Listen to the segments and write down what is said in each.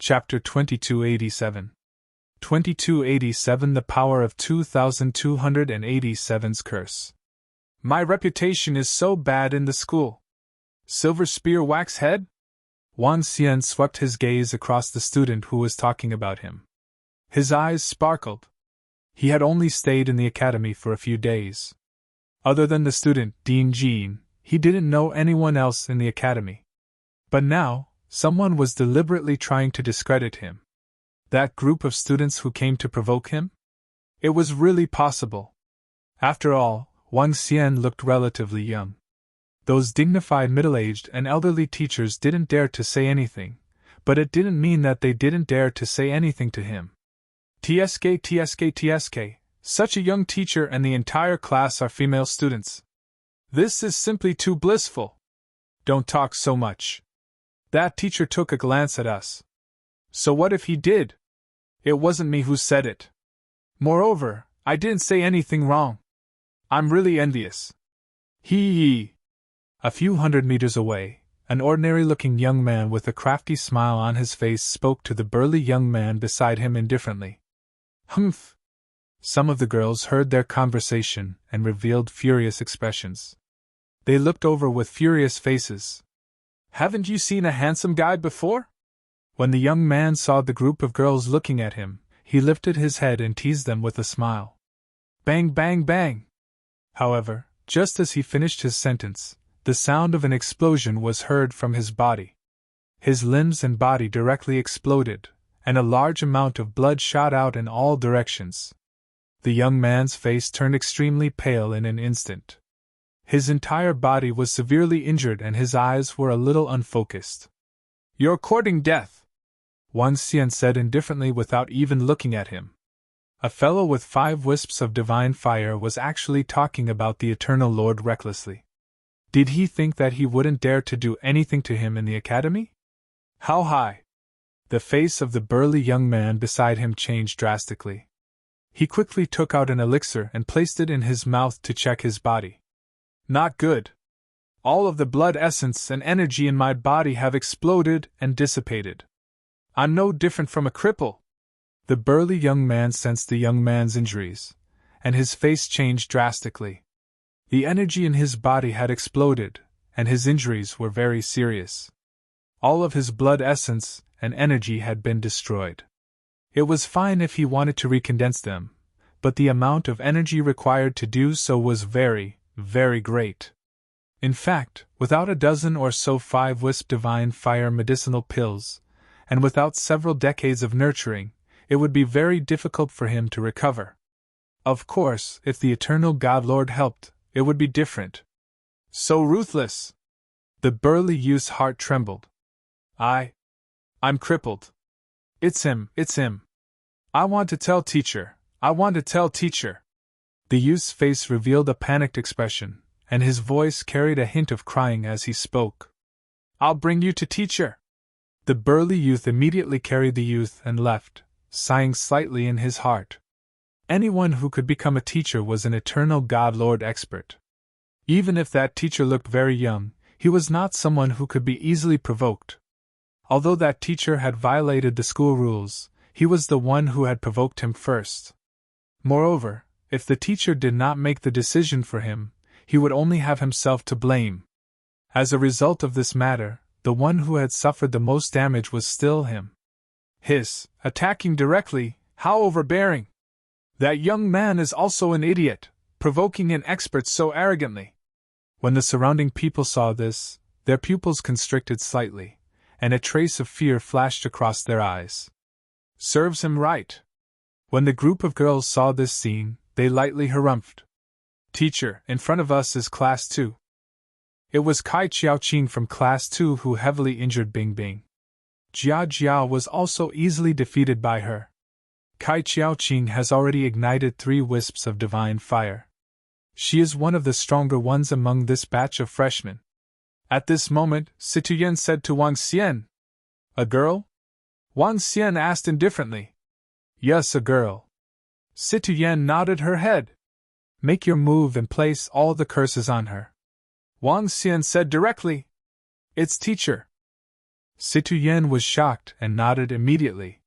Chapter 2287. 2287 The Power of 2287's Curse. My reputation is so bad in the school. Silver Spear Wax Head? Wang Xian swept his gaze across the student who was talking about him. His eyes sparkled. He had only stayed in the academy for a few days. Other than the student, Dean Jean, he didn't know anyone else in the academy. But now, someone was deliberately trying to discredit him. That group of students who came to provoke him? It was really possible. After all, Wang Xian looked relatively young. Those dignified middle-aged and elderly teachers didn't dare to say anything, but it didn't mean that they didn't dare to say anything to him. TSK, such a young teacher and the entire class are female students. This is simply too blissful. Don't talk so much. That teacher took a glance at us. So what if he did? It wasn't me who said it. Moreover, I didn't say anything wrong. I'm really envious. Hee. A few hundred meters away, an ordinary-looking young man with a crafty smile on his face spoke to the burly young man beside him indifferently. Humph! Some of the girls heard their conversation and revealed furious expressions. They looked over with furious faces. Haven't you seen a handsome guy before? When the young man saw the group of girls looking at him, he lifted his head and teased them with a smile. Bang, bang, bang! However, just as he finished his sentence, the sound of an explosion was heard from his body. His limbs and body directly exploded, and a large amount of blood shot out in all directions. The young man's face turned extremely pale in an instant. His entire body was severely injured and his eyes were a little unfocused. You're courting death, Wang Xian said indifferently without even looking at him. A fellow with 5 wisps of divine fire was actually talking about the Eternal Lord recklessly. Did he think that he wouldn't dare to do anything to him in the academy? How high? The face of the burly young man beside him changed drastically. He quickly took out an elixir and placed it in his mouth to check his body. Not good. All of the blood essence and energy in my body have exploded and dissipated. I'm no different from a cripple. The burly young man sensed the young man's injuries, and his face changed drastically. The energy in his body had exploded, and his injuries were very serious. All of his blood essence and energy had been destroyed. It was fine if he wanted to recondense them, but the amount of energy required to do so was very great. In fact, without a dozen or so 5-wisp divine fire medicinal pills, and without several decades of nurturing, it would be very difficult for him to recover. Of course, if the Eternal God Lord helped, it would be different. So ruthless! The burly youth's heart trembled. I'm crippled. It's him. I want to tell teacher. The youth's face revealed a panicked expression, and his voice carried a hint of crying as he spoke. I'll bring you to teacher. The burly youth immediately carried the youth and left, sighing slightly in his heart. Anyone who could become a teacher was an Eternal God Lord expert. Even if that teacher looked very young, he was not someone who could be easily provoked. Although that teacher had violated the school rules, he was the one who had provoked him first. Moreover, if the teacher did not make the decision for him, he would only have himself to blame. As a result of this matter, the one who had suffered the most damage was still him. Attacking directly, how overbearing! That young man is also an idiot, provoking an expert so arrogantly. When the surrounding people saw this, their pupils constricted slightly, and a trace of fear flashed across their eyes. Serves him right. When the group of girls saw this scene, they lightly harumphed. Teacher, in front of us is Class 2. It was Kai Qiaoqing from Class 2 who heavily injured Bing Bing. Jia Jiao was also easily defeated by her. Kai Qiaoqing has already ignited 3 wisps of divine fire. She is one of the stronger ones among this batch of freshmen. At this moment, Situyen said to Wang Xian, A girl? Wang Xian asked indifferently. Yes, a girl. Situyen nodded her head. Make your move and place all the curses on her. Wang Xian said directly. It's teacher. Situ Yen was shocked and nodded immediately.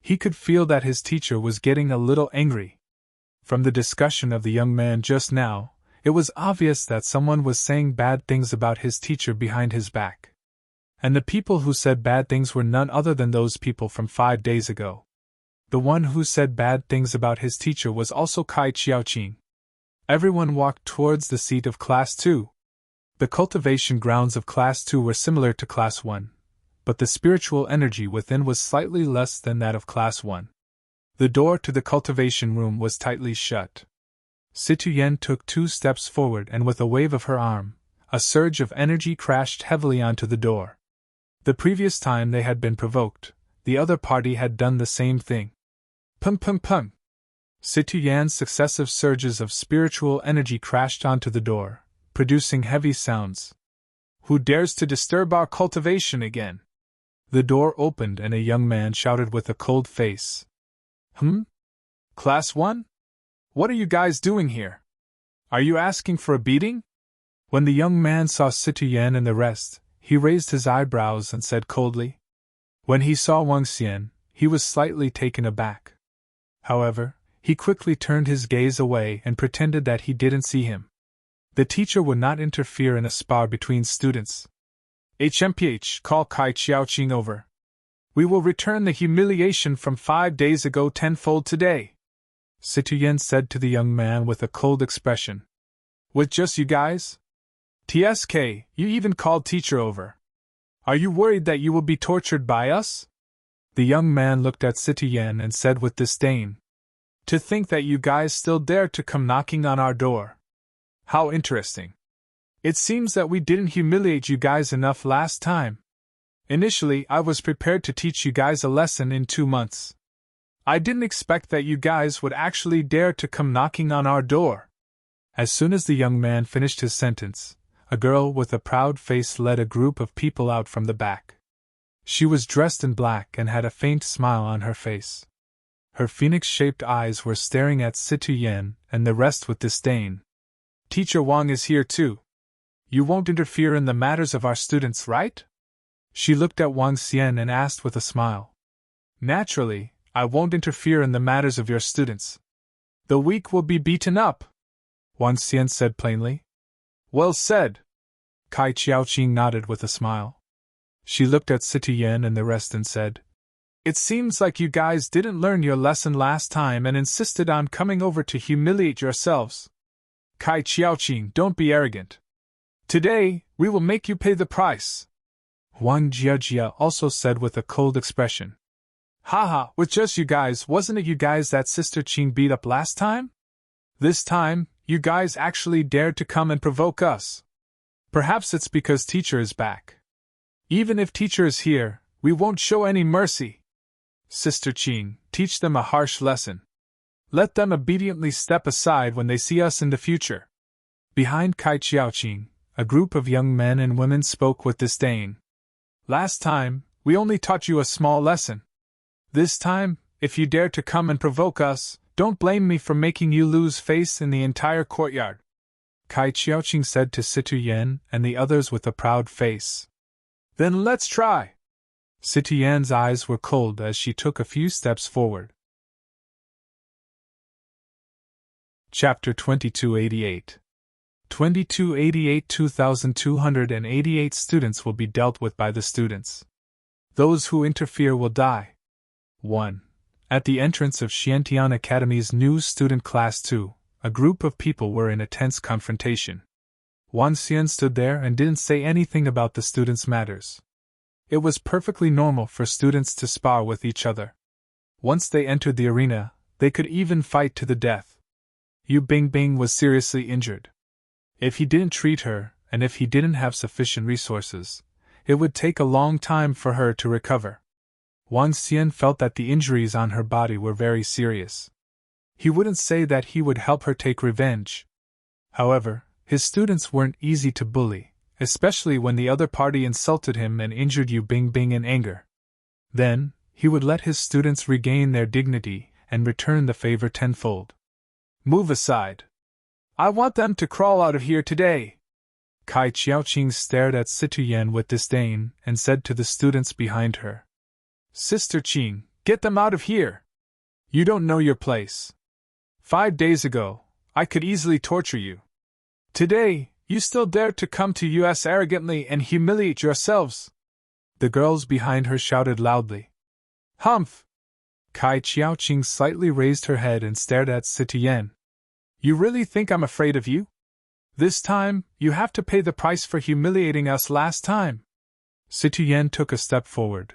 He could feel that his teacher was getting a little angry. From the discussion of the young man just now, it was obvious that someone was saying bad things about his teacher behind his back. And the people who said bad things were none other than those people from 5 days ago. The one who said bad things about his teacher was also Kai Qiaoqing. Everyone walked towards the seat of Class 2. The cultivation grounds of Class 2 were similar to Class 1, but the spiritual energy within was slightly less than that of Class 1. The door to the cultivation room was tightly shut. Situ Yen took 2 steps forward, and with a wave of her arm, a surge of energy crashed heavily onto the door. The previous time they had been provoked, the other party had done the same thing. Pum pum pum! Situ Yan's successive surges of spiritual energy crashed onto the door, producing heavy sounds. Who dares to disturb our cultivation again? The door opened and a young man shouted with a cold face. Class 1? What are you guys doing here? Are you asking for a beating? When the young man saw Situ Yan and the rest, he raised his eyebrows and said coldly. When he saw Wang Xian, he was slightly taken aback. However, he quickly turned his gaze away and pretended that he didn't see him. The teacher would not interfere in a spar between students. HMPH, call Kai Qiaoqing over. We will return the humiliation from 5 days ago tenfold today, Situ Yan said to the young man with a cold expression. With just you guys? TSK, you even called teacher over. Are you worried that you will be tortured by us? The young man looked at Situ Yan and said with disdain. To think that you guys still dare to come knocking on our door. How interesting. It seems that we didn't humiliate you guys enough last time. Initially, I was prepared to teach you guys a lesson in 2 months. I didn't expect that you guys would actually dare to come knocking on our door. As soon as the young man finished his sentence, a girl with a proud face led a group of people out from the back. She was dressed in black and had a faint smile on her face. Her phoenix-shaped eyes were staring at Situ Yan and the rest with disdain. Teacher Wang is here too. You won't interfere in the matters of our students, right? She looked at Wang Xian and asked with a smile. Naturally, I won't interfere in the matters of your students. The weak will be beaten up, Wang Xian said plainly. Well said. Kai Qiaoqing nodded with a smile. She looked at Situ Yan and the rest and said, It seems like you guys didn't learn your lesson last time and insisted on coming over to humiliate yourselves. Kai Qiaoqing, don't be arrogant. Today, we will make you pay the price. Wang Jiajia also said with a cold expression. Haha, with just you guys, wasn't it you guys that Sister Qing beat up last time? This time, you guys actually dared to come and provoke us. Perhaps it's because teacher is back. Even if teacher is here, we won't show any mercy. Sister Qing, teach them a harsh lesson. Let them obediently step aside when they see us in the future. Behind Kai Qiaoqing, a group of young men and women spoke with disdain. Last time, we only taught you a small lesson. This time, if you dare to come and provoke us, don't blame me for making you lose face in the entire courtyard. Kai Qiaoqing said to Situ Yan and the others with a proud face. Then let's try. Situ Yan's eyes were cold as she took a few steps forward. Chapter 2288. 2288 2288 students will be dealt with by the students. Those who interfere will die. 1. At the entrance of Xiantian Academy's new student class 2, a group of people were in a tense confrontation. Wang Xian stood there and didn't say anything about the students' matters. It was perfectly normal for students to spar with each other. Once they entered the arena, they could even fight to the death. Yu Bingbing was seriously injured. If he didn't treat her, and if he didn't have sufficient resources, it would take a long time for her to recover. Wang Xian felt that the injuries on her body were very serious. He wouldn't say that he would help her take revenge. However, his students weren't easy to bully, especially when the other party insulted him and injured Yu Bingbing in anger. Then, he would let his students regain their dignity and return the favor tenfold. Move aside. I want them to crawl out of here today. Kai Qiaoqing stared at Situyen with disdain and said to the students behind her, Sister Qing, get them out of here! You don't know your place. 5 days ago, I could easily torture you. Today, you still dare to come to us arrogantly and humiliate yourselves? The girls behind her shouted loudly. Humph! Kai Qiaoqing slightly raised her head and stared at Situyen. You really think I'm afraid of you? This time, you have to pay the price for humiliating us last time. Situyen took a step forward,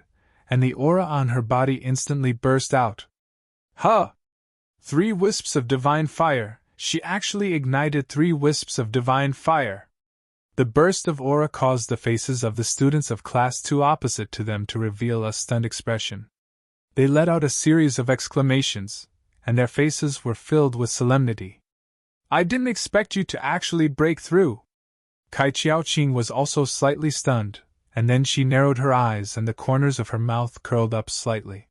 and the aura on her body instantly burst out. Huh! 3 wisps of divine fire. She actually ignited 3 wisps of divine fire. The burst of aura caused the faces of the students of Class 2 opposite to them to reveal a stunned expression. They let out a series of exclamations, and their faces were filled with solemnity. I didn't expect you to actually break through. Kai Qiaoqing was also slightly stunned, and then she narrowed her eyes and the corners of her mouth curled up slightly.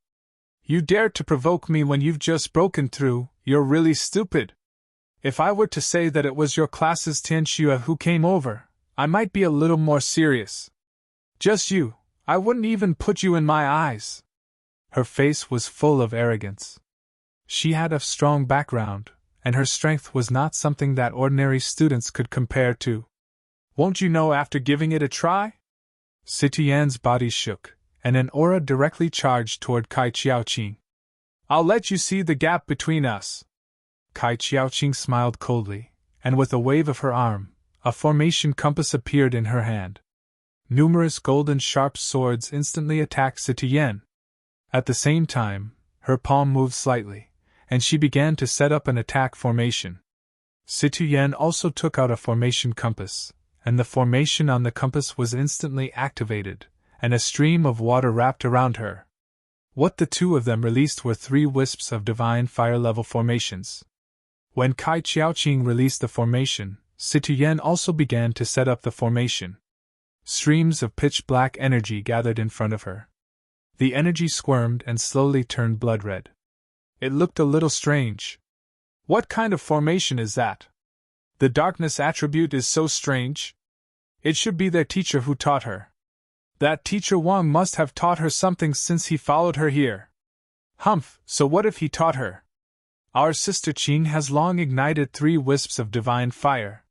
You dared to provoke me when you've just broken through, you're really stupid. If I were to say that it was your class's Tianxue who came over, I might be a little more serious. Just you, I wouldn't even put you in my eyes. Her face was full of arrogance. She had a strong background, and her strength was not something that ordinary students could compare to. Won't you know after giving it a try? Situyen's body shook, and an aura directly charged toward Kai Qiaoqing. I'll let you see the gap between us. Kai Qiaoqing smiled coldly, and with a wave of her arm, a formation compass appeared in her hand. Numerous golden sharp swords instantly attacked Situyen. At the same time, her palm moved slightly, and she began to set up an attack formation. Situyen also took out a formation compass, and the formation on the compass was instantly activated, and a stream of water wrapped around her. What the 2 of them released were 3 wisps of divine fire-level formations. When Kai Qiaoqing released the formation, Situyen also began to set up the formation. Streams of pitch-black energy gathered in front of her. The energy squirmed and slowly turned blood-red. It looked a little strange. What kind of formation is that? The darkness attribute is so strange. It should be their teacher who taught her. That teacher Wang must have taught her something since he followed her here. Humph, so what if he taught her? Our sister Qing has long ignited 3 wisps of divine fire.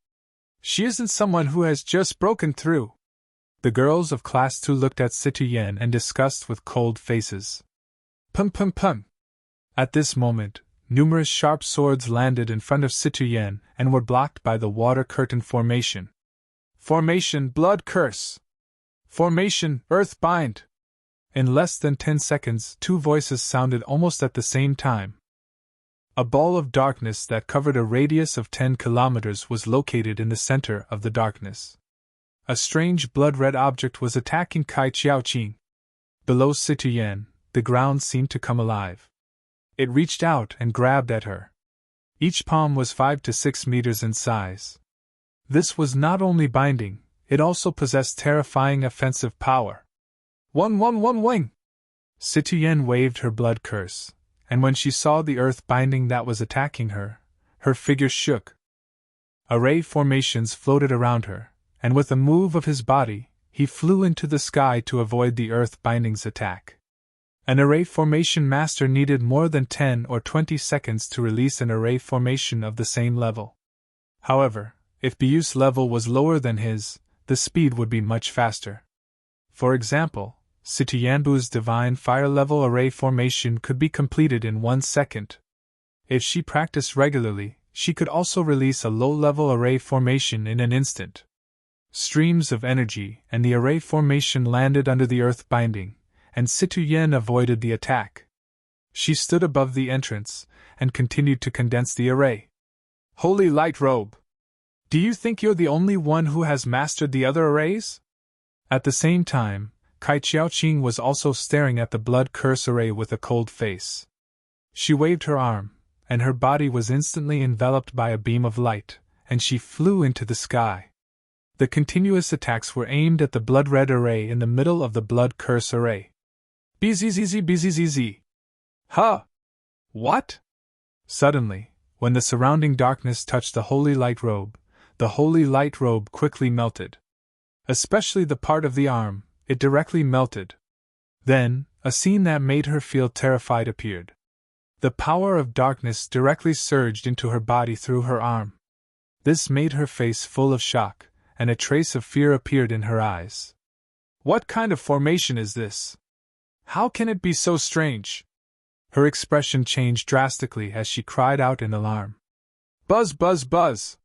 She isn't someone who has just broken through. The girls of Class 2 looked at Situyen and discussed with cold faces. Pum pum pum. At this moment, numerous sharp swords landed in front of Situyen and were blocked by the water curtain formation. Formation Blood Curse. Formation Earth Bind. In less than 10 seconds, 2 voices sounded almost at the same time. A ball of darkness that covered a radius of 10 kilometers was located in the center of the darkness. A strange blood-red object was attacking Kai Qiaoqing. Below Situyen, the ground seemed to come alive. It reached out and grabbed at her. Each palm was 5 to 6 meters in size. This was not only binding, it also possessed terrifying offensive power. One wing! Situyen waved her blood curse, and when she saw the earth binding that was attacking her, her figure shook. Array formations floated around her, and with a move of his body, he flew into the sky to avoid the earth binding's attack. An array formation master needed more than 10 or 20 seconds to release an array formation of the same level. However, if Biu's level was lower than his, the speed would be much faster. For example, Situyenbu's divine fire level array formation could be completed in 1 second. If she practiced regularly, she could also release a low-level array formation in an instant. Streams of energy and the array formation landed under the earth binding, and Situyen avoided the attack. She stood above the entrance and continued to condense the array. Holy Light Robe! Do you think you're the only one who has mastered the other arrays? At the same time, Kai Qiaoqing was also staring at the blood curse array with a cold face. She waved her arm, and her body was instantly enveloped by a beam of light, and she flew into the sky. The continuous attacks were aimed at the blood-red array in the middle of the blood curse array. Bzzz. Huh! What? Suddenly, when the surrounding darkness touched the holy light robe, The holy light robe quickly melted. Especially the part of the arm, it directly melted. Then, a scene that made her feel terrified appeared. The power of darkness directly surged into her body through her arm. This made her face full of shock, and a trace of fear appeared in her eyes. What kind of formation is this? How can it be so strange? Her expression changed drastically as she cried out in alarm. Buzz, buzz, buzz!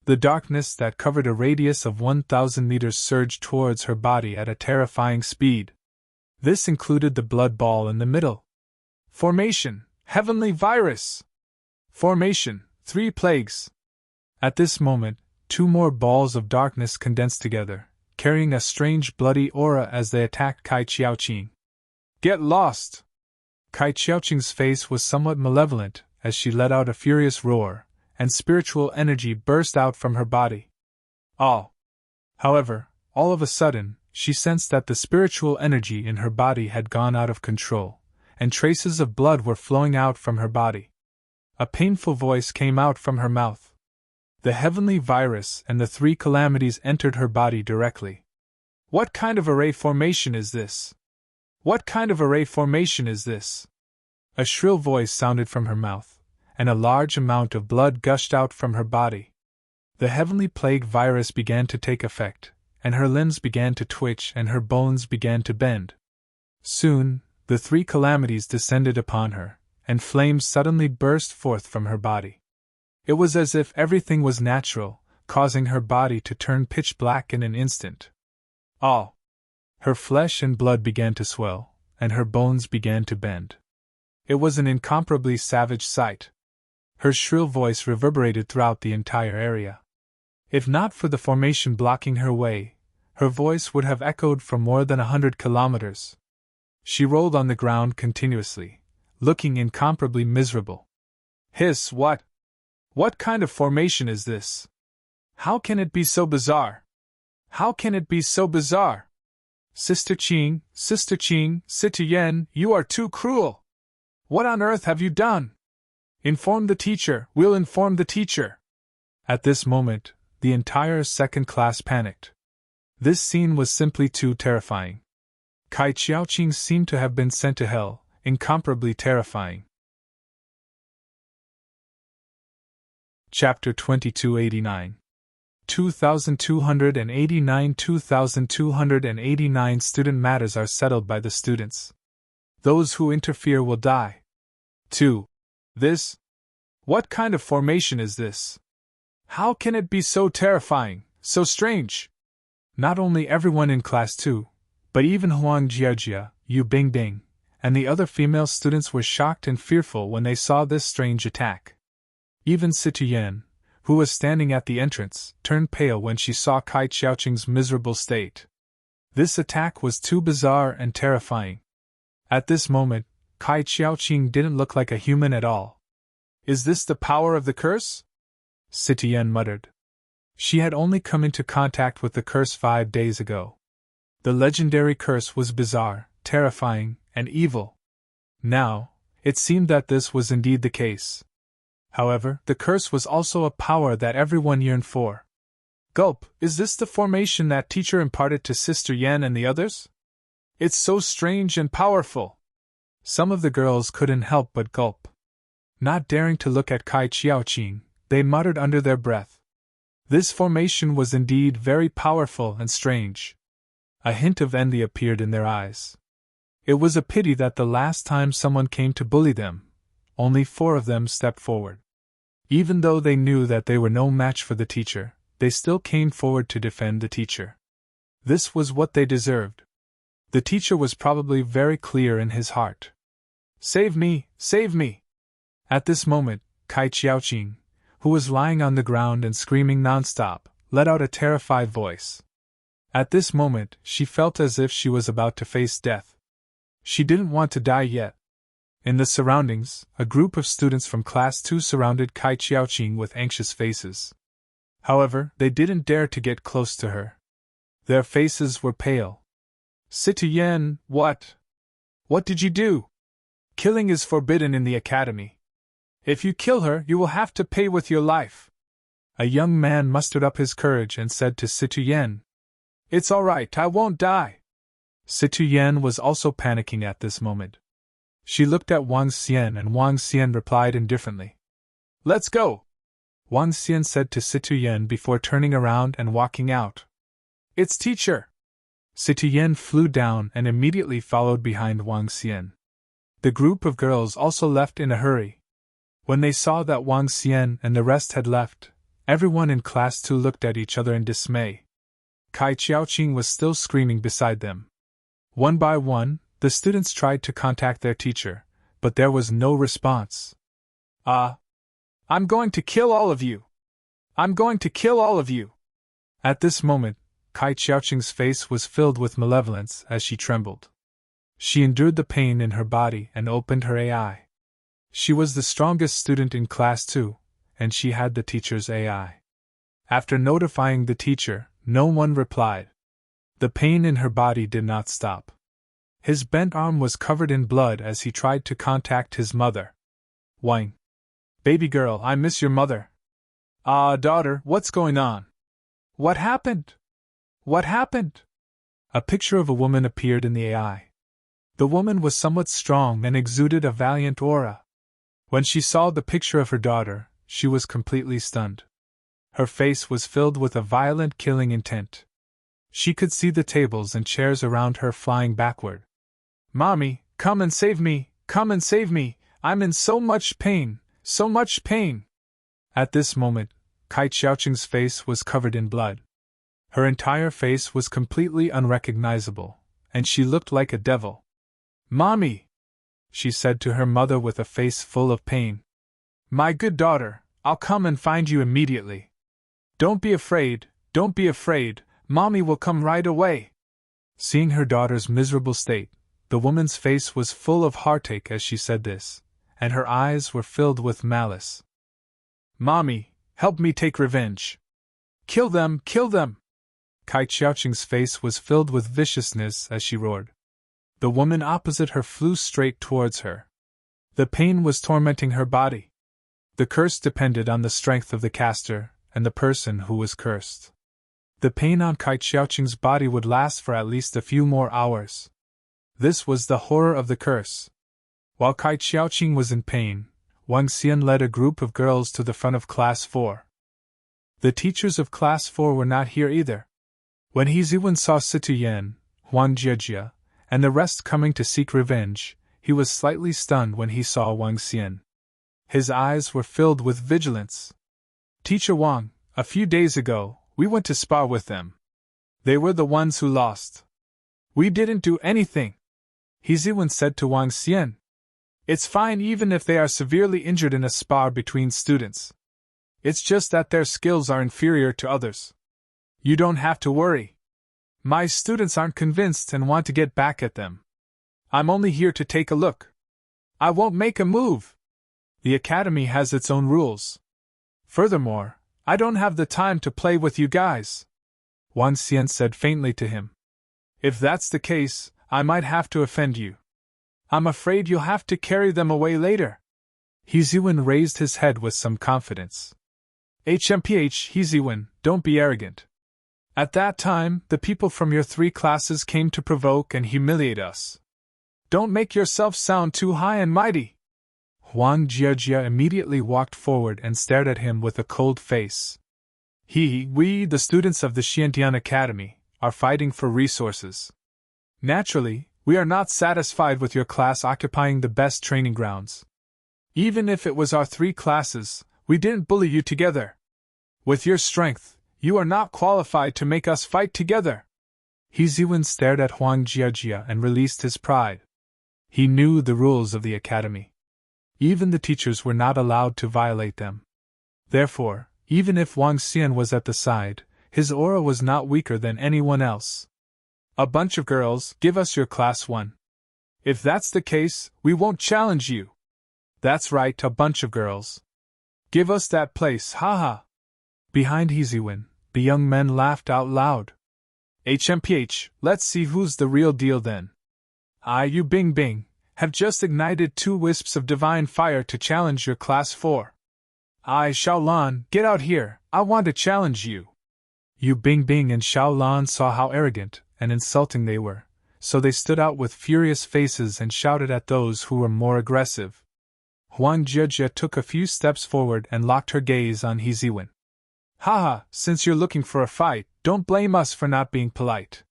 The darkness that covered a radius of 1,000 meters surged towards her body at a terrifying speed. This included the blood ball in the middle. Formation, heavenly virus! Formation, 3 plagues! At this moment, 2 more balls of darkness condensed together, carrying a strange bloody aura as they attacked Kai Qiaoqing. Get lost! Kai Qiaoqing's face was somewhat malevolent as she let out a furious roar, and spiritual energy burst out from her body. However, all of a sudden, she sensed that the spiritual energy in her body had gone out of control, and traces of blood were flowing out from her body. A painful voice came out from her mouth. The heavenly virus and the 3 calamities entered her body directly. What kind of array formation is this? What kind of array formation is this? A shrill voice sounded from her mouth, and a large amount of blood gushed out from her body. The heavenly plague virus began to take effect, and her limbs began to twitch and her bones began to bend. Soon, the 3 calamities descended upon her, and flames suddenly burst forth from her body. It was as if everything was natural, causing her body to turn pitch black in an instant. Her flesh and blood began to swell, and her bones began to bend. It was an incomparably savage sight. Her shrill voice reverberated throughout the entire area. If not for the formation blocking her way, her voice would have echoed for more than 100 kilometers. She rolled on the ground continuously, looking incomparably miserable. Hiss, what? What kind of formation is this? How can it be so bizarre? How can it be so bizarre? Sister Qing, Sister Yen, you are too cruel! What on earth have you done? Inform the teacher, we'll inform the teacher! At this moment, the entire second class panicked. This scene was simply too terrifying. Kai Qiaoqing seemed to have been sent to hell, incomparably terrifying. Chapter 2289 2289 Student matters are settled by the students. Those who interfere will die. 2. This? What kind of formation is this? How can it be so terrifying, so strange? Not only everyone in Class 2, but even Huang Jiajia, Yu Bingbing, and the other female students were shocked and fearful when they saw this strange attack. Even Situ Yan, who was standing at the entrance, turned pale when she saw Kai Qiaoqing's miserable state. This attack was too bizarre and terrifying. At this moment, Kai Qiaoqing didn't look like a human at all. Is this the power of the curse? Situ Yan muttered. She had only come into contact with the curse 5 days ago. The legendary curse was bizarre, terrifying, and evil. Now, it seemed that this was indeed the case. However, the curse was also a power that everyone yearned for. Gulp, is this the formation that teacher imparted to Sister Yan and the others? It's so strange and powerful. Some of the girls couldn't help but gulp. Not daring to look at Kai Qiaoqing, they muttered under their breath. This formation was indeed very powerful and strange. A hint of envy appeared in their eyes. It was a pity that the last time someone came to bully them, only 4 of them stepped forward. Even though they knew that they were no match for the teacher, they still came forward to defend the teacher. This was what they deserved. The teacher was probably very clear in his heart. Save me! Save me! At this moment, Kai Qiaoqing, who was lying on the ground and screaming non-stop, let out a terrified voice. At this moment, she felt as if she was about to face death. She didn't want to die yet. In the surroundings, a group of students from Class 2 surrounded Kai Qiaoqing with anxious faces. However, they didn't dare to get close to her. Their faces were pale. Situ Yan, what? What did you do? Killing is forbidden in the academy. If you kill her, you will have to pay with your life. A young man mustered up his courage and said to Citoyen, "It's all right, I won't die." Citoyen was also panicking at this moment. She looked at Wang Xian and Wang Xian replied indifferently, "Let's go." Wang Xian said to Citoyen before turning around and walking out, "It's teacher." Citoyen flew down and immediately followed behind Wang Xian. The group of girls also left in a hurry. When they saw that Wang Xian and the rest had left, everyone in class 2 looked at each other in dismay. Kai Qiaoqing was still screaming beside them. One by one, the students tried to contact their teacher, but there was no response. I'm going to kill all of you! I'm going to kill all of you! At this moment, Kai Qiaoqing's face was filled with malevolence as she trembled. She endured the pain in her body and opened her AI. She was the strongest student in class 2, and she had the teacher's AI. After notifying the teacher, no one replied. The pain in her body did not stop. His bent arm was covered in blood as he tried to contact his mother. Whine. "Baby girl, I miss your mother." Daughter, what's going on? What happened? What happened? A picture of a woman appeared in the AI. The woman was somewhat strong and exuded a valiant aura. When she saw the picture of her daughter, she was completely stunned. Her face was filled with a violent killing intent. She could see the tables and chairs around her flying backward. "Mommy, come and save me! Come and save me! I'm in so much pain! So much pain!" At this moment, Kai Qiaoqing's face was covered in blood. Her entire face was completely unrecognizable, and she looked like a devil. "Mommy!" she said to her mother with a face full of pain. "My good daughter, I'll come and find you immediately. Don't be afraid, don't be afraid, Mommy will come right away." Seeing her daughter's miserable state, the woman's face was full of heartache as she said this, and her eyes were filled with malice. "Mommy, help me take revenge. Kill them, kill them!" Kai Qiaoqing's face was filled with viciousness as she roared. The woman opposite her flew straight towards her. The pain was tormenting her body. The curse depended on the strength of the caster and the person who was cursed. The pain on Kai Qiaoqing's body would last for at least a few more hours. This was the horror of the curse. While Kai Qiaoqing was in pain, Wang Xian led a group of girls to the front of Class 4. The teachers of Class 4 were not here either. When He Ziwen saw Citoyen, Huang Jiejia, and the rest coming to seek revenge, he was slightly stunned when he saw Wang Xian. His eyes were filled with vigilance. "Teacher Wang, a few days ago, we went to spar with them. They were the ones who lost. We didn't do anything," He Ziwen said to Wang Xian. "It's fine even if they are severely injured in a spar between students. It's just that their skills are inferior to others. You don't have to worry. My students aren't convinced and want to get back at them. I'm only here to take a look. I won't make a move. The academy has its own rules. Furthermore, I don't have the time to play with you guys," Wang Xian said faintly to him. "If that's the case, I might have to offend you. I'm afraid you'll have to carry them away later." He Ziwen raised his head with some confidence. "HMPH, He Ziwen, don't be arrogant. At that time, the people from your 3 classes came to provoke and humiliate us. Don't make yourself sound too high and mighty." Huang Jiejia immediately walked forward and stared at him with a cold face. We, the students of the Xiantian Academy, are fighting for resources. Naturally, we are not satisfied with your class occupying the best training grounds. Even if it was our 3 classes, we didn't bully you together. With your strength, you are not qualified to make us fight together." He Ziwen stared at Huang Jiejia and released his pride. He knew the rules of the academy. Even the teachers were not allowed to violate them. Therefore, even if Wang Xian was at the side, his aura was not weaker than anyone else. "A bunch of girls, give us your class 1. If that's the case, we won't challenge you." "That's right, a bunch of girls. Give us that place, haha." Behind He Ziwen, the young men laughed out loud. "HMPH, let's see who's the real deal then. You Bing Bing, have just ignited 2 wisps of divine fire to challenge your class 4. Xiaolan, get out here, I want to challenge you. Yu Bingbing and Xiaolan saw how arrogant and insulting they were, so they stood out with furious faces and shouted at those who were more aggressive. Huang Jiejie took a few steps forward and locked her gaze on He Ziwen. Haha, since you're looking for a fight, don't blame us for not being polite.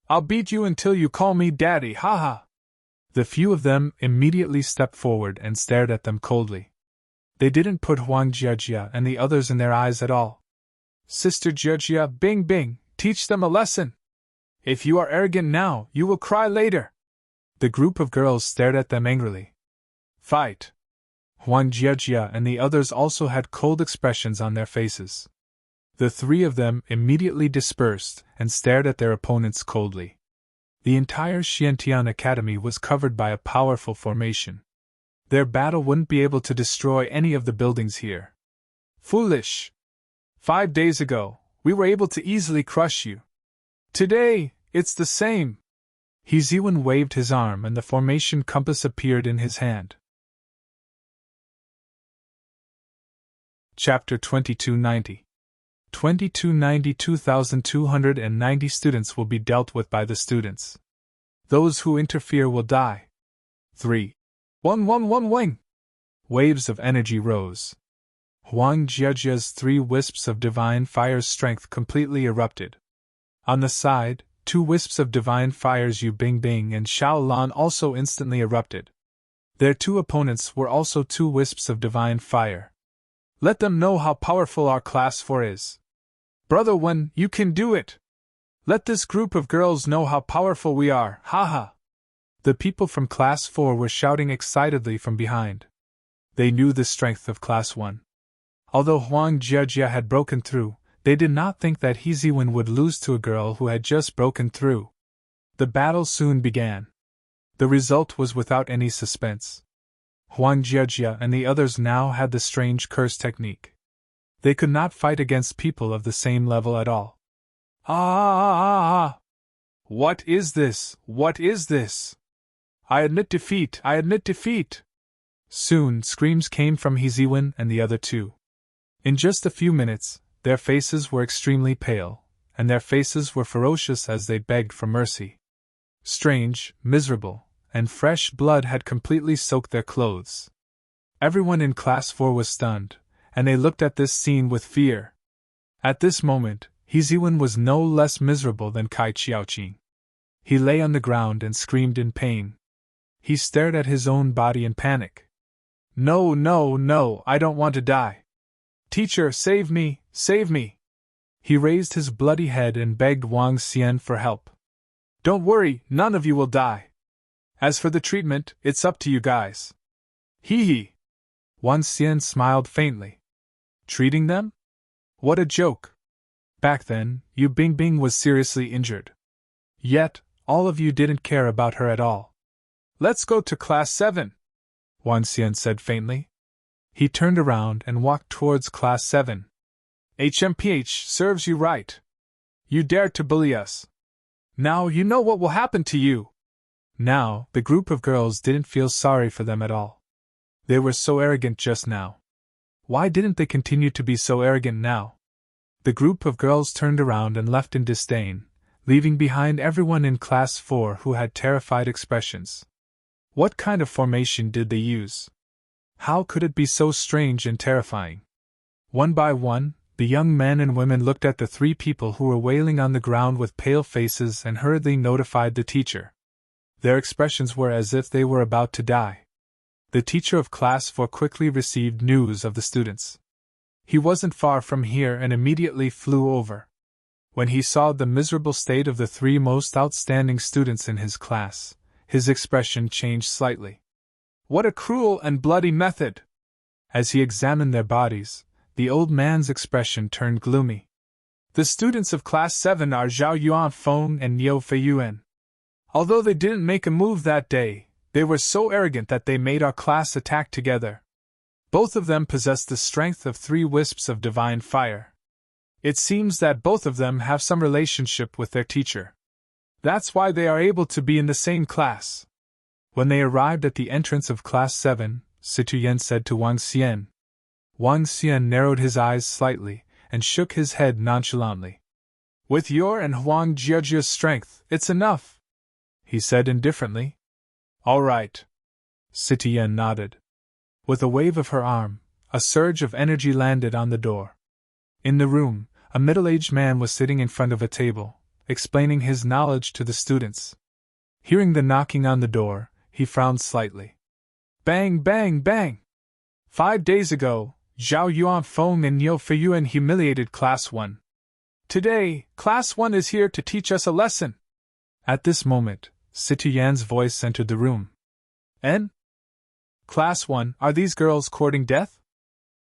I'll beat you until you call me daddy, haha. The few of them immediately stepped forward and stared at them coldly. They didn't put Huang Jiejie and the others in their eyes at all. Sister Jiejie, Bingbing, teach them a lesson. If you are arrogant now, you will cry later. The group of girls stared at them angrily. Fight! Huang Jiejie and the others also had cold expressions on their faces. The three of them immediately dispersed and stared at their opponents coldly. The entire Xiantian Academy was covered by a powerful formation. Their battle wouldn't be able to destroy any of the buildings here. Foolish! 5 days ago, we were able to easily crush you. Today, it's the same. He Ziwen waved his arm and the formation compass appeared in his hand. Chapter 2290. 2,290 students will be dealt with by the students. Those who interfere will die. 3. 111 wing! Waves of energy rose. Huang Jiejie's 3 wisps of divine fire's strength completely erupted. On the side, 2 wisps of divine fires Yu Bingbing and Xiaolan also instantly erupted. Their 2 opponents were also 2 wisps of divine fire. Let them know how powerful our class 4 is. Brother Wen, you can do it! Let this group of girls know how powerful we are, haha! The people from Class 4 were shouting excitedly from behind. They knew the strength of Class 1. Although Huang Jiejie had broken through, they did not think that He Ziwen would lose to a girl who had just broken through. The battle soon began. The result was without any suspense. Huang Jiejie and the others now had the strange curse technique. They could not fight against people of the same level at all. Ah! What is this? What is this? I admit defeat! I admit defeat! Soon screams came from He Ziwen and the other 2. In just a few minutes, their faces were extremely pale, and their faces were ferocious as they begged for mercy. Strange, miserable, and fresh blood had completely soaked their clothes. Everyone in Class 4 was stunned, and they looked at this scene with fear. At this moment, He Ziwen was no less miserable than Kai Qiaoqing. He lay on the ground and screamed in pain. He stared at his own body in panic. No, no, no, I don't want to die. Teacher, save me, save me. He raised his bloody head and begged Wang Xian for help. Don't worry, none of you will die. As for the treatment, it's up to you guys. Hee hee. Wang Xian smiled faintly. Treating them? What a joke. Back then, Yu Bingbing was seriously injured. Yet, all of you didn't care about her at all. Let's go to Class 7, Wang Xian said faintly. He turned around and walked towards Class 7. HMPH serves you right. You dared to bully us. Now you know what will happen to you. Now, the group of girls didn't feel sorry for them at all. They were so arrogant just now. Why didn't they continue to be so arrogant now? The group of girls turned around and left in disdain, leaving behind everyone in Class 4 who had terrified expressions. What kind of formation did they use? How could it be so strange and terrifying? One by one, the young men and women looked at the 3 people who were wailing on the ground with pale faces and hurriedly notified the teacher. Their expressions were as if they were about to die. The teacher of Class 4 quickly received news of the students. He wasn't far from here and immediately flew over. When he saw the miserable state of the 3 most outstanding students in his class, his expression changed slightly. What a cruel and bloody method! As he examined their bodies, the old man's expression turned gloomy. The students of Class 7 are Zhao Yuanfeng and Niu Feiyuan. Although they didn't make a move that day, they were so arrogant that they made our class attack together. Both of them possess the strength of 3 wisps of divine fire. It seems that both of them have some relationship with their teacher. That's why they are able to be in the same class. When they arrived at the entrance of Class 7, Situyen said to Wang Xian, Wang Xian narrowed his eyes slightly and shook his head nonchalantly. With your and Huang Jiajia's strength, it's enough, he said indifferently. All right. Sitian nodded. With a wave of her arm, a surge of energy landed on the door. In the room, a middle-aged man was sitting in front of a table, explaining his knowledge to the students. Hearing the knocking on the door, he frowned slightly. Bang, bang, bang! 5 days ago, Zhao Yuanfeng and Niu Feiyuan humiliated Class 1. Today, Class 1 is here to teach us a lesson. At this moment, Sitian's voice entered the room. En? Class 1, are these girls courting death?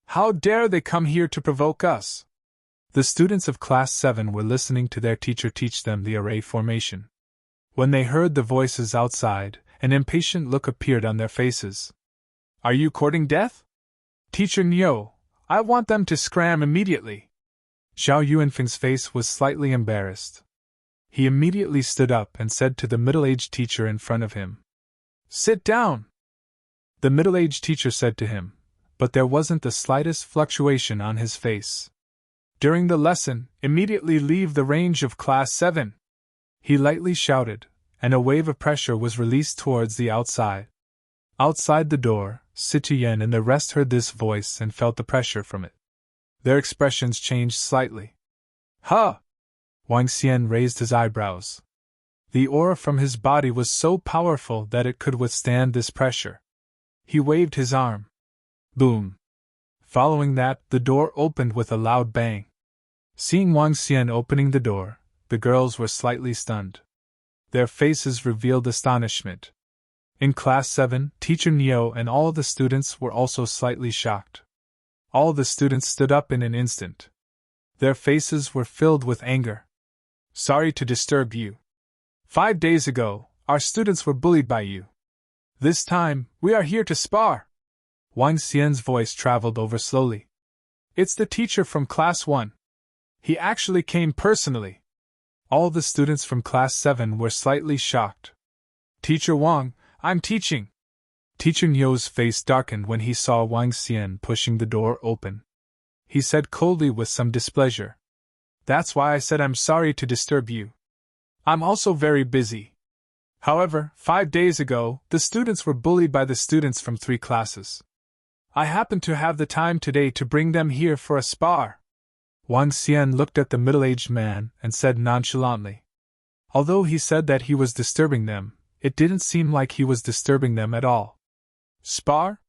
How dare they come here to provoke us? The students of Class 7 were listening to their teacher teach them the array formation. When they heard the voices outside, an impatient look appeared on their faces. Are you courting death? Teacher Niu, I want them to scram immediately. Zhao Yuanfeng's face was slightly embarrassed. He immediately stood up and said to the middle-aged teacher in front of him, Sit down! The middle-aged teacher said to him, but there wasn't the slightest fluctuation on his face. During the lesson, immediately leave the range of Class 7. He lightly shouted, and a wave of pressure was released towards the outside. Outside the door, Sitian and the rest heard this voice and felt the pressure from it. Their expressions changed slightly. Huh! Wang Xian raised his eyebrows. The aura from his body was so powerful that it could withstand this pressure. He waved his arm. Boom! Following that, the door opened with a loud bang. Seeing Wang Xian opening the door, the girls were slightly stunned. Their faces revealed astonishment. In Class 7, Teacher Niu and all the students were also slightly shocked. All the students stood up in an instant. Their faces were filled with anger. Sorry to disturb you. 5 days ago, our students were bullied by you. This time, we are here to spar. Wang Xian's voice traveled over slowly. It's the teacher from Class 1. He actually came personally. All the students from Class 7 were slightly shocked. Teacher Wang, I'm teaching. Teacher Niu's face darkened when he saw Wang Xian pushing the door open. He said coldly with some displeasure. That's why I said I'm sorry to disturb you. I'm also very busy. However, 5 days ago, the students were bullied by the students from 3 classes. I happen to have the time today to bring them here for a spar. Wang Xian looked at the middle-aged man and said nonchalantly. Although he said that he was disturbing them, it didn't seem like he was disturbing them at all. Spar?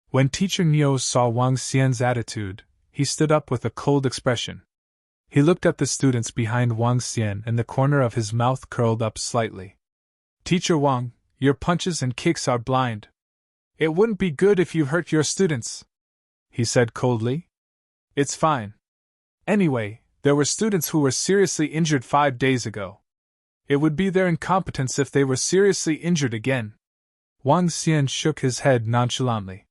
When Teacher Niu saw Wang Xian's attitude, he stood up with a cold expression. He looked at the students behind Wang Xian and the corner of his mouth curled up slightly. Teacher Wang, your punches and kicks are blind. It wouldn't be good if you hurt your students, he said coldly. It's fine. Anyway, there were students who were seriously injured 5 days ago. It would be their incompetence if they were seriously injured again. Wang Xian shook his head nonchalantly.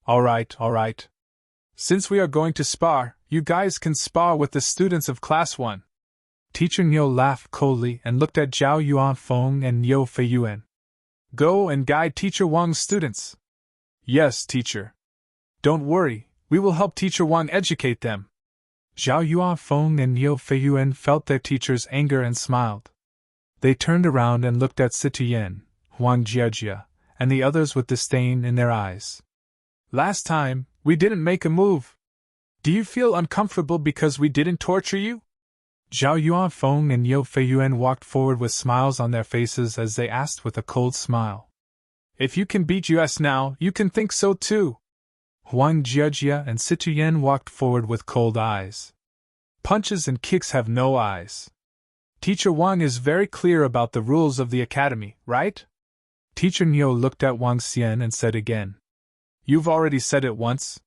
All right. Since we are going to spar, you guys can spar with the students of Class 1. Teacher Niu laughed coldly and looked at Zhao Yuanfeng and Niu Feiyuan. Go and guide Teacher Wang's students. Yes, teacher. Don't worry, we will help Teacher Wang educate them. Zhao Yuanfeng and Niu Feiyuan felt their teacher's anger and smiled. They turned around and looked at Sitian, Huang Jiajia, and the others with disdain in their eyes. Last time, we didn't make a move. Do you feel uncomfortable because we didn't torture you? Zhao Yuanfeng and Niu Feiyuan walked forward with smiles on their faces as they asked with a cold smile. If you can beat us now, you can think so too. Huang Jiajia and Sitian walked forward with cold eyes. Punches and kicks have no eyes. Teacher Wang is very clear about the rules of the academy, right? Teacher Niu looked at Wang Xian and said again. You've already said it once.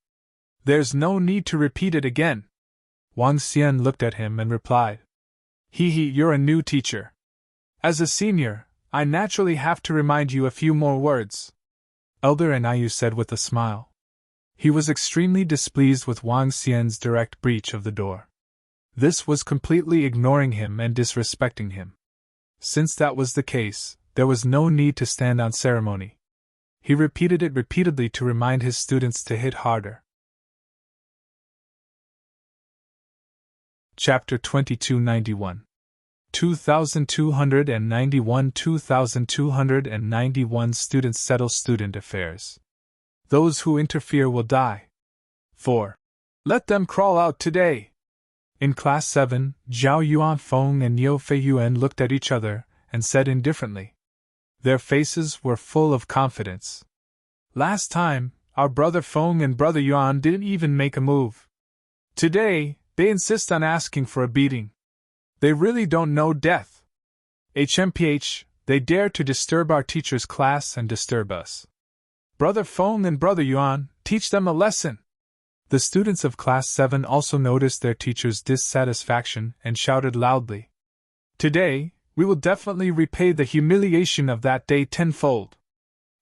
There's no need to repeat it again. Wang Xian looked at him and replied. You're a new teacher. As a senior, I naturally have to remind you a few more words. Elder Anayu said with a smile. He was extremely displeased with Wang Xian's direct breach of the door. This was completely ignoring him and disrespecting him. Since that was the case, there was no need to stand on ceremony. He repeated it repeatedly to remind his students to hit harder. Chapter 2291. 2291 Students settle student affairs. Those who interfere will die. 4. Let them crawl out today. In Class 7, Zhao Yuanfeng and Niu Feiyuan looked at each other and said indifferently. Their faces were full of confidence. Last time, our brother Feng and brother Yuan didn't even make a move. Today, they insist on asking for a beating. They really don't know death. HMPH, they dare to disturb our teacher's class and disturb us. Brother Feng and brother Yuan, teach them a lesson. The students of Class 7 also noticed their teacher's dissatisfaction and shouted loudly. Today, we will definitely repay the humiliation of that day tenfold.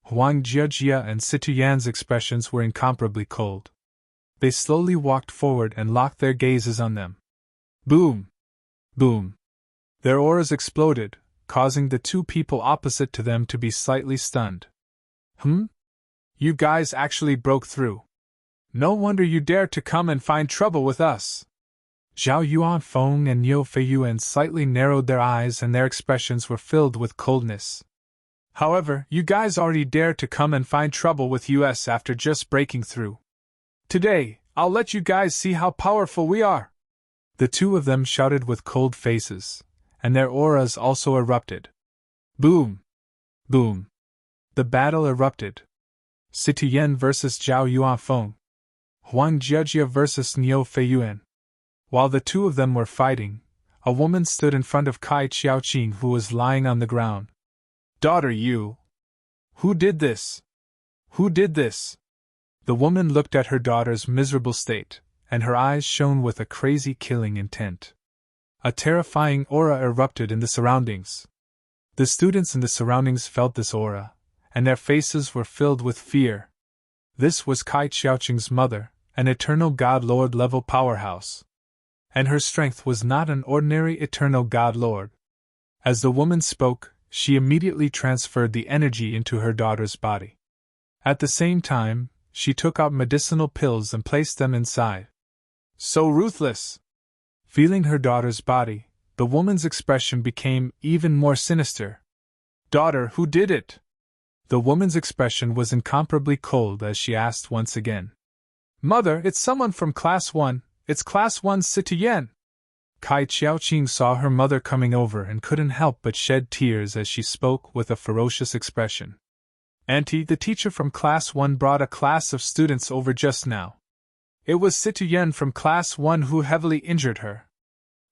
Huang Jiajia and Situ Yan's expressions were incomparably cold. They slowly walked forward and locked their gazes on them. Boom! Boom! Their auras exploded, causing the two people opposite to them to be slightly stunned. You guys actually broke through. No wonder you dared to come and find trouble with us. Zhao Yuanfeng and Niu Feiyuan slightly narrowed their eyes and their expressions were filled with coldness. However, you guys already dared to come and find trouble with us after just breaking through. Today, I'll let you guys see how powerful we are. The two of them shouted with cold faces, and their auras also erupted. Boom! Boom! The battle erupted. Situ Yan versus Zhao Yuanfeng. Huang Jiajia versus Niu Feiyuan. While the two of them were fighting, a woman stood in front of Kai Xiaoqing who was lying on the ground. Daughter Yu! Who did this? Who did this? The woman looked at her daughter's miserable state, and her eyes shone with a crazy killing intent. A terrifying aura erupted in the surroundings. The students in the surroundings felt this aura, and their faces were filled with fear. This was Kai Xiaoqing's mother, an eternal God Lord level powerhouse. And her strength was not an ordinary eternal God Lord. As the woman spoke, she immediately transferred the energy into her daughter's body. At the same time, she took out medicinal pills and placed them inside. So ruthless! Feeling her daughter's body, the woman's expression became even more sinister. Daughter, who did it? The woman's expression was incomparably cold as she asked once again. Mother, it's someone from Class 1, it's Class 1 Situ Yan. Kai Xiaoqing saw her mother coming over and couldn't help but shed tears as she spoke with a ferocious expression. Auntie, the teacher from Class 1 brought a class of students over just now. It was Situ Yan from Class 1 who heavily injured her.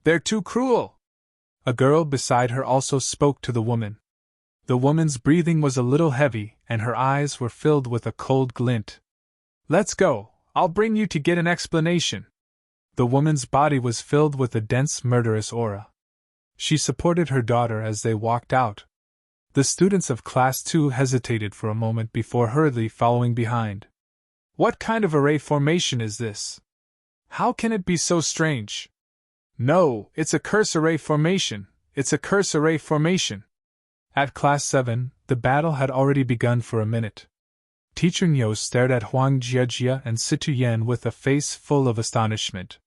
They're too cruel! A girl beside her also spoke to the woman. The woman's breathing was a little heavy, and her eyes were filled with a cold glint. Let's go, I'll bring you to get an explanation. The woman's body was filled with a dense murderous aura. She supported her daughter as they walked out. The students of Class 2 hesitated for a moment before hurriedly following behind. What kind of array formation is this? How can it be so strange? No, it's a curse array formation. It's a curse array formation. At Class 7, the battle had already begun for a minute. Teacher Niu stared at Huang Jiajia and Situ Yan with a face full of astonishment.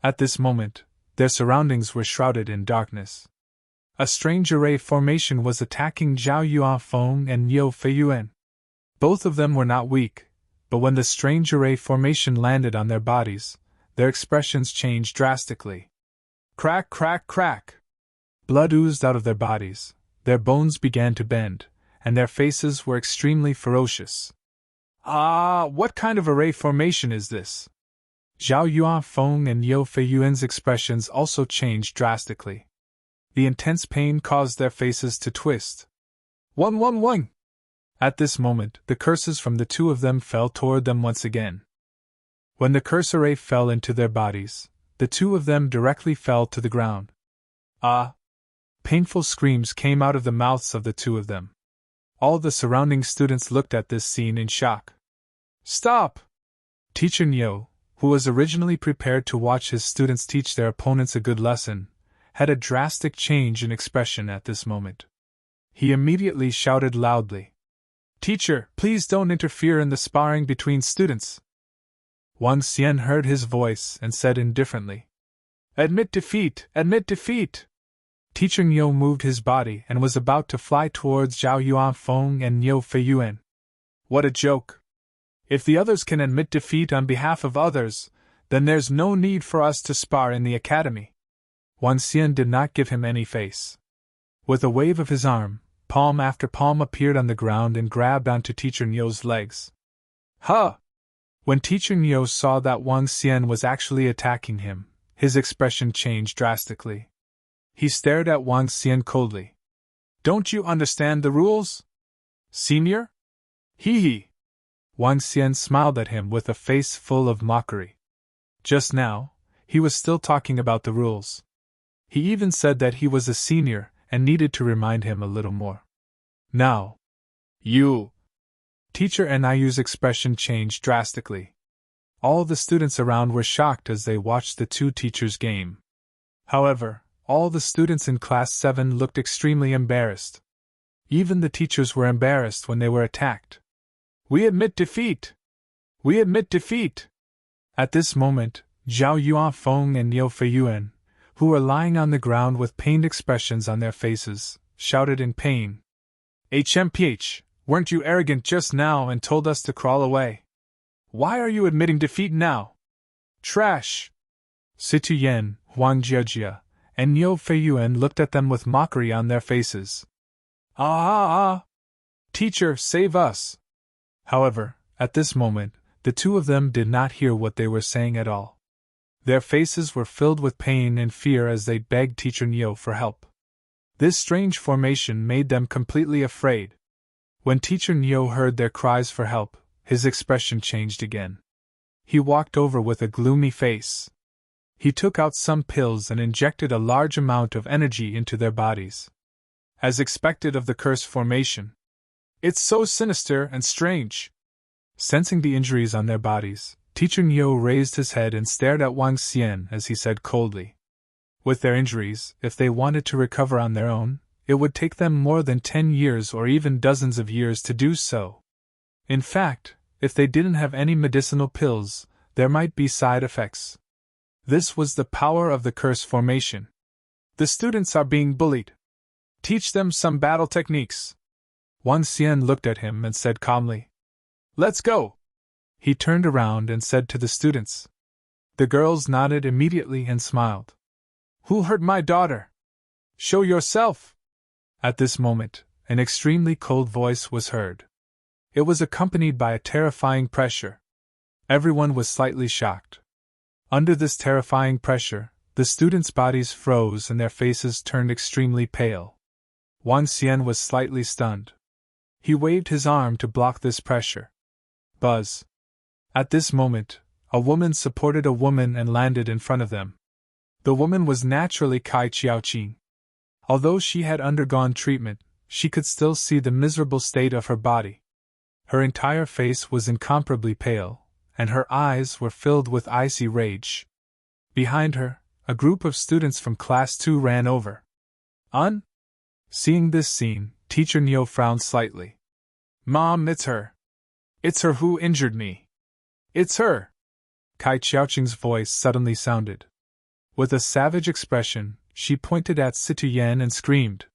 At this moment, their surroundings were shrouded in darkness. A strange array formation was attacking Zhao Yuanfeng and Niu Feiyuan. Both of them were not weak, but when the strange array formation landed on their bodies, their expressions changed drastically. Crack, crack, crack! Blood oozed out of their bodies, their bones began to bend, and their faces were extremely ferocious. Ah, what kind of array formation is this? Zhao Yuanfeng and Niu Feiyuan's expressions also changed drastically. The intense pain caused their faces to twist. 111! At this moment, the curses from the two of them fell toward them once again. When the curse array fell into their bodies, the two of them directly fell to the ground. Ah! Painful screams came out of the mouths of the two of them. All the surrounding students looked at this scene in shock. Stop! Teacher Niu, who was originally prepared to watch his students teach their opponents a good lesson, had a drastic change in expression at this moment. He immediately shouted loudly, Teacher, please don't interfere in the sparring between students. Wang Xian heard his voice and said indifferently, Admit defeat! Admit defeat! Teacher Niu moved his body and was about to fly towards Zhao Yuanfeng and Niu Feiyuan. What a joke! If the others can admit defeat on behalf of others, then there's no need for us to spar in the academy. Wang Xian did not give him any face. With a wave of his arm, palm after palm appeared on the ground and grabbed onto Teacher Niu's legs. Huh! When Teacher Niu saw that Wang Xian was actually attacking him, his expression changed drastically. He stared at Wang Xian coldly. Don't you understand the rules? Senior? Hee hee! Wang Xian smiled at him with a face full of mockery. Just now, he was still talking about the rules. He even said that he was a senior and needed to remind him a little more. Now, you! Teacher Niu's expression changed drastically. All the students around were shocked as they watched the two teachers game. However, all the students in Class 7 looked extremely embarrassed. Even the teachers were embarrassed when they were attacked. We admit defeat! We admit defeat! At this moment, Zhao Yuanfeng and Niu Feiyuan, who were lying on the ground with pained expressions on their faces, shouted in pain. HMPH, weren't you arrogant just now and told us to crawl away? Why are you admitting defeat now? Trash! Situ Yen, Huang Jiajia, and Niu Feiyuan looked at them with mockery on their faces. Ah! Teacher, save us! However, at this moment, the two of them did not hear what they were saying at all. Their faces were filled with pain and fear as they begged Teacher Niu for help. This strange formation made them completely afraid. When Teacher Niu heard their cries for help, his expression changed again. He walked over with a gloomy face. He took out some pills and injected a large amount of energy into their bodies. As expected of the curse formation. It's so sinister and strange. Sensing the injuries on their bodies, Teacher Niu raised his head and stared at Wang Xian as he said coldly. With their injuries, if they wanted to recover on their own, it would take them more than 10 years or even dozens of years to do so. In fact, if they didn't have any medicinal pills, there might be side effects. This was the power of the curse formation. The students are being bullied. Teach them some battle techniques. Wang Xian looked at him and said calmly. Let's go! He turned around and said to the students. The girls nodded immediately and smiled. Who hurt my daughter? Show yourself! At this moment, an extremely cold voice was heard. It was accompanied by a terrifying pressure. Everyone was slightly shocked. Under this terrifying pressure, the students' bodies froze and their faces turned extremely pale. Wang Xian was slightly stunned. He waved his arm to block this pressure. Buzz. At this moment, a woman supported a woman and landed in front of them. The woman was naturally Kai Qiaoqing. Although she had undergone treatment, she could still see the miserable state of her body. Her entire face was incomparably pale, and her eyes were filled with icy rage. Behind her, a group of students from Class 2 ran over. Seeing this scene, Teacher Niu frowned slightly. Mom, it's her. It's her who injured me. It's her! Kai Qiaoqing's voice suddenly sounded. With a savage expression, she pointed at Situ Yan and screamed.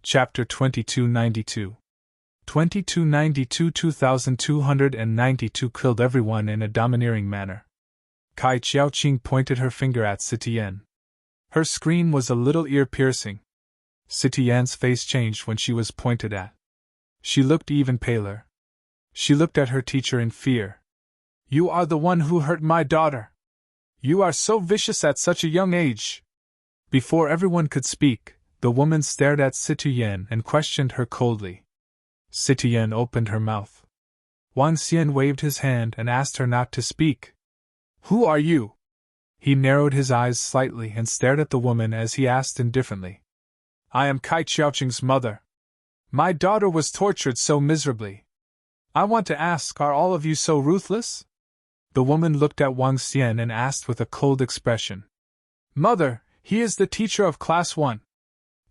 Chapter 2292 2292 killed everyone in a domineering manner. Kai Qiaoqing pointed her finger at Situ Yan. Her scream was a little ear-piercing. Situ Yan's face changed when she was pointed at. She looked even paler. She looked at her teacher in fear. You are the one who hurt my daughter. You are so vicious at such a young age. Before everyone could speak, the woman stared at Situ Yan and questioned her coldly. Situ Yan opened her mouth. Wang Xian waved his hand and asked her not to speak. Who are you? He narrowed his eyes slightly and stared at the woman as he asked indifferently. I am Kai Qiaoqing's mother. My daughter was tortured so miserably. I want to ask, are all of you so ruthless? The woman looked at Wang Xian and asked with a cold expression. Mother, he is the teacher of Class 1.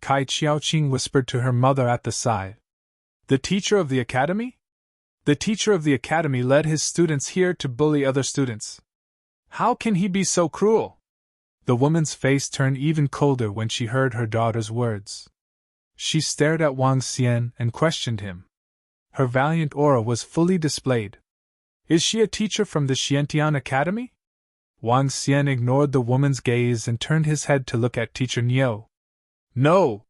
Kai Qiaoqing whispered to her mother at the side. The teacher of the academy? The teacher of the academy led his students here to bully other students. How can he be so cruel? The woman's face turned even colder when she heard her daughter's words. She stared at Wang Xian and questioned him. Her valiant aura was fully displayed. Is she a teacher from the Xiantian Academy? Wang Xian ignored the woman's gaze and turned his head to look at Teacher Niu. No!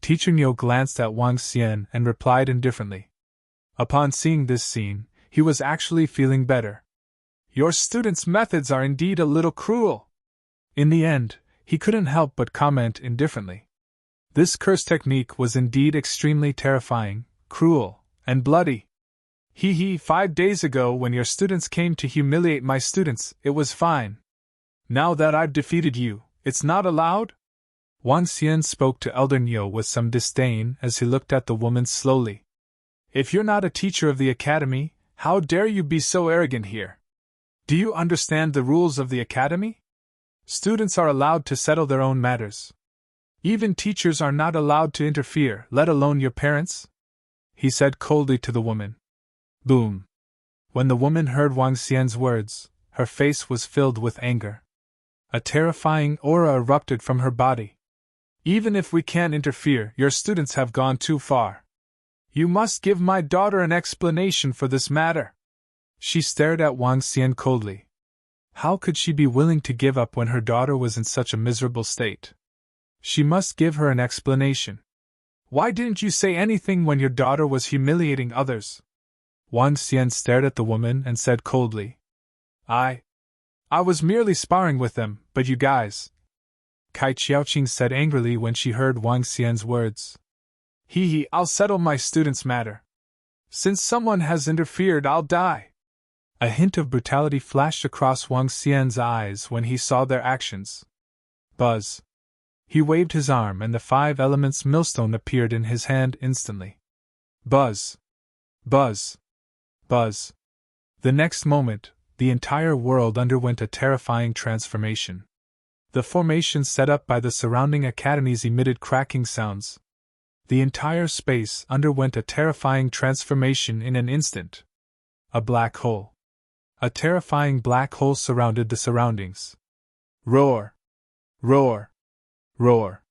Teacher Niu glanced at Wang Xian and replied indifferently. Upon seeing this scene, he was actually feeling better. Your students' methods are indeed a little cruel. In the end, he couldn't help but comment indifferently. This curse technique was indeed extremely terrifying, cruel, and bloody. 5 days ago when your students came to humiliate my students, it was fine. Now that I've defeated you, it's not allowed? Wang Xian spoke to Elder Niu with some disdain as he looked at the woman slowly. If you're not a teacher of the academy, how dare you be so arrogant here? Do you understand the rules of the academy? Students are allowed to settle their own matters. Even teachers are not allowed to interfere, let alone your parents? He said coldly to the woman. Boom! When the woman heard Wang Xian's words, her face was filled with anger. A terrifying aura erupted from her body. Even if we can't interfere, your students have gone too far. You must give my daughter an explanation for this matter. She stared at Wang Xian coldly. How could she be willing to give up when her daughter was in such a miserable state? She must give her an explanation. Why didn't you say anything when your daughter was humiliating others? Wang Xian stared at the woman and said coldly. I was merely sparring with them, but you guys. Kai Qiaoqing said angrily when she heard Wang Xian's words. I'll settle my student's matter. Since someone has interfered, I'll die. A hint of brutality flashed across Wang Xian's eyes when he saw their actions. Buzz. He waved his arm and the 5 elements millstone appeared in his hand instantly. Buzz. Buzz. Buzz. The next moment, the entire world underwent a terrifying transformation. The formations set up by the surrounding academies emitted cracking sounds. The entire space underwent a terrifying transformation in an instant. A black hole. A terrifying black hole surrounded the surroundings. Roar! Roar! Roar!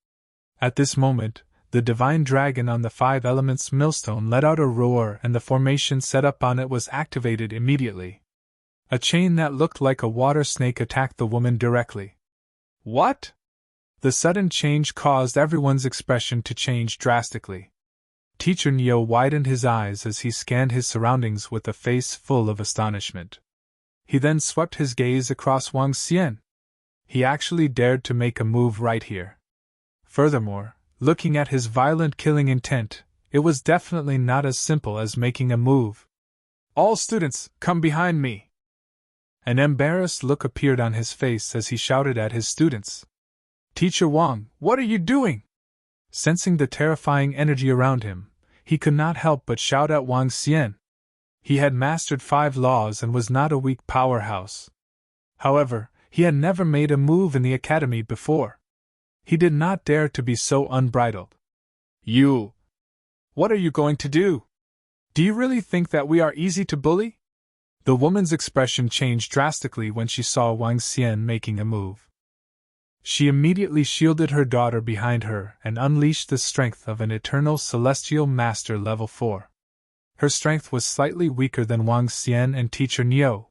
At this moment, the divine dragon on the 5 elements millstone let out a roar and the formation set up on it was activated immediately. A chain that looked like a water snake attacked the woman directly. What? The sudden change caused everyone's expression to change drastically. Teacher Niu widened his eyes as he scanned his surroundings with a face full of astonishment. He then swept his gaze across Wang Xian. He actually dared to make a move right here. Furthermore, looking at his violent killing intent, it was definitely not as simple as making a move. All students, come behind me! An embarrassed look appeared on his face as he shouted at his students. Teacher Wang, what are you doing? Sensing the terrifying energy around him, he could not help but shout at Wang Xian. He had mastered 5 laws and was not a weak powerhouse. However, he had never made a move in the academy before. He did not dare to be so unbridled. You! What are you going to do? Do you really think that we are easy to bully? The woman's expression changed drastically when she saw Wang Xian making a move. She immediately shielded her daughter behind her and unleashed the strength of an eternal celestial master level 4. Her strength was slightly weaker than Wang Xian and Teacher Niu.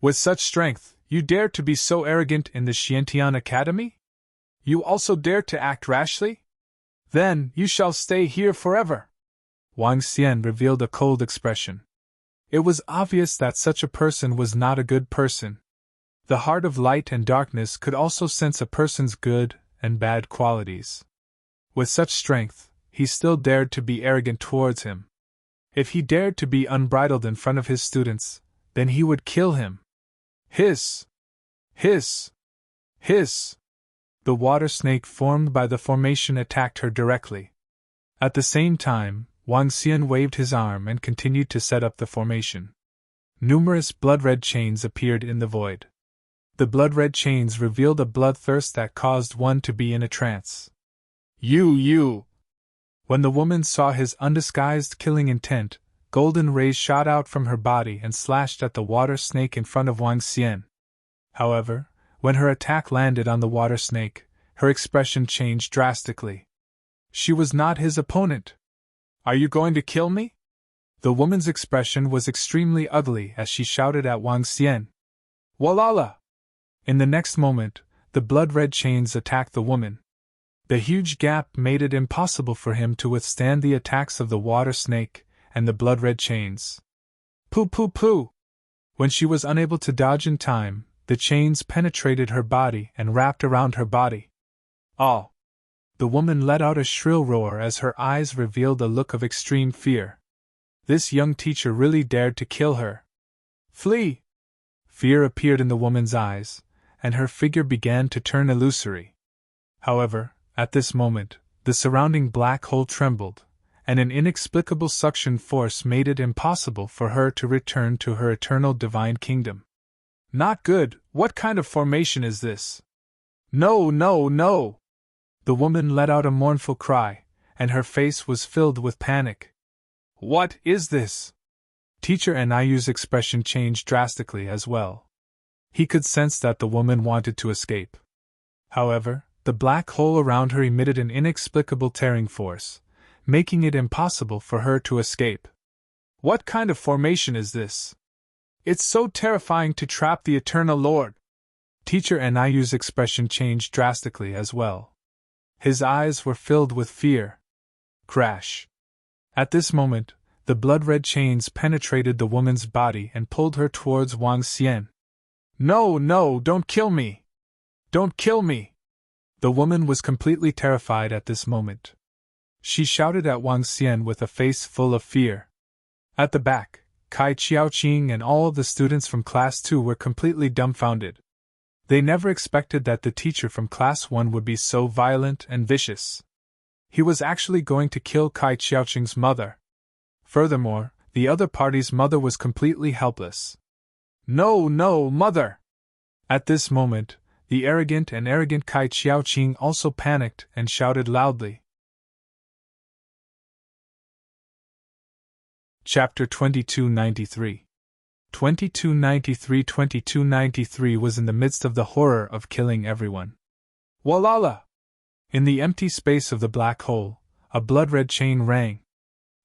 With such strength, you dare to be so arrogant in the Xiantian Academy? You also dare to act rashly? Then you shall stay here forever. Wang Xian revealed a cold expression. It was obvious that such a person was not a good person. The heart of light and darkness could also sense a person's good and bad qualities. With such strength, he still dared to be arrogant towards him. If he dared to be unbridled in front of his students, then he would kill him. Hiss! Hiss! Hiss! The water snake formed by the formation attacked her directly. At the same time, Wang Xian waved his arm and continued to set up the formation. Numerous blood-red chains appeared in the void. The blood-red chains revealed a bloodthirst that caused one to be in a trance. You! When the woman saw his undisguised killing intent, Golden rays shot out from her body and slashed at the water snake in front of Wang Xian. However, when her attack landed on the water snake, her expression changed drastically. She was not his opponent. "Are you going to kill me?" The woman's expression was extremely ugly as she shouted at Wang Xian. "Walala!" In the next moment, the blood-red chains attacked the woman. The huge gap made it impossible for him to withstand the attacks of the water snake and the blood-red chains. Pooh pooh pooh! When she was unable to dodge in time, the chains penetrated her body and wrapped around her body. "Oh!" The woman let out a shrill roar as her eyes revealed a look of extreme fear. This young teacher really dared to kill her. "Flee!" Fear appeared in the woman's eyes, and her figure began to turn illusory. However, at this moment, the surrounding black hole trembled, and an inexplicable suction force made it impossible for her to return to her eternal divine kingdom. "Not good, what kind of formation is this?" "No, no, no!" The woman let out a mournful cry, and her face was filled with panic. "What is this?" Teacher Aniyu's expression changed drastically as well. He could sense that the woman wanted to escape. However, the black hole around her emitted an inexplicable tearing force, making it impossible for her to escape. "What kind of formation is this? It's so terrifying to trap the Eternal Lord." Teacher Aniyu's expression changed drastically as well. His eyes were filled with fear. Crash! At this moment, the blood-red chains penetrated the woman's body and pulled her towards Wang Xian. "No, no, don't kill me! Don't kill me!" The woman was completely terrified at this moment. She shouted at Wang Xian with a face full of fear. At the back, Kai Qiaoqing and all the students from Class 2 were completely dumbfounded. They never expected that the teacher from Class 1 would be so violent and vicious. He was actually going to kill Kai Qiaoqing's mother. Furthermore, the other party's mother was completely helpless. "No, no, mother!" At this moment, the arrogant Kai Qiaoqing also panicked and shouted loudly. Chapter 2293. 2293 was in the midst of the horror of killing everyone. Walala! In the empty space of the black hole, a blood-red chain rang.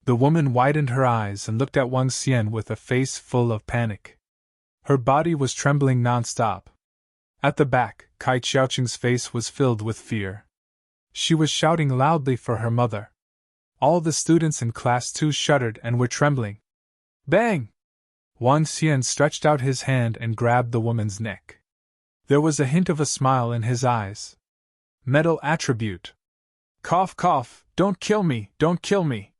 The woman widened her eyes and looked at Wang Xian with a face full of panic. Her body was trembling non-stop. At the back, Kai Qiaoqing's face was filled with fear. She was shouting loudly for her mother. All the students in Class 2 shuddered and were trembling. Bang! Wang Xian stretched out his hand and grabbed the woman's neck. There was a hint of a smile in his eyes. Metal attribute. Cough, cough, don't kill me, don't kill me.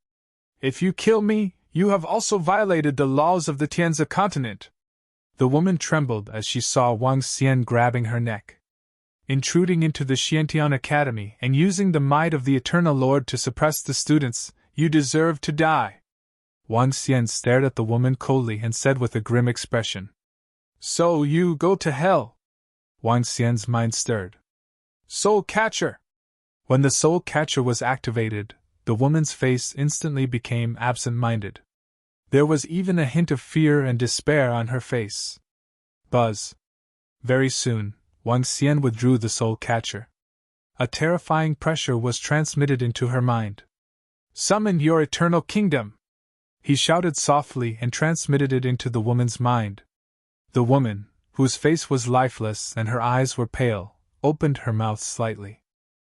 If you kill me, you have also violated the laws of the Tianzi continent. The woman trembled as she saw Wang Xian grabbing her neck. Intruding into the Xiantian Academy and using the might of the Eternal Lord to suppress the students, you deserve to die. Wang Xian stared at the woman coldly and said with a grim expression. So you go to hell. Wang Xian's mind stirred. Soul Catcher! When the Soul Catcher was activated, the woman's face instantly became absent-minded. There was even a hint of fear and despair on her face. Buzz. Very soon, Wang Xian withdrew the Soul Catcher. A terrifying pressure was transmitted into her mind. Summon your eternal kingdom! He shouted softly and transmitted it into the woman's mind. The woman, whose face was lifeless and her eyes were pale, opened her mouth slightly.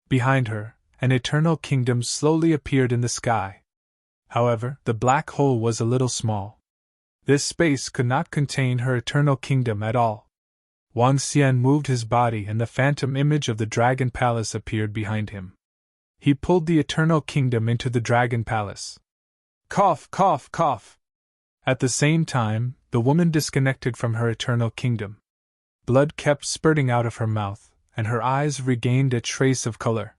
Behind her, an eternal kingdom slowly appeared in the sky. However, the black hole was a little small. This space could not contain her eternal kingdom at all. Wang Xian moved his body and the phantom image of the Dragon Palace appeared behind him. He pulled the eternal kingdom into the Dragon Palace. Cough, cough, cough! At the same time, the woman disconnected from her eternal kingdom. Blood kept spurting out of her mouth, and her eyes regained a trace of color.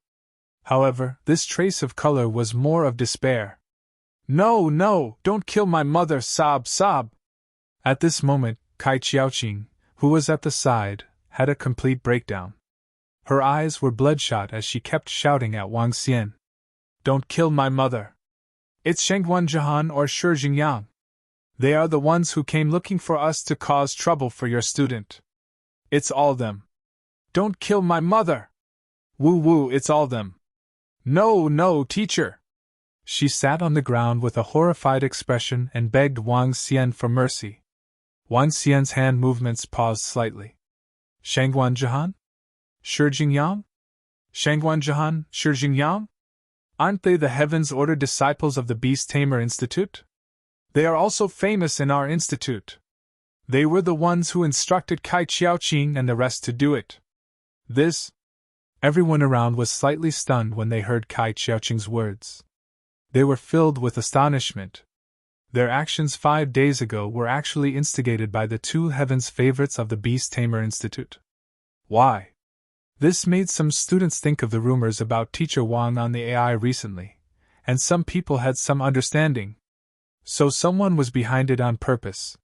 However, this trace of color was more of despair. No, no, don't kill my mother, sob, sob! At this moment, Kai Qiaoqing, who was at the side, had a complete breakdown. Her eyes were bloodshot as she kept shouting at Wang Xian. Don't kill my mother! It's Shengguan Jihan or Shi Jingyang. They are the ones who came looking for us to cause trouble for your student. It's all them. Don't kill my mother! Woo woo, it's all them. No, no, teacher! She sat on the ground with a horrified expression and begged Wang Xian for mercy. Wang Xian's hand movements paused slightly. Shengguan Jihan? Shi Jingyang? Shengguan Jihan, Shi Jingyang? Aren't they the heavens-ordered disciples of the Beast Tamer Institute? They are also famous in our institute. They were the ones who instructed Kai Qiaoqing and the rest to do it. This. Everyone around was slightly stunned when they heard Kai Qiaoqing's words. They were filled with astonishment. Their actions 5 days ago were actually instigated by the two heavens favorites of the Beast Tamer Institute. Why? This made some students think of the rumors about Teacher Wang on the AI recently, and some people had some understanding. So someone was behind it on purpose.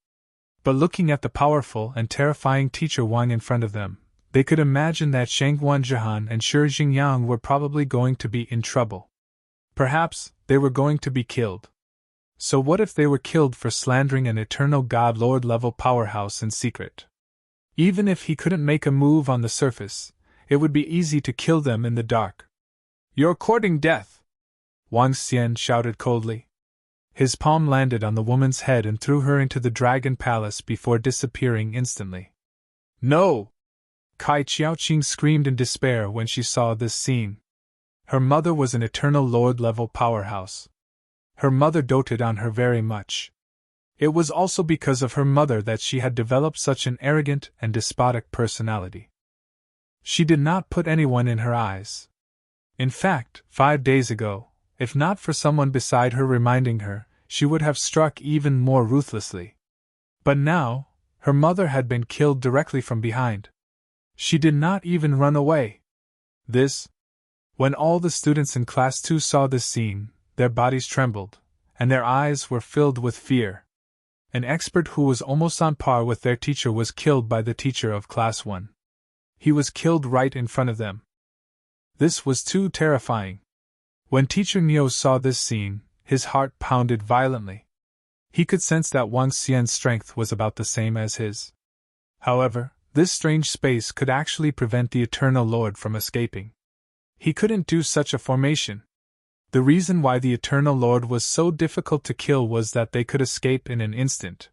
But looking at the powerful and terrifying Teacher Wang in front of them, they could imagine that Shengguan Jihan and Shi Jingyang were probably going to be in trouble. Perhaps they were going to be killed. So what if they were killed for slandering an eternal God Lord level powerhouse in secret? Even if he couldn't make a move on the surface, it would be easy to kill them in the dark. You're courting death! Wang Xian shouted coldly. His palm landed on the woman's head and threw her into the Dragon Palace before disappearing instantly. No! Kai Qiaoqing screamed in despair when she saw this scene. Her mother was an eternal Lord-level powerhouse. Her mother doted on her very much. It was also because of her mother that she had developed such an arrogant and despotic personality. She did not put anyone in her eyes. In fact, 5 days ago, if not for someone beside her reminding her, she would have struck even more ruthlessly. But now, her mother had been killed directly from behind. She did not even run away. When all the students in Class 2 saw this scene, their bodies trembled, and their eyes were filled with fear. An expert who was almost on par with their teacher was killed by the teacher of Class 1. He was killed right in front of them. This was too terrifying. When Teacher Niu saw this scene, his heart pounded violently. He could sense that Wang Xian's strength was about the same as his. However, this strange space could actually prevent the Eternal Lord from escaping. He couldn't do such a formation. The reason why the Eternal Lord was so difficult to kill was that they could escape in an instant.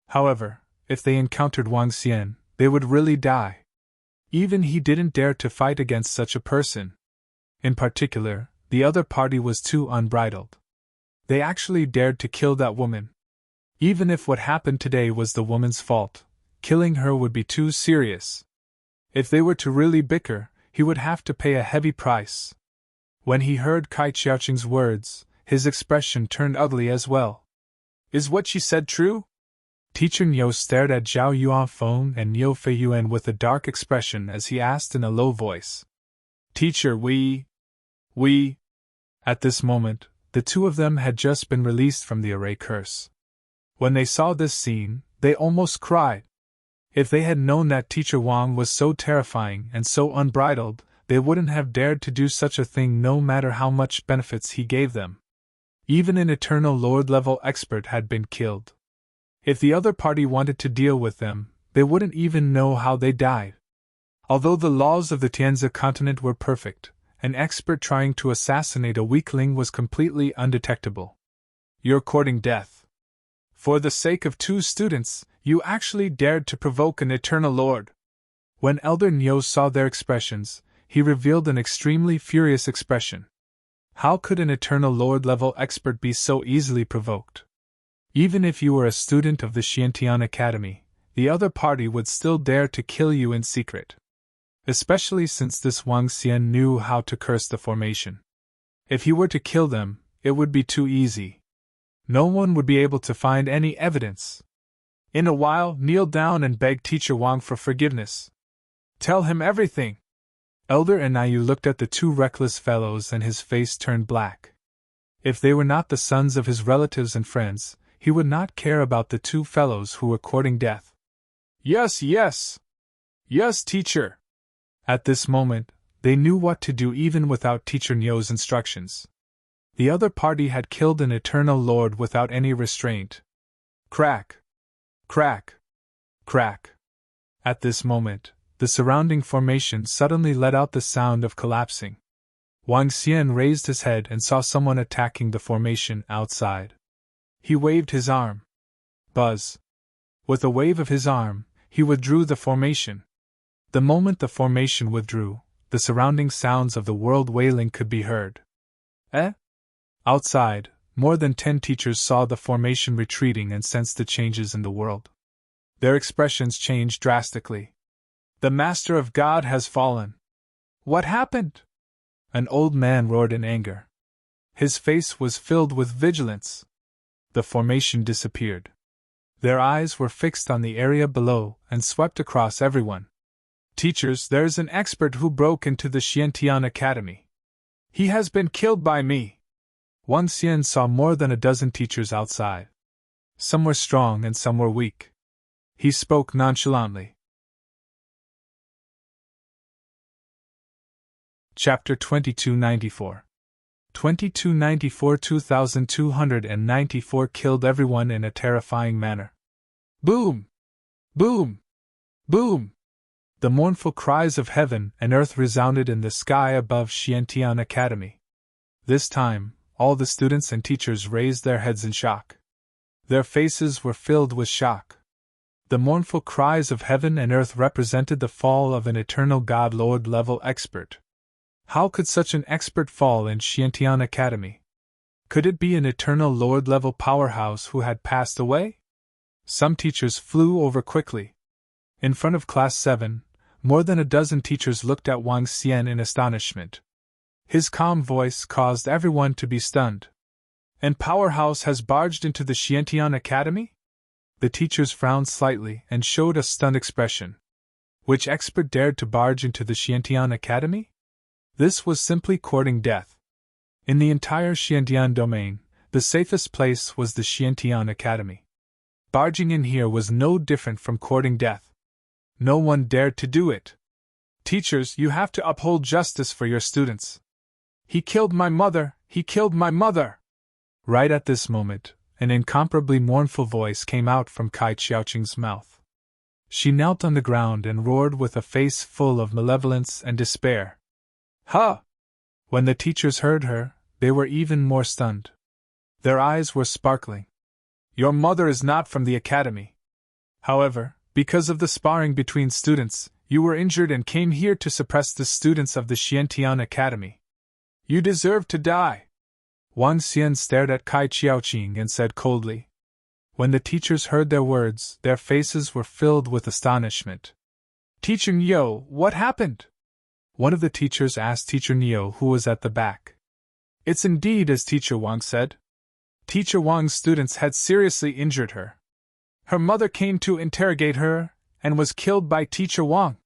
However, if they encountered Wang Xian, they would really die. Even he didn't dare to fight against such a person. In particular, the other party was too unbridled. They actually dared to kill that woman. Even if what happened today was the woman's fault, killing her would be too serious. If they were to really bicker, he would have to pay a heavy price. When he heard Kai Qiaoqing's words, his expression turned ugly as well. Is what she said true? Teacher Niu stared at Zhao Yuanfeng and Niu Feiyuan with a dark expression as he asked in a low voice. Teacher, we... At this moment, the two of them had just been released from the array curse. When they saw this scene, they almost cried. If they had known that Teacher Wang was so terrifying and so unbridled, they wouldn't have dared to do such a thing no matter how much benefits he gave them. Even an Eternal Lord-level expert had been killed. If the other party wanted to deal with them, they wouldn't even know how they died. Although the laws of the Tianzi continent were perfect, an expert trying to assassinate a weakling was completely undetectable. You're courting death. For the sake of 2 students, you actually dared to provoke an Eternal Lord. When Elder Niu saw their expressions, he revealed an extremely furious expression. How could an Eternal Lord-level expert be so easily provoked? Even if you were a student of the Xiantian Academy, the other party would still dare to kill you in secret. Especially since this Wang Xian knew how to curse the formation. If he were to kill them, it would be too easy. No one would be able to find any evidence. In a while, kneel down and beg Teacher Wang for forgiveness. Tell him everything. Elder Anayu looked at the 2 reckless fellows and his face turned black. If they were not the sons of his relatives and friends, he would not care about the 2 fellows who were courting death. Yes, teacher. At this moment, they knew what to do even without Teacher Niu's instructions. The other party had killed an eternal lord without any restraint. Crack! Crack! Crack! At this moment, the surrounding formation suddenly let out the sound of collapsing. Wang Xian raised his head and saw someone attacking the formation outside. He waved his arm. Buzz! With a wave of his arm, he withdrew the formation. The moment the formation withdrew, the surrounding sounds of the world wailing could be heard. Eh? Outside, more than 10 teachers saw the formation retreating and sensed the changes in the world. Their expressions changed drastically. The Master of God has fallen. What happened? An old man roared in anger. His face was filled with vigilance. The formation disappeared. Their eyes were fixed on the area below and swept across everyone. Teachers, there's an expert who broke into the Xiantian Academy. He has been killed by me. Wang Xian saw more than a dozen teachers outside. Some were strong and some were weak. He spoke nonchalantly. Chapter 2294. 2294 killed everyone in a terrifying manner. Boom! Boom! Boom! The mournful cries of heaven and earth resounded in the sky above Xiantian Academy. This time, all the students and teachers raised their heads in shock. Their faces were filled with shock. The mournful cries of heaven and earth represented the fall of an eternal God Lord level expert. How could such an expert fall in Xiantian Academy? Could it be an eternal Lord level powerhouse who had passed away? Some teachers flew over quickly. In front of Class 7, more than a dozen teachers looked at Wang Xian in astonishment. His calm voice caused everyone to be stunned. And powerhouse has barged into the Xiantian Academy? The teachers frowned slightly and showed a stunned expression. Which expert dared to barge into the Xiantian Academy? This was simply courting death. In the entire Xiantian domain, the safest place was the Xiantian Academy. Barging in here was no different from courting death. No one dared to do it. Teachers, you have to uphold justice for your students. He killed my mother! He killed my mother! Right at this moment, an incomparably mournful voice came out from Kai Xiaoqing's mouth. She knelt on the ground and roared with a face full of malevolence and despair. Huh! When the teachers heard her, they were even more stunned. Their eyes were sparkling. Your mother is not from the academy. However, because of the sparring between students, you were injured and came here to suppress the students of the Xiantian Academy. You deserve to die. Wang Xian stared at Kai Xiaoqing and said coldly. When the teachers heard their words, their faces were filled with astonishment. Teacher Niu, what happened? One of the teachers asked Teacher Niu, who was at the back. It's indeed as Teacher Wang said. Teacher Wang's students had seriously injured her. Her mother came to interrogate her, and was killed by Teacher Wang.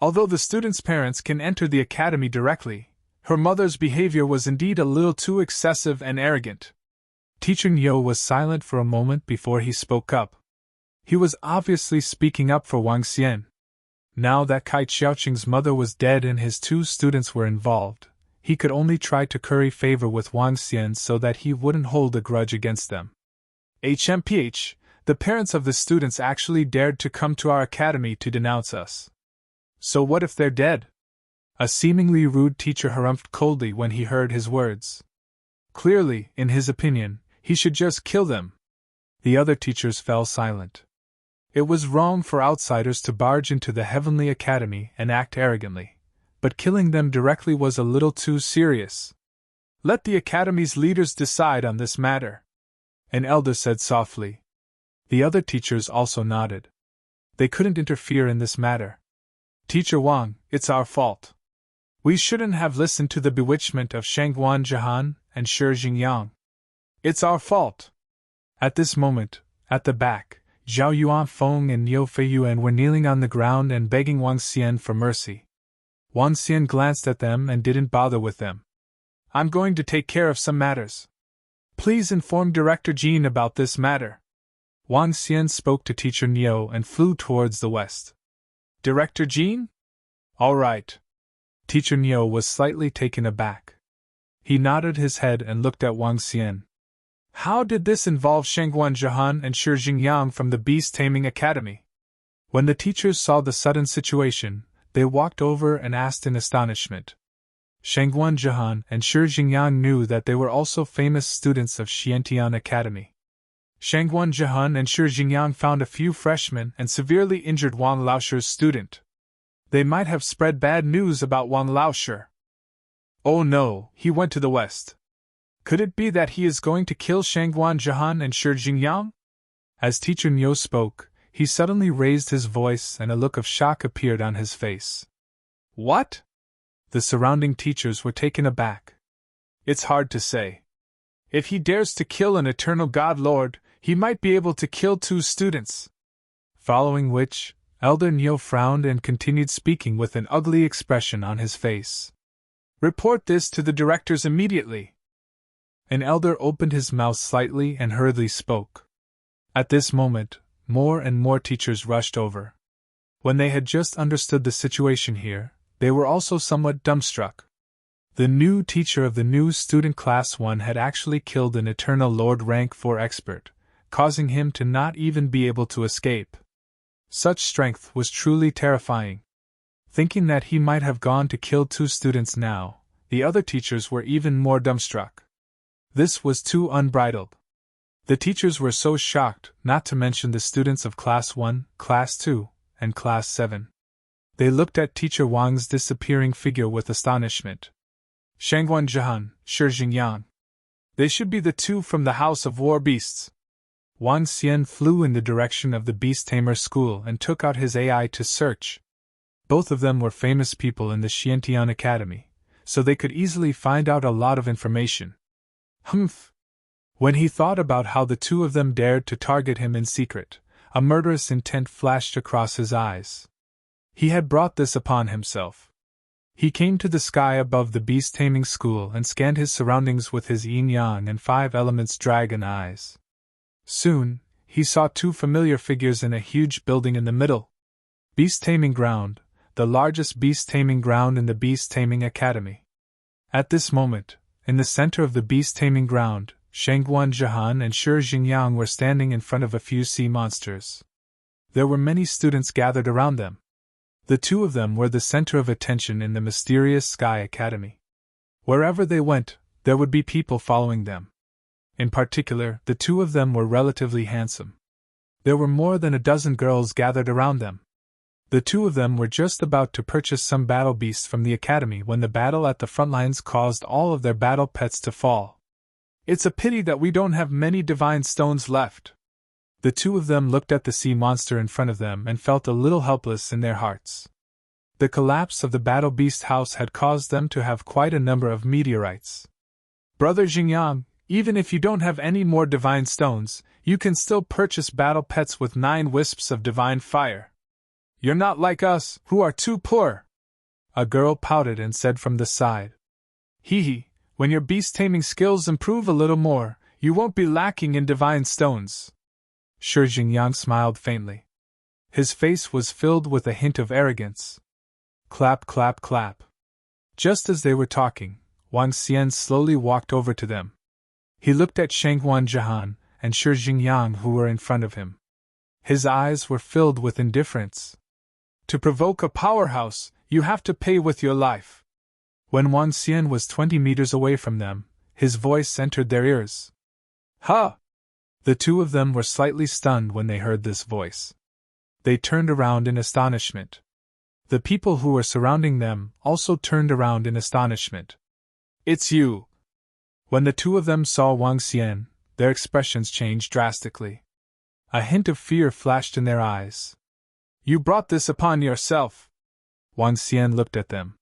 Although the students' parents can enter the academy directly, her mother's behavior was indeed a little too excessive and arrogant. Teacher Niu was silent for a moment before he spoke up. He was obviously speaking up for Wang Xian. Now that Kai Xiaoqing's mother was dead and his 2 students were involved, he could only try to curry favor with Wang Xian so that he wouldn't hold a grudge against them. HMPH, the parents of the students actually dared to come to our academy to denounce us. So what if they're dead? A seemingly rude teacher harumphed coldly when he heard his words. Clearly, in his opinion, he should just kill them. The other teachers fell silent. It was wrong for outsiders to barge into the Heavenly Academy and act arrogantly, but killing them directly was a little too serious. Let the Academy's leaders decide on this matter, an elder said softly. The other teachers also nodded. They couldn't interfere in this matter. Teacher Wang, it's our fault. We shouldn't have listened to the bewitchment of Shangguan Jihan and Shi Jingyang. It's our fault. At this moment, at the back, Zhao Yuanfeng and Niu Feiyuan were kneeling on the ground and begging Wang Xian for mercy. Wang Xian glanced at them and didn't bother with them. I'm going to take care of some matters. Please inform Director Jean about this matter. Wang Xian spoke to Teacher Niu and flew towards the west. Director Jean? All right. Teacher Niu was slightly taken aback. He nodded his head and looked at Wang Xian. How did this involve Shengguan Zhehan and Shi Jingyang from the Beast Taming Academy? When the teachers saw the sudden situation, they walked over and asked in astonishment. Shengguan Zhehan and Shi Jingyang knew that they were also famous students of Xiantian Academy. Shengguan Zhehan and Shi Jingyang found a few freshmen and severely injured Wang Laoshi's student. They might have spread bad news about Wang Laoshi. Oh no, he went to the west. Could it be that he is going to kill Shengguan Zhehan and Shi Jingyang? As Teacher Niu spoke, he suddenly raised his voice and a look of shock appeared on his face. What? The surrounding teachers were taken aback. It's hard to say. If he dares to kill an eternal God Lord, he might be able to kill 2 students. Following which, Elder Niu frowned and continued speaking with an ugly expression on his face. Report this to the directors immediately. An elder opened his mouth slightly and hurriedly spoke. At this moment, more and more teachers rushed over. When they had just understood the situation here, they were also somewhat dumbstruck. The new teacher of the new student class 1 had actually killed an Eternal Lord rank 4 expert, causing him to not even be able to escape. Such strength was truly terrifying. Thinking that he might have gone to kill 2 students now, the other teachers were even more dumbstruck. This was too unbridled. The teachers were so shocked, not to mention the students of Class 1, Class 2, and Class 7. They looked at Teacher Wang's disappearing figure with astonishment. Shengguan Zhehan, Shi Jingyang. They should be the 2 from the House of War Beasts. Wang Xian flew in the direction of the Beast Tamer School and took out his AI to search. Both of them were famous people in the Xiantian Academy, so they could easily find out a lot of information. Humph! When he thought about how the 2 of them dared to target him in secret, a murderous intent flashed across his eyes. He had brought this upon himself. He came to the sky above the beast taming school and scanned his surroundings with his yin-yang and 5 elements dragon eyes. Soon, he saw 2 familiar figures in a huge building in the middle. Beast Taming Ground, the largest beast taming ground in the Beast Taming Academy. At this moment, in the center of the Beast Taming Ground, Shengguan Zhehan and Shi Jingyang were standing in front of a few sea monsters. There were many students gathered around them. The 2 of them were the center of attention in the mysterious Sky Academy. Wherever they went, there would be people following them. In particular, the 2 of them were relatively handsome. There were more than a dozen girls gathered around them. The 2 of them were just about to purchase some battle beasts from the academy when the battle at the front lines caused all of their battle pets to fall. It's a pity that we don't have many divine stones left. The 2 of them looked at the sea monster in front of them and felt a little helpless in their hearts. The collapse of the battle beast house had caused them to have quite a number of meteorites. Brother Jingyang, even if you don't have any more divine stones, you can still purchase battle pets with 9 wisps of divine fire. You're not like us, who are too poor. A girl pouted and said from the side. Hee hee, when your beast taming skills improve a little more, you won't be lacking in divine stones. Shi Jingyang smiled faintly. His face was filled with a hint of arrogance. Clap, clap, clap. Just as they were talking, Wang Xian slowly walked over to them. He looked at Shengguan Zhehan and Shi Jingyang who were in front of him. His eyes were filled with indifference. To provoke a powerhouse, you have to pay with your life. When Wang Xian was 20 meters away from them, his voice entered their ears. Ha! The 2 of them were slightly stunned when they heard this voice. They turned around in astonishment. The people who were surrounding them also turned around in astonishment. It's you! When the 2 of them saw Wang Xian, their expressions changed drastically. A hint of fear flashed in their eyes. You brought this upon yourself. Wang Xian looked at them.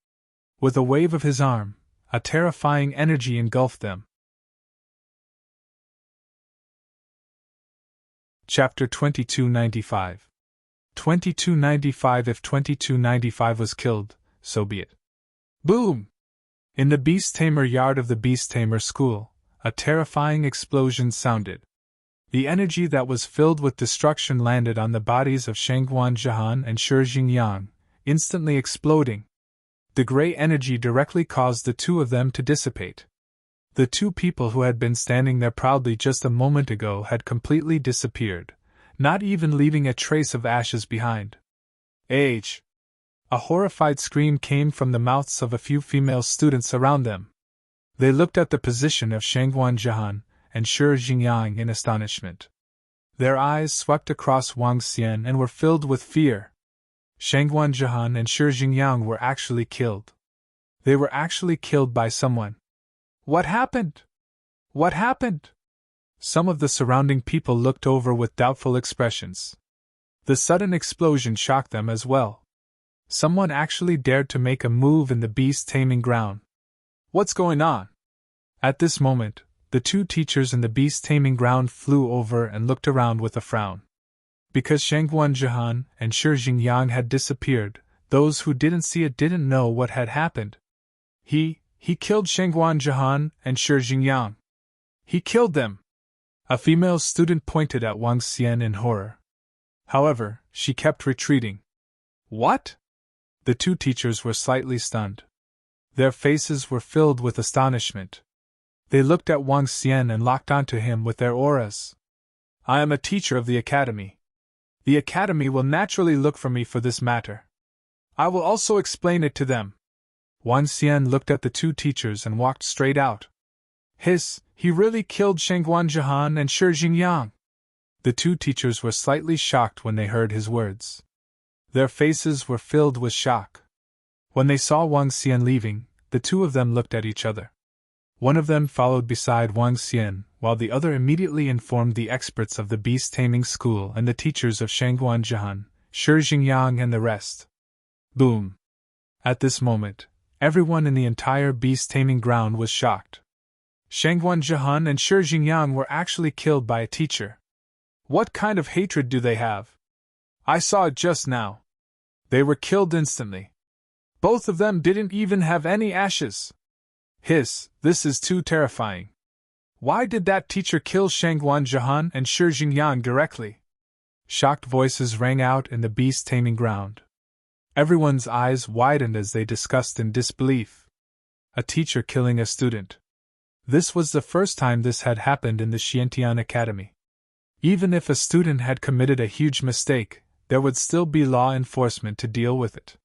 With a wave of his arm, a terrifying energy engulfed them. Chapter 2295. 2295. If 2295 was killed, so be it. Boom! In the Beast Tamer yard of the Beast Tamer school, a terrifying explosion sounded. The energy that was filled with destruction landed on the bodies of Shengguan Zhehan and Shi Jingyang, instantly exploding. The gray energy directly caused the 2 of them to dissipate. The two people who had been standing there proudly just a moment ago had completely disappeared, not even leaving a trace of ashes behind. Age! A horrified scream came from the mouths of a few female students around them. They looked at the position of Shangguan Zhihan and Shi Jingyang in astonishment. Their eyes swept across Wang Xian and were filled with fear. Shangguan Zhihan and Shi Jingyang were actually killed. They were actually killed by someone. What happened? What happened? Some of the surrounding people looked over with doubtful expressions. The sudden explosion shocked them as well. Someone actually dared to make a move in the beast taming ground. What's going on? At this moment, the two teachers in the beast taming ground flew over and looked around with a frown. Because Shangguan Zhihan and Shi Jingyang had disappeared, those who didn't see it didn't know what had happened. He killed Shangguan Zhihan and Shi Jingyang. He killed them! A female student pointed at Wang Xian in horror. However, she kept retreating. What? The two teachers were slightly stunned. Their faces were filled with astonishment. They looked at Wang Xian and locked onto him with their auras. I am a teacher of the academy. The academy will naturally look for me for this matter. I will also explain it to them. Wang Xian looked at the two teachers and walked straight out. He really killed Shangguan Zhihan and Shi Jingyang. The two teachers were slightly shocked when they heard his words. Their faces were filled with shock. When they saw Wang Xian leaving, the two of them looked at each other. One of them followed beside Wang Xian, while the other immediately informed the experts of the beast taming school and the teachers of Shangguan Zhihan, Shi Jingyang and the rest. Boom! At this moment, everyone in the entire beast taming ground was shocked. Shangguan Zhihan and Shi Jingyang were actually killed by a teacher. What kind of hatred do they have? I saw it just now. They were killed instantly. Both of them didn't even have any ashes. This is too terrifying. Why did that teacher kill Shangguan Zhihan and Shi Jingyang directly? Shocked voices rang out in the beast taming ground. Everyone's eyes widened as they discussed in disbelief. A teacher killing a student. This was the first time this had happened in the Xiantian Academy. Even if a student had committed a huge mistake, there would still be law enforcement to deal with it.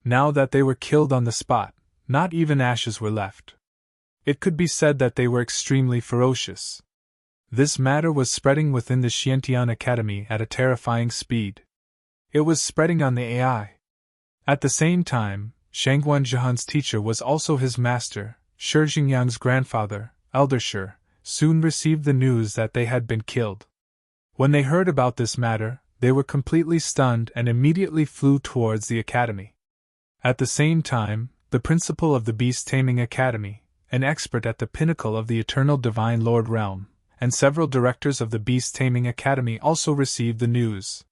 Now that they were killed on the spot, not even ashes were left. It could be said that they were extremely ferocious. This matter was spreading within the Xiantian Academy at a terrifying speed. It was spreading on the AI. At the same time, Shangguan Zhihan's teacher was also his master. Shi Jingyang's grandfather, Elder Shi, soon received the news that they had been killed. When they heard about this matter, they were completely stunned and immediately flew towards the academy. At the same time, the principal of the Beast Taming Academy, an expert at the pinnacle of the Eternal Divine Lord Realm, and several directors of the Beast Taming Academy also received the news.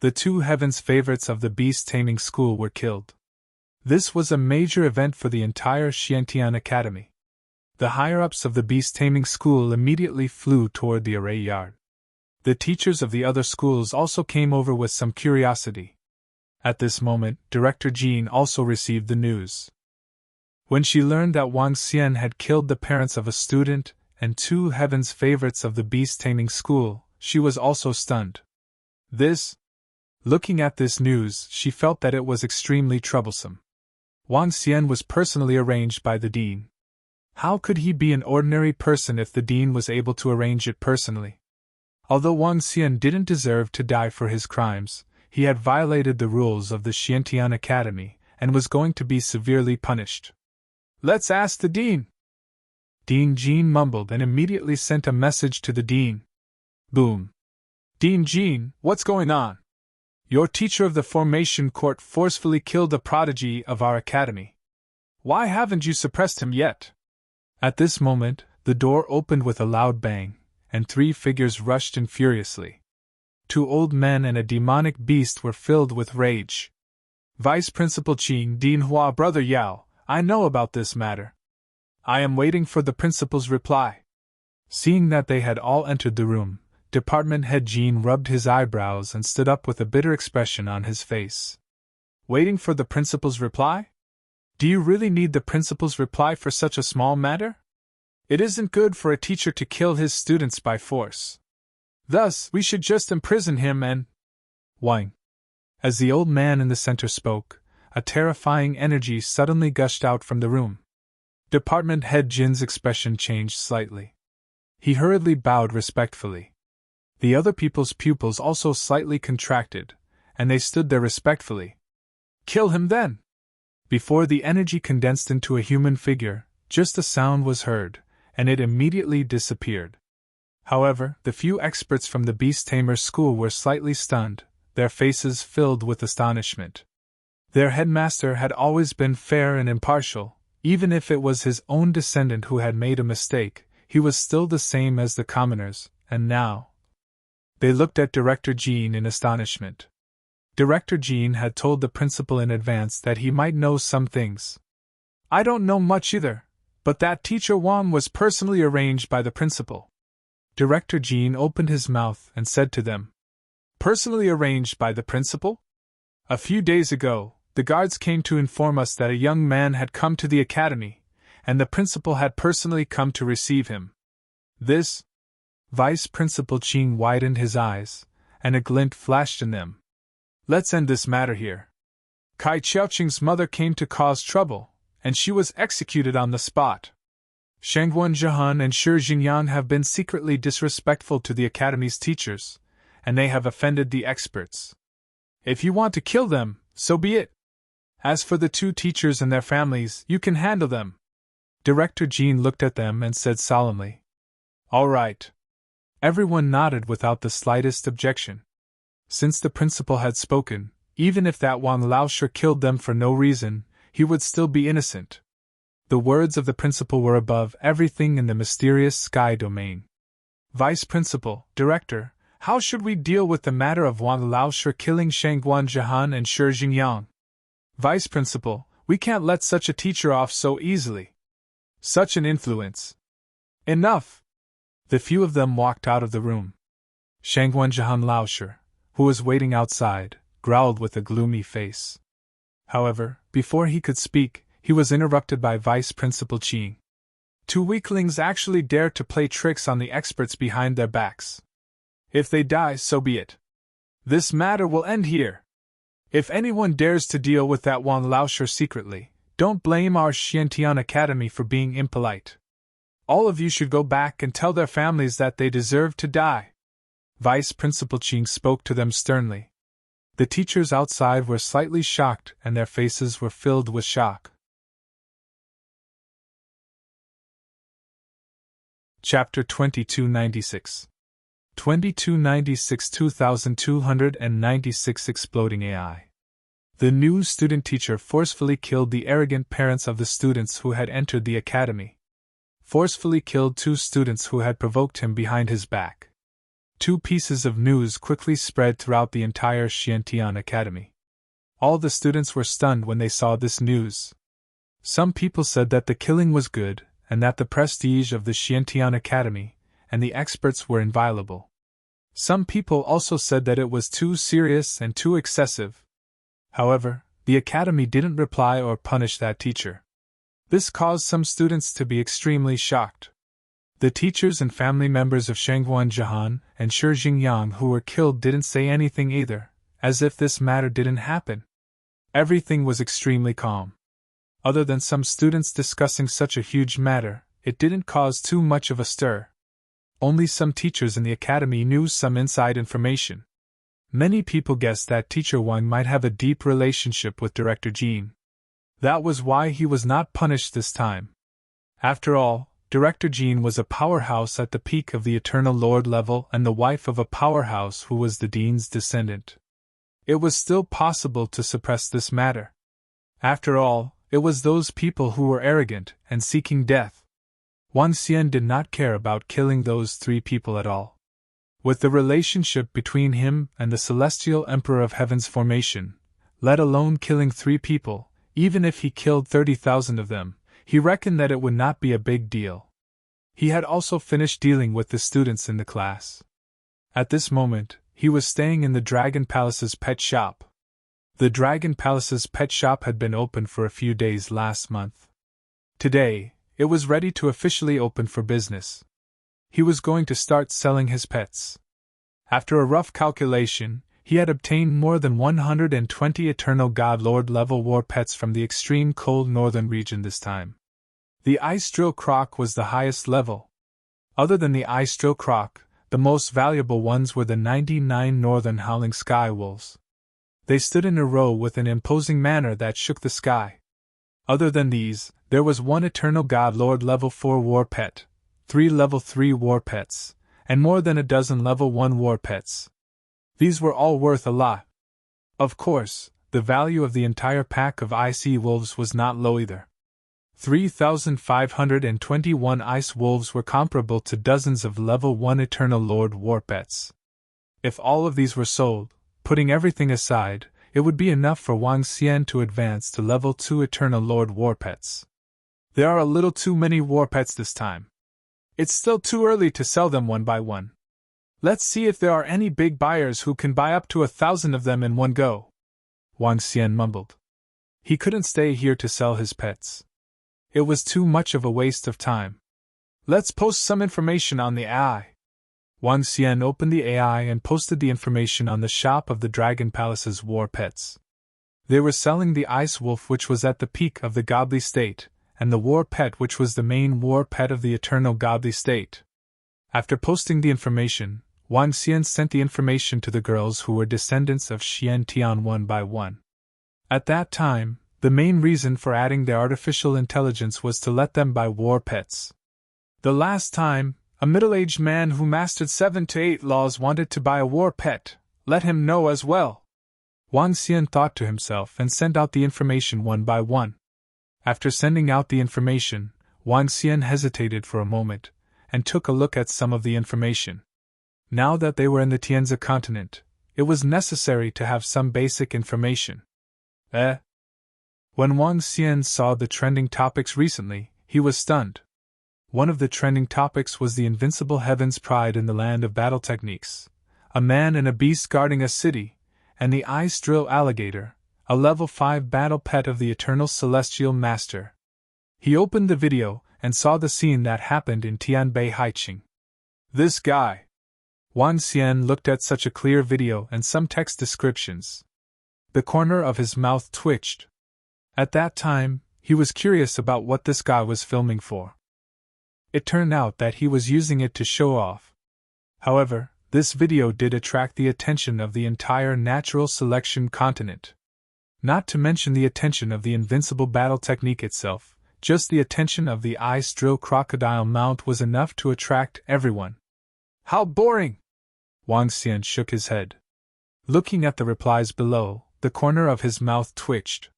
The two heavens favorites of the Beast Taming School were killed. This was a major event for the entire Xiantian Academy. The higher-ups of the Beast Taming School immediately flew toward the array yard. The teachers of the other schools also came over with some curiosity. At this moment, Director Jean also received the news. When she learned that Wang Xian had killed the parents of a student and two heavens favorites of the Beast Taming School, she was also stunned. Looking at this news, she felt that it was extremely troublesome. Wang Xian was personally arranged by the dean. How could he be an ordinary person if the dean was able to arrange it personally? Although Wang Xian didn't deserve to die for his crimes, he had violated the rules of the Xiantian Academy and was going to be severely punished. Let's ask the dean. Dean Jean mumbled and immediately sent a message to the dean. Boom. Dean Jean, what's going on? Your teacher of the formation court forcefully killed a prodigy of our academy. Why haven't you suppressed him yet? At this moment, the door opened with a loud bang, and three figures rushed in furiously. Two old men and a demonic beast were filled with rage. Vice Principal Qing Dean Hua, Brother Yao, I know about this matter. I am waiting for the principal's reply. Seeing that they had all entered the room, Department Head Jean rubbed his eyebrows and stood up with a bitter expression on his face. Waiting for the principal's reply? Do you really need the principal's reply for such a small matter? It isn't good for a teacher to kill his students by force. Thus, we should just imprison him and whine. As the old man in the center spoke, a terrifying energy suddenly gushed out from the room. Department head Jin's expression changed slightly. He hurriedly bowed respectfully. The other people's pupils also slightly contracted, and they stood there respectfully. Kill him then! Before the energy condensed into a human figure, just a sound was heard, and it immediately disappeared. However, the few experts from the Beast Tamer school were slightly stunned, their faces filled with astonishment. Their headmaster had always been fair and impartial. Even if it was his own descendant who had made a mistake, he was still the same as the commoners, and now. They looked at Director Jean in astonishment. Director Jean had told the principal in advance that he might know some things. I don't know much either, but that teacher Wang was personally arranged by the principal. Director Jean opened his mouth and said to them, Personally arranged by the principal? A few days ago, the guards came to inform us that a young man had come to the academy, and the principal had personally come to receive him. This? Vice Principal Qing widened his eyes, and a glint flashed in them. Let's end this matter here. Kai Qiaoqing's mother came to cause trouble, and she was executed on the spot. Shangguan Zhehan and Shi Jingyang have been secretly disrespectful to the academy's teachers, and they have offended the experts. If you want to kill them, so be it. As for the two teachers and their families, you can handle them. Director Jean looked at them and said solemnly, All right. Everyone nodded without the slightest objection. Since the principal had spoken, even if that Wang Laoshi killed them for no reason, he would still be innocent. The words of the principal were above everything in the mysterious sky domain. Vice Principal, Director, how should we deal with the matter of Wang Laoshi killing Shangguan Zhehan and Shi Jingyang? Vice Principal, we can't let such a teacher off so easily. Such an influence. Enough! The few of them walked out of the room. Shangguan Zhehan Laoshi, who was waiting outside, growled with a gloomy face. However, before he could speak, he was interrupted by Vice Principal Qing. Two weaklings actually dared to play tricks on the experts behind their backs. If they die, so be it. This matter will end here. If anyone dares to deal with that Wang Laoshi secretly, don't blame our Xiantian Academy for being impolite. All of you should go back and tell their families that they deserve to die. Vice Principal Qing spoke to them sternly. The teachers outside were slightly shocked and their faces were filled with shock. Chapter 2296 2296 Exploding AI. The new student teacher forcefully killed the arrogant parents of the students who had entered the academy. Forcefully killed two students who had provoked him behind his back. Two pieces of news quickly spread throughout the entire Xiantian Academy. All the students were stunned when they saw this news. Some people said that the killing was good, and that the prestige of the Xiantian Academy and the experts were inviolable. Some people also said that it was too serious and too excessive. However, the academy didn't reply or punish that teacher. This caused some students to be extremely shocked. The teachers and family members of Shangguan Zhehan and Shi Jingyang who were killed didn't say anything either, as if this matter didn't happen. Everything was extremely calm. Other than some students discussing such a huge matter, it didn't cause too much of a stir. Only some teachers in the academy knew some inside information. Many people guessed that Teacher Wang might have a deep relationship with Director Jean. That was why he was not punished this time. After all, Director Jean was a powerhouse at the peak of the Eternal Lord level and the wife of a powerhouse who was the Dean's descendant. It was still possible to suppress this matter. After all, it was those people who were arrogant and seeking death. Wang Xian did not care about killing those three people at all. With the relationship between him and the Celestial Emperor of Heaven's formation, let alone killing three people, even if he killed 30,000 of them, he reckoned that it would not be a big deal. He had also finished dealing with the students in the class. At this moment, he was staying in the Dragon Palace's pet shop. The Dragon Palace's pet shop had been open for a few days last month. Today, it was ready to officially open for business. He was going to start selling his pets. After a rough calculation, he had obtained more than 120 Eternal God Lord level war pets from the extreme cold northern region this time. The Ice Drill Croc was the highest level. Other than the Ice Drill Croc, the most valuable ones were the 99 Northern Howling Sky Wolves. They stood in a row with an imposing manner that shook the sky. Other than these, there was one Eternal God Lord level 4 war pet, 3 level 3 war pets, and more than a dozen level 1 war pets. These were all worth a lot. Of course, the value of the entire pack of icy wolves was not low either. 3,521 ice wolves were comparable to dozens of level 1 Eternal Lord war pets. If all of these were sold, putting everything aside, it would be enough for Wang Xian to advance to level 2 Eternal Lord war pets. There are a little too many war pets this time. It's still too early to sell them one by one. Let's see if there are any big buyers who can buy up to 1,000 of them in one go. Wang Xian mumbled. He couldn't stay here to sell his pets. It was too much of a waste of time. Let's post some information on the AI. Wang Xian opened the AI and posted the information on the shop of the Dragon Palace's war pets. They were selling the Ice Wolf, which was at the peak of the godly state, and the war pet, which was the main war pet of the eternal godly state. After posting the information, Wang Xian sent the information to the girls who were descendants of Xian Tian one by one. At that time, the main reason for adding their artificial intelligence was to let them buy war pets. The last time, a middle-aged man who mastered 7 to 8 laws wanted to buy a war pet. Let him know as well. Wang Xian thought to himself and sent out the information one by one. After sending out the information, Wang Xian hesitated for a moment, and took a look at some of the information. Now that they were in the Tianzi continent, it was necessary to have some basic information. When Wang Xian saw the trending topics recently, he was stunned. One of the trending topics was the invincible heaven's pride in the land of battle techniques, a man and a beast guarding a city, and the ice drill alligator, a level 5 battle pet of the eternal celestial master. He opened the video and saw the scene that happened in Tianbei Haiqing. This guy. Wang Xian looked at such a clear video and some text descriptions. The corner of his mouth twitched. At that time, he was curious about what this guy was filming for. It turned out that he was using it to show off. However, this video did attract the attention of the entire natural selection continent. Not to mention the attention of the invincible battle technique itself, just the attention of the ice drill crocodile mount was enough to attract everyone. How boring! Wang Xian shook his head. Looking at the replies below, the corner of his mouth twitched.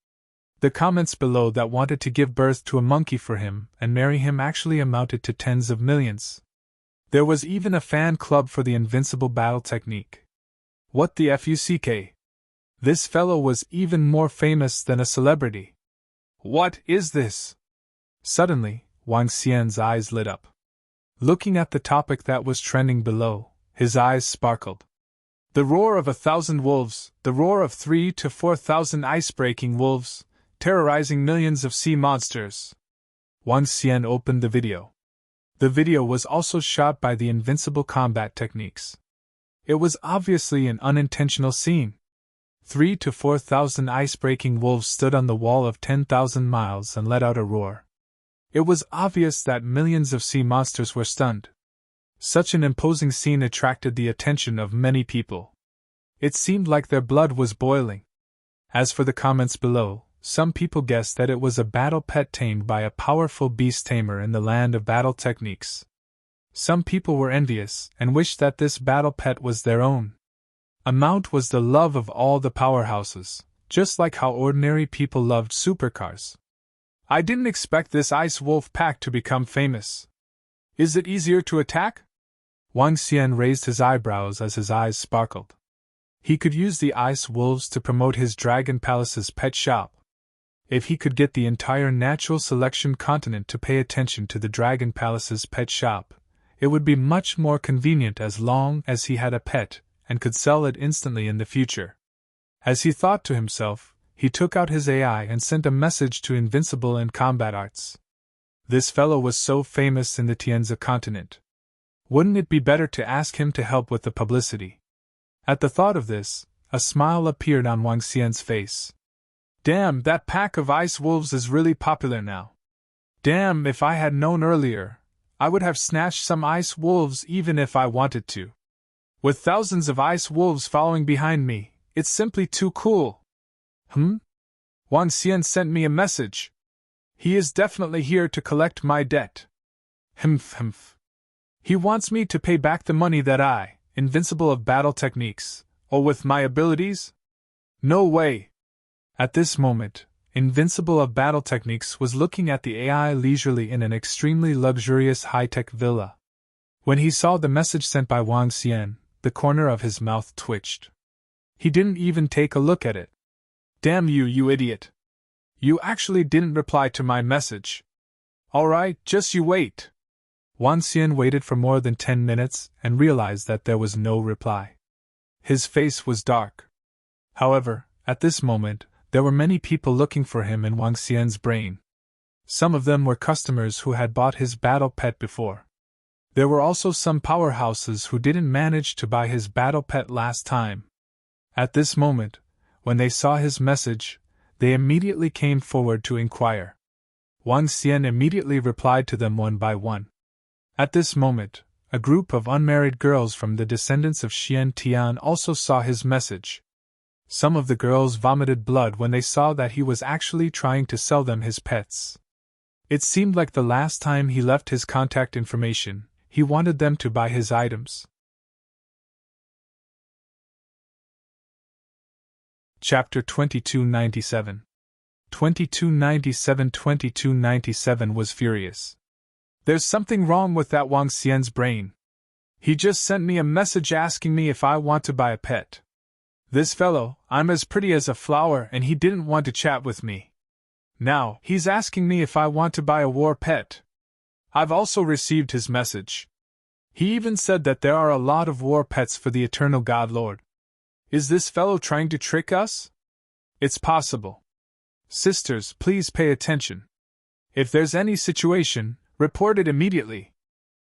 The comments below that wanted to give birth to a monkey for him and marry him actually amounted to tens of millions. There was even a fan club for the invincible battle technique. What the fuck? This fellow was even more famous than a celebrity. What is this? Suddenly, Wang Xian's eyes lit up. Looking at the topic that was trending below, his eyes sparkled. The roar of 1,000 wolves, the roar of 3,000 to 4,000 ice-breaking wolves, terrorizing millions of sea monsters. Wang Xian opened the video. The video was also shot by the invincible combat techniques. It was obviously an unintentional scene. 3,000 to 4,000 ice-breaking wolves stood on the wall of 10,000 miles and let out a roar. It was obvious that millions of sea monsters were stunned. Such an imposing scene attracted the attention of many people. It seemed like their blood was boiling. As for the comments below, some people guessed that it was a battle pet tamed by a powerful beast tamer in the land of battle techniques. Some people were envious and wished that this battle pet was their own. A mount was the love of all the powerhouses, just like how ordinary people loved supercars. I didn't expect this ice wolf pack to become famous. Is it easier to attack? Wang Xian raised his eyebrows as his eyes sparkled. He could use the ice wolves to promote his Dragon Palace's pet shop. If he could get the entire natural selection continent to pay attention to the Dragon Palace's pet shop, it would be much more convenient as long as he had a pet and could sell it instantly in the future. As he thought to himself, he took out his AI and sent a message to Invincible and Combat Arts. This fellow was so famous in the Tianzi continent. Wouldn't it be better to ask him to help with the publicity? At the thought of this, a smile appeared on Wang Xian's face. Damn, that pack of ice wolves is really popular now. Damn, if I had known earlier, I would have snatched some ice wolves even if I wanted to. With thousands of ice wolves following behind me, it's simply too cool. Wang Xian sent me a message. He is definitely here to collect my debt. Humph. He wants me to pay back the money that I, invincible of battle techniques, owe with my abilities? No way. At this moment, Invincible of Battle Techniques was looking at the AI leisurely in an extremely luxurious high-tech villa. When he saw the message sent by Wang Xian, the corner of his mouth twitched. He didn't even take a look at it. Damn you, you idiot! You actually didn't reply to my message. Alright, just you wait. Wang Xian waited for more than 10 minutes and realized that there was no reply. His face was dark. However, at this moment, there were many people looking for him in Wang Xian's brain. Some of them were customers who had bought his battle pet before. There were also some powerhouses who didn't manage to buy his battle pet last time. At this moment, when they saw his message, they immediately came forward to inquire. Wang Xian immediately replied to them one by one. At this moment, a group of unmarried girls from the descendants of Xian Tian also saw his message. Some of the girls vomited blood when they saw that he was actually trying to sell them his pets. It seemed like the last time he left his contact information, he wanted them to buy his items. Chapter 2297. 2297 was furious. There's something wrong with that Wang Xian's brain. He just sent me a message asking me if I want to buy a pet. This fellow, I'm as pretty as a flower and he didn't want to chat with me. Now, he's asking me if I want to buy a war pet. I've also received his message. He even said that there are a lot of war pets for the Eternal God Lord. Is this fellow trying to trick us? It's possible. Sisters, please pay attention. If there's any situation, report it immediately.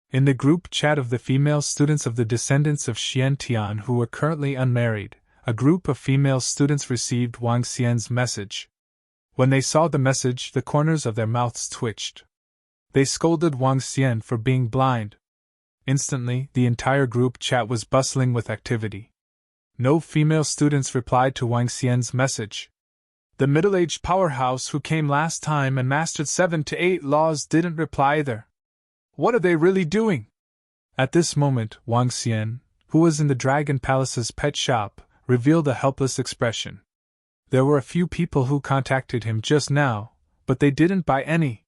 In the group chat of the female students of the descendants of Xian Tian who were currently unmarried, a group of female students received Wang Xian's message. When they saw the message, the corners of their mouths twitched. They scolded Wang Xian for being blind. Instantly, the entire group chat was bustling with activity. No female students replied to Wang Xian's message. The middle-aged powerhouse who came last time and mastered 7 to 8 laws didn't reply either. What are they really doing? At this moment, Wang Xian, who was in the Dragon Palace's pet shop, revealed a helpless expression. There were a few people who contacted him just now, but they didn't buy any.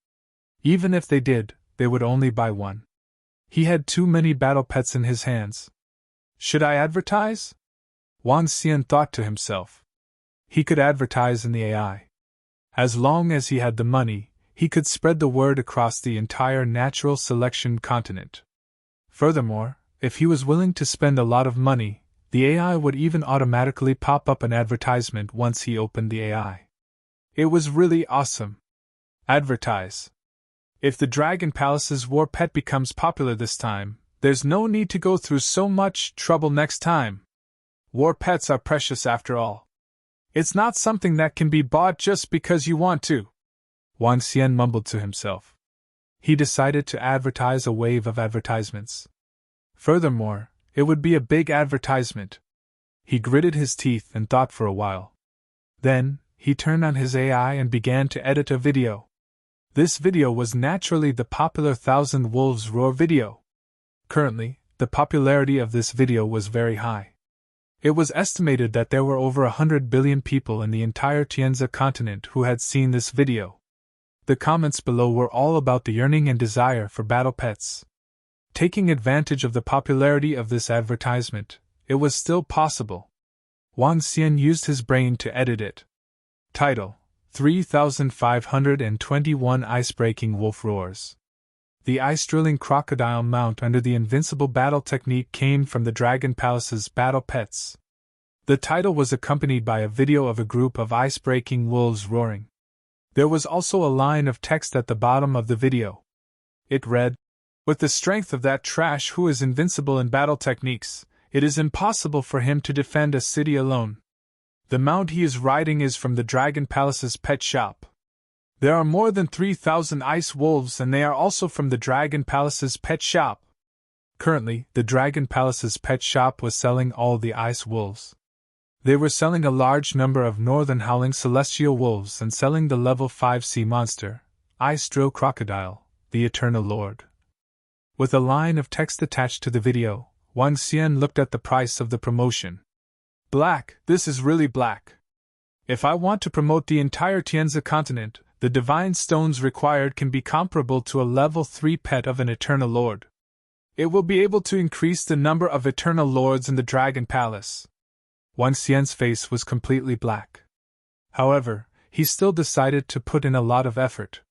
Even if they did, they would only buy one. He had too many battle pets in his hands. Should I advertise? Wang Xian thought to himself. He could advertise in the AI. As long as he had the money, he could spread the word across the entire natural selection continent. Furthermore, if he was willing to spend a lot of money, the AI would even automatically pop up an advertisement once he opened the AI. It was really awesome. Advertise. If the Dragon Palace's war pet becomes popular this time, there's no need to go through so much trouble next time. War pets are precious after all. It's not something that can be bought just because you want to. Wang Xian mumbled to himself. He decided to advertise a wave of advertisements. Furthermore, it would be a big advertisement. He gritted his teeth and thought for a while. Then, he turned on his AI and began to edit a video. This video was naturally the popular Thousand Wolves Roar video. Currently, the popularity of this video was very high. It was estimated that there were over 100 billion people in the entire Tianzi continent who had seen this video. The comments below were all about the yearning and desire for battle pets. Taking advantage of the popularity of this advertisement, it was still possible. Wang Xian used his brain to edit it. Title: 3521 Ice-Breaking Wolf Roars. The ice-drilling crocodile mount under the invincible battle technique came from the Dragon Palace's battle pets. The title was accompanied by a video of a group of ice-breaking wolves roaring. There was also a line of text at the bottom of the video. It read, "With the strength of that trash who is invincible in battle techniques, it is impossible for him to defend a city alone. The mount he is riding is from the Dragon Palace's pet shop. There are more than 3,000 ice wolves and they are also from the Dragon Palace's pet shop." Currently, the Dragon Palace's pet shop was selling all the ice wolves. They were selling a large number of northern howling celestial wolves and selling the level 5 sea monster, Ice Drow Crocodile, the Eternal Lord. With a line of text attached to the video, Wang Xian looked at the price of the promotion. "Black, this is really black. If I want to promote the entire Tianzi continent, the divine stones required can be comparable to a level 3 pet of an Eternal Lord. It will be able to increase the number of Eternal Lords in the Dragon Palace." Wang Xian's face was completely black. However, he still decided to put in a lot of effort.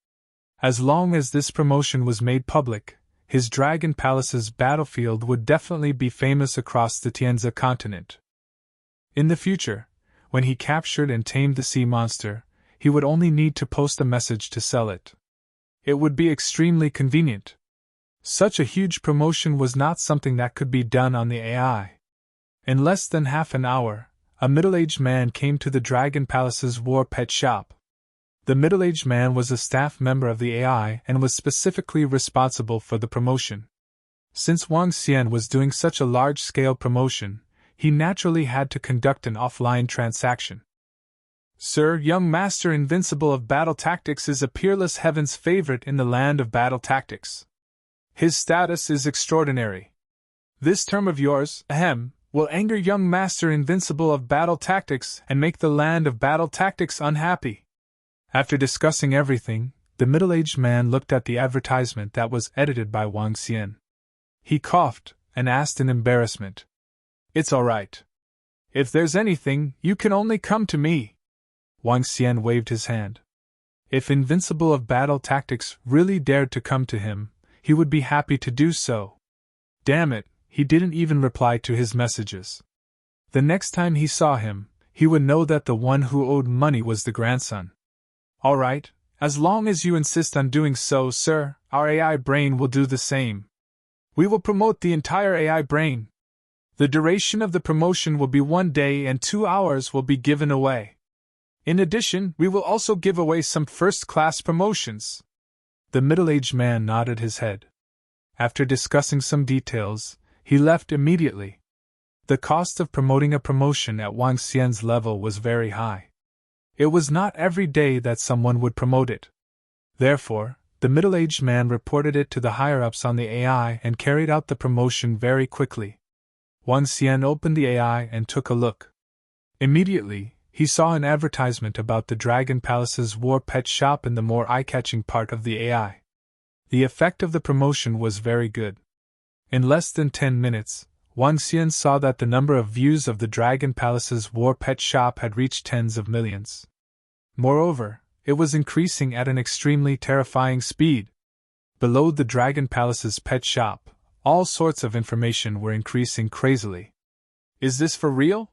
As long as this promotion was made public, his Dragon Palace's battlefield would definitely be famous across the Tianzi continent. In the future, when he captured and tamed the sea monster, he would only need to post a message to sell it. It would be extremely convenient. Such a huge promotion was not something that could be done on the AI. In less than half an hour, a middle-aged man came to the Dragon Palace's war pet shop. The middle-aged man was a staff member of the AI and was specifically responsible for the promotion. Since Wang Xian was doing such a large-scale promotion, he naturally had to conduct an offline transaction. "Sir, young Master Invincible of Battle Tactics is a peerless heaven's favorite in the land of battle tactics. His status is extraordinary. This term of yours, will anger young Master Invincible of Battle Tactics and make the land of battle tactics unhappy." After discussing everything, the middle-aged man looked at the advertisement that was edited by Wang Xian. He coughed and asked in embarrassment, "It's all right. If there's anything, you can only come to me." Wang Xian waved his hand. If Invincible of Battle Tactics really dared to come to him, he would be happy to do so. Damn it, he didn't even reply to his messages. The next time he saw him, he would know that the one who owed money was the grandson. "All right, as long as you insist on doing so, sir, our AI brain will do the same. We will promote the entire AI brain. The duration of the promotion will be 1 day and 2 hours will be given away. In addition, we will also give away some first-class promotions." The middle-aged man nodded his head. After discussing some details, he left immediately. The cost of promoting a promotion at Wang Xian's level was very high. It was not every day that someone would promote it. Therefore, the middle-aged man reported it to the higher-ups on the AI and carried out the promotion very quickly. Wang Xian opened the AI and took a look. Immediately, he saw an advertisement about the Dragon Palace's war pet shop in the more eye-catching part of the AI. The effect of the promotion was very good. In less than 10 minutes, Wang Xian saw that the number of views of the Dragon Palace's war pet shop had reached tens of millions. Moreover, it was increasing at an extremely terrifying speed. Below the Dragon Palace's pet shop, all sorts of information were increasing crazily. "Is this for real?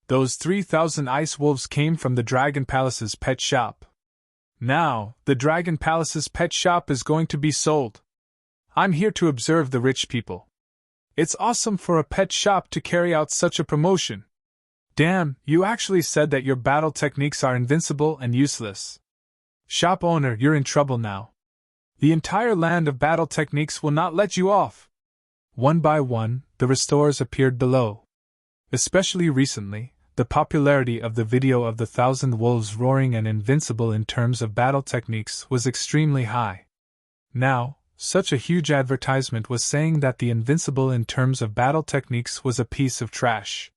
Those 3,000 ice wolves came from the Dragon Palace's pet shop. Now, the Dragon Palace's pet shop is going to be sold. I'm here to observe the rich people. It's awesome for a pet shop to carry out such a promotion. Damn, you actually said that your battle techniques are invincible and useless. Shop owner, you're in trouble now. The entire land of battle techniques will not let you off." One by one, the restorers appeared below. Especially recently, the popularity of the video of the 1,000 wolves roaring and invincible in terms of battle techniques was extremely high. Now, such a huge advertisement was saying that the invincible in terms of battle techniques was a piece of trash.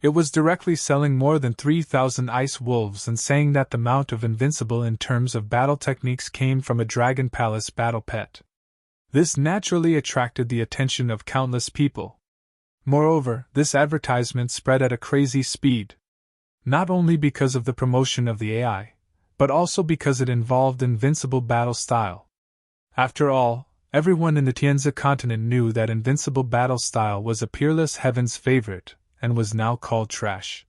It was directly selling more than 3,000 ice wolves and saying that the mount of invincible in terms of battle techniques came from a Dragon Palace battle pet. This naturally attracted the attention of countless people. Moreover, this advertisement spread at a crazy speed. Not only because of the promotion of the AI, but also because it involved invincible battle style. After all, everyone in the Tianzi continent knew that invincible battle style was a peerless heaven's favorite, and was now called trash.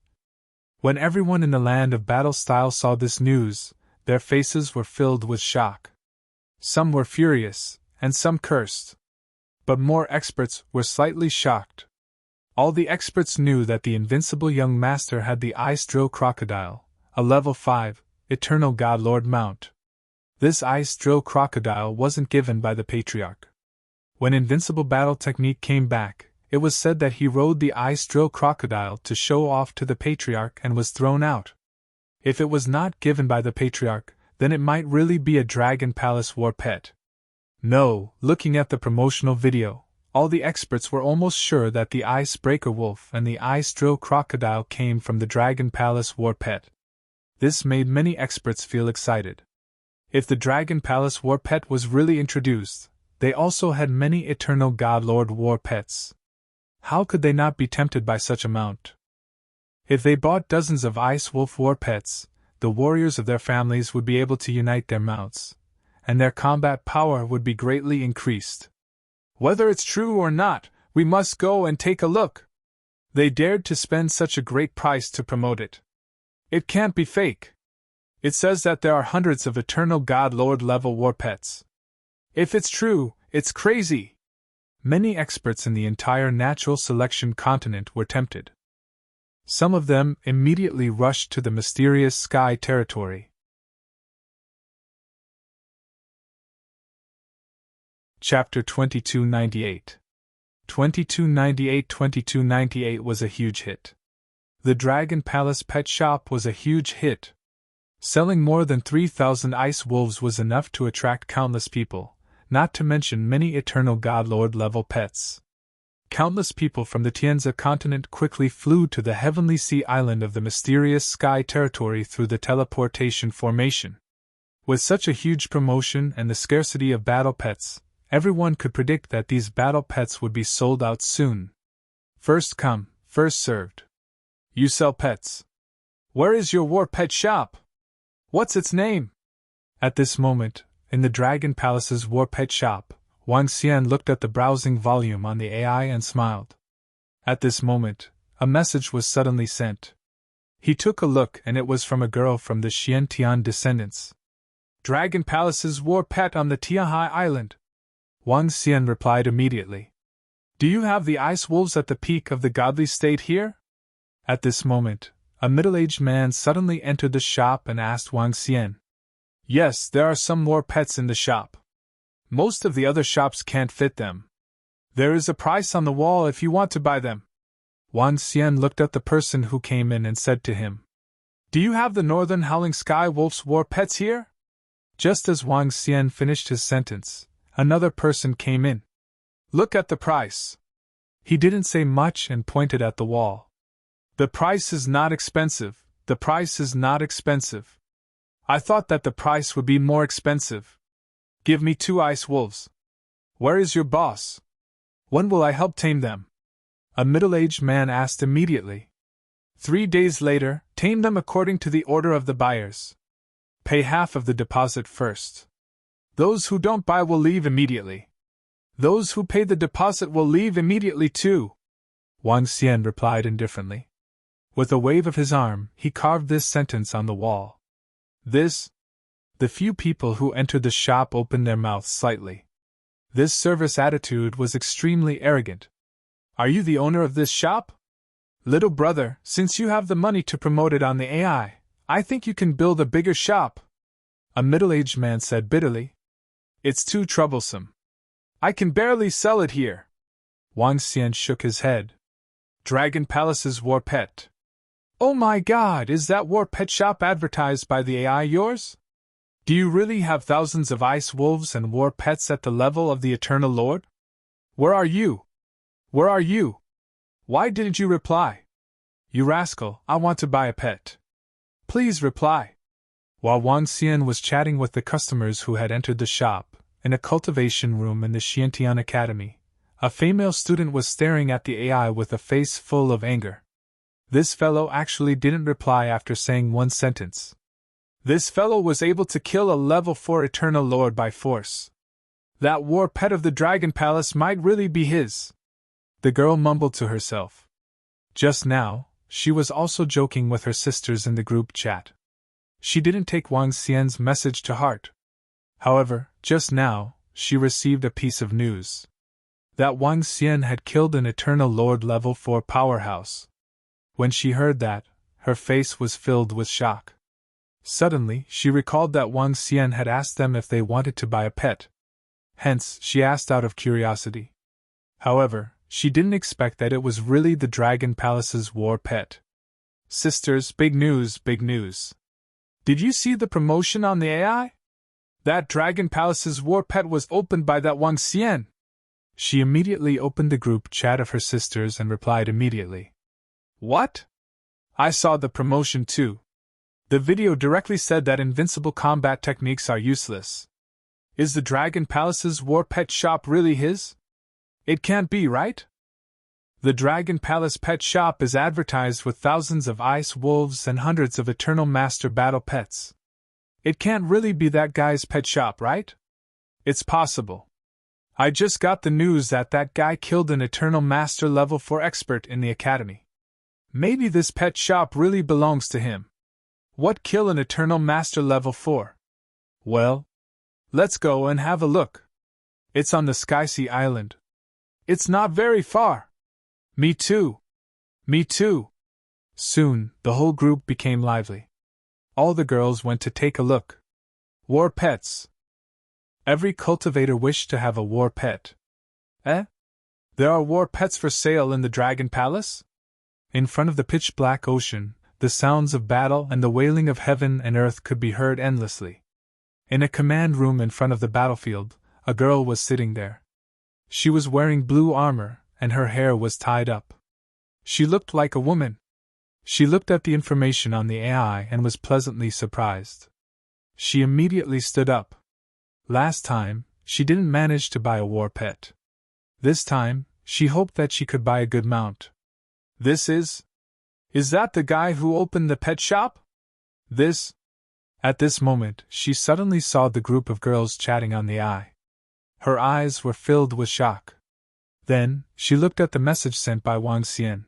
When everyone in the land of battle style saw this news, their faces were filled with shock. Some were furious, and some cursed. But more experts were slightly shocked. All the experts knew that the invincible young master had the ice drill crocodile, a level 5, eternal god lord mount. This ice drill crocodile wasn't given by the patriarch. When invincible battle technique came back, it was said that he rode the ice drill crocodile to show off to the patriarch and was thrown out. If it was not given by the patriarch, then it might really be a Dragon Palace war pet. No, looking at the promotional video, all the experts were almost sure that the ice breaker wolf and the ice drill crocodile came from the Dragon Palace war pet. This made many experts feel excited. If the Dragon Palace war pet was really introduced, they also had many Eternal God Lord war pets. How could they not be tempted by such a mount? If they bought dozens of Ice Wolf war pets, the warriors of their families would be able to unite their mounts, and their combat power would be greatly increased. Whether it's true or not, we must go and take a look. They dared to spend such a great price to promote it. It can't be fake. It says that there are hundreds of Eternal God Lord level war pets. If it's true, it's crazy. Many experts in the entire natural selection continent were tempted. Some of them immediately rushed to the mysterious sky territory. Chapter 2298. 2298 was a huge hit. The Dragon Palace Pet Shop was a huge hit. Selling more than 3,000 ice wolves was enough to attract countless people, not to mention many Eternal God Lord level pets. Countless people from the Tianzi continent quickly flew to the Heavenly Sea Island of the mysterious sky territory through the teleportation formation. With such a huge promotion and the scarcity of battle pets, everyone could predict that these battle pets would be sold out soon. First come, first served. You sell pets. Where is your war pet shop? What's its name? At this moment, in the Dragon Palace's war pet shop, Wang Xian looked at the browsing volume on the AI and smiled. At this moment, a message was suddenly sent. He took a look and it was from a girl from the Xiantian descendants. Dragon Palace's war pet on the Tianhai Island. Wang Xian replied immediately. Do you have the ice wolves at the peak of the godly state here? At this moment, a middle-aged man suddenly entered the shop and asked Wang Xian. Yes, there are some more pets in the shop. Most of the other shops can't fit them. There is a price on the wall if you want to buy them. Wang Xian looked at the person who came in and said to him. Do you have the Northern Howling Sky Wolf's war pets here? Just as Wang Xian finished his sentence, another person came in. Look at the price. He didn't say much and pointed at the wall. The price is not expensive, the price is not expensive. I thought that the price would be more expensive. Give me 2 ice wolves. Where is your boss? When will I help tame them? A middle-aged man asked immediately. 3 days later, tame them according to the order of the buyers. Pay half of the deposit first. Those who don't buy will leave immediately. Those who pay the deposit will leave immediately too. Wang Xian replied indifferently. With a wave of his arm, he carved this sentence on the wall. The few people who entered the shop opened their mouths slightly. This service attitude was extremely arrogant. Are you the owner of this shop? Little brother, since you have the money to promote it on the AI, I think you can build a bigger shop. A middle-aged man said bitterly. It's too troublesome. I can barely sell it here. Wang Xian shook his head. Dragon Palace's war pet. Oh my god, is that war pet shop advertised by the AI yours? Do you really have thousands of ice wolves and war pets at the level of the Eternal Lord? Where are you? Where are you? Why didn't you reply? You rascal, I want to buy a pet. Please reply. While Wang Xian was chatting with the customers who had entered the shop, in a cultivation room in the Xiantian Academy, a female student was staring at the AI with a face full of anger. This fellow actually didn't reply after saying one sentence. This fellow was able to kill a level 4 Eternal Lord by force. That war pet of the Dragon Palace might really be his. The girl mumbled to herself. Just now, she was also joking with her sisters in the group chat. She didn't take Wang Xian's message to heart. However, just now, she received a piece of news. That Wang Xian had killed an Eternal Lord level 4 powerhouse. When she heard that, her face was filled with shock. Suddenly, she recalled that Wang Xian had asked them if they wanted to buy a pet. Hence, she asked out of curiosity. However, she didn't expect that it was really the Dragon Palace's war pet. Sisters, big news, big news. Did you see the promotion on the AI? That Dragon Palace's war pet was opened by that Wang Xian. She immediately opened the group chat of her sisters and replied immediately. What? I saw the promotion too. The video directly said that invincible combat techniques are useless. Is the Dragon Palace's war pet shop really his? It can't be, right? The Dragon Palace pet shop is advertised with thousands of ice wolves and hundreds of Eternal Master battle pets. It can't really be that guy's pet shop, right? It's possible. I just got the news that that guy killed an Eternal Master level 4 expert in the academy. Maybe this pet shop really belongs to him. What kill an Eternal Master level 4? Well, let's go and have a look. It's on the Skysea Island. It's not very far. Me too. Me too. Soon, the whole group became lively. All the girls went to take a look. War pets. Every cultivator wished to have a war pet. Eh? There are war pets for sale in the Dragon Palace? In front of the pitch-black ocean, the sounds of battle and the wailing of heaven and earth could be heard endlessly. In a command room in front of the battlefield, a girl was sitting there. She was wearing blue armor, and her hair was tied up. She looked like a woman. She looked at the information on the AI and was pleasantly surprised. She immediately stood up. Last time, she didn't manage to buy a war pet. This time, she hoped that she could buy a good mount. This is that the guy who opened the pet shop? At this moment, she suddenly saw the group of girls chatting on the AI. Her eyes were filled with shock. Then, she looked at the message sent by Wang Xian.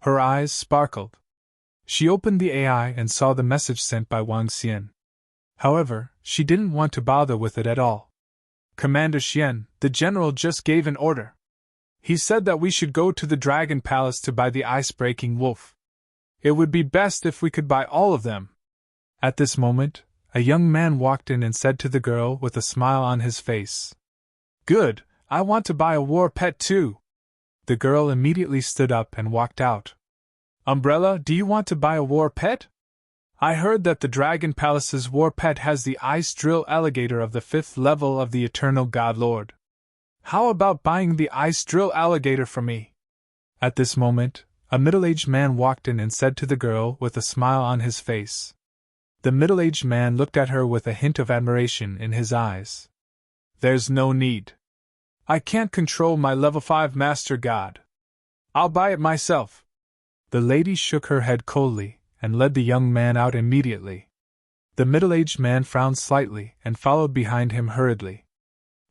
Her eyes sparkled. She opened the AI and saw the message sent by Wang Xian. However, she didn't want to bother with it at all. Commander Xian, the general just gave an order. He said that we should go to the Dragon Palace to buy the ice-breaking wolf. It would be best if we could buy all of them. At this moment, a young man walked in and said to the girl with a smile on his face, Good, I want to buy a war pet too. The girl immediately stood up and walked out. Umbrella, do you want to buy a war pet? I heard that the Dragon Palace's war pet has the ice drill alligator of the 5th level of the Eternal God Lord. How about buying the ice drill alligator for me? At this moment, a middle-aged man walked in and said to the girl with a smile on his face. The middle-aged man looked at her with a hint of admiration in his eyes. There's no need. I can't control my level 5 Master God. I'll buy it myself. The lady shook her head coldly and led the young man out immediately. The middle-aged man frowned slightly and followed behind him hurriedly.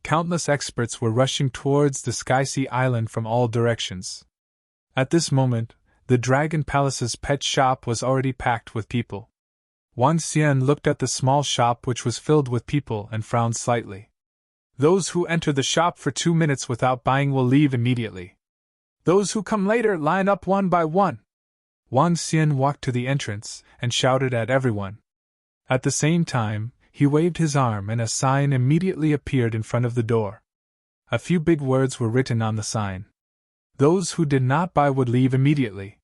Countless experts were rushing towards the Skysea Island from all directions. At this moment, the Dragon Palace's pet shop was already packed with people. Wang Xian looked at the small shop which was filled with people and frowned slightly. Those who enter the shop for 2 minutes without buying will leave immediately. Those who come later line up one by one. Wang Xian walked to the entrance and shouted at everyone. At the same time, he waved his arm and a sign immediately appeared in front of the door. A few big words were written on the sign. Those who did not buy would leave immediately.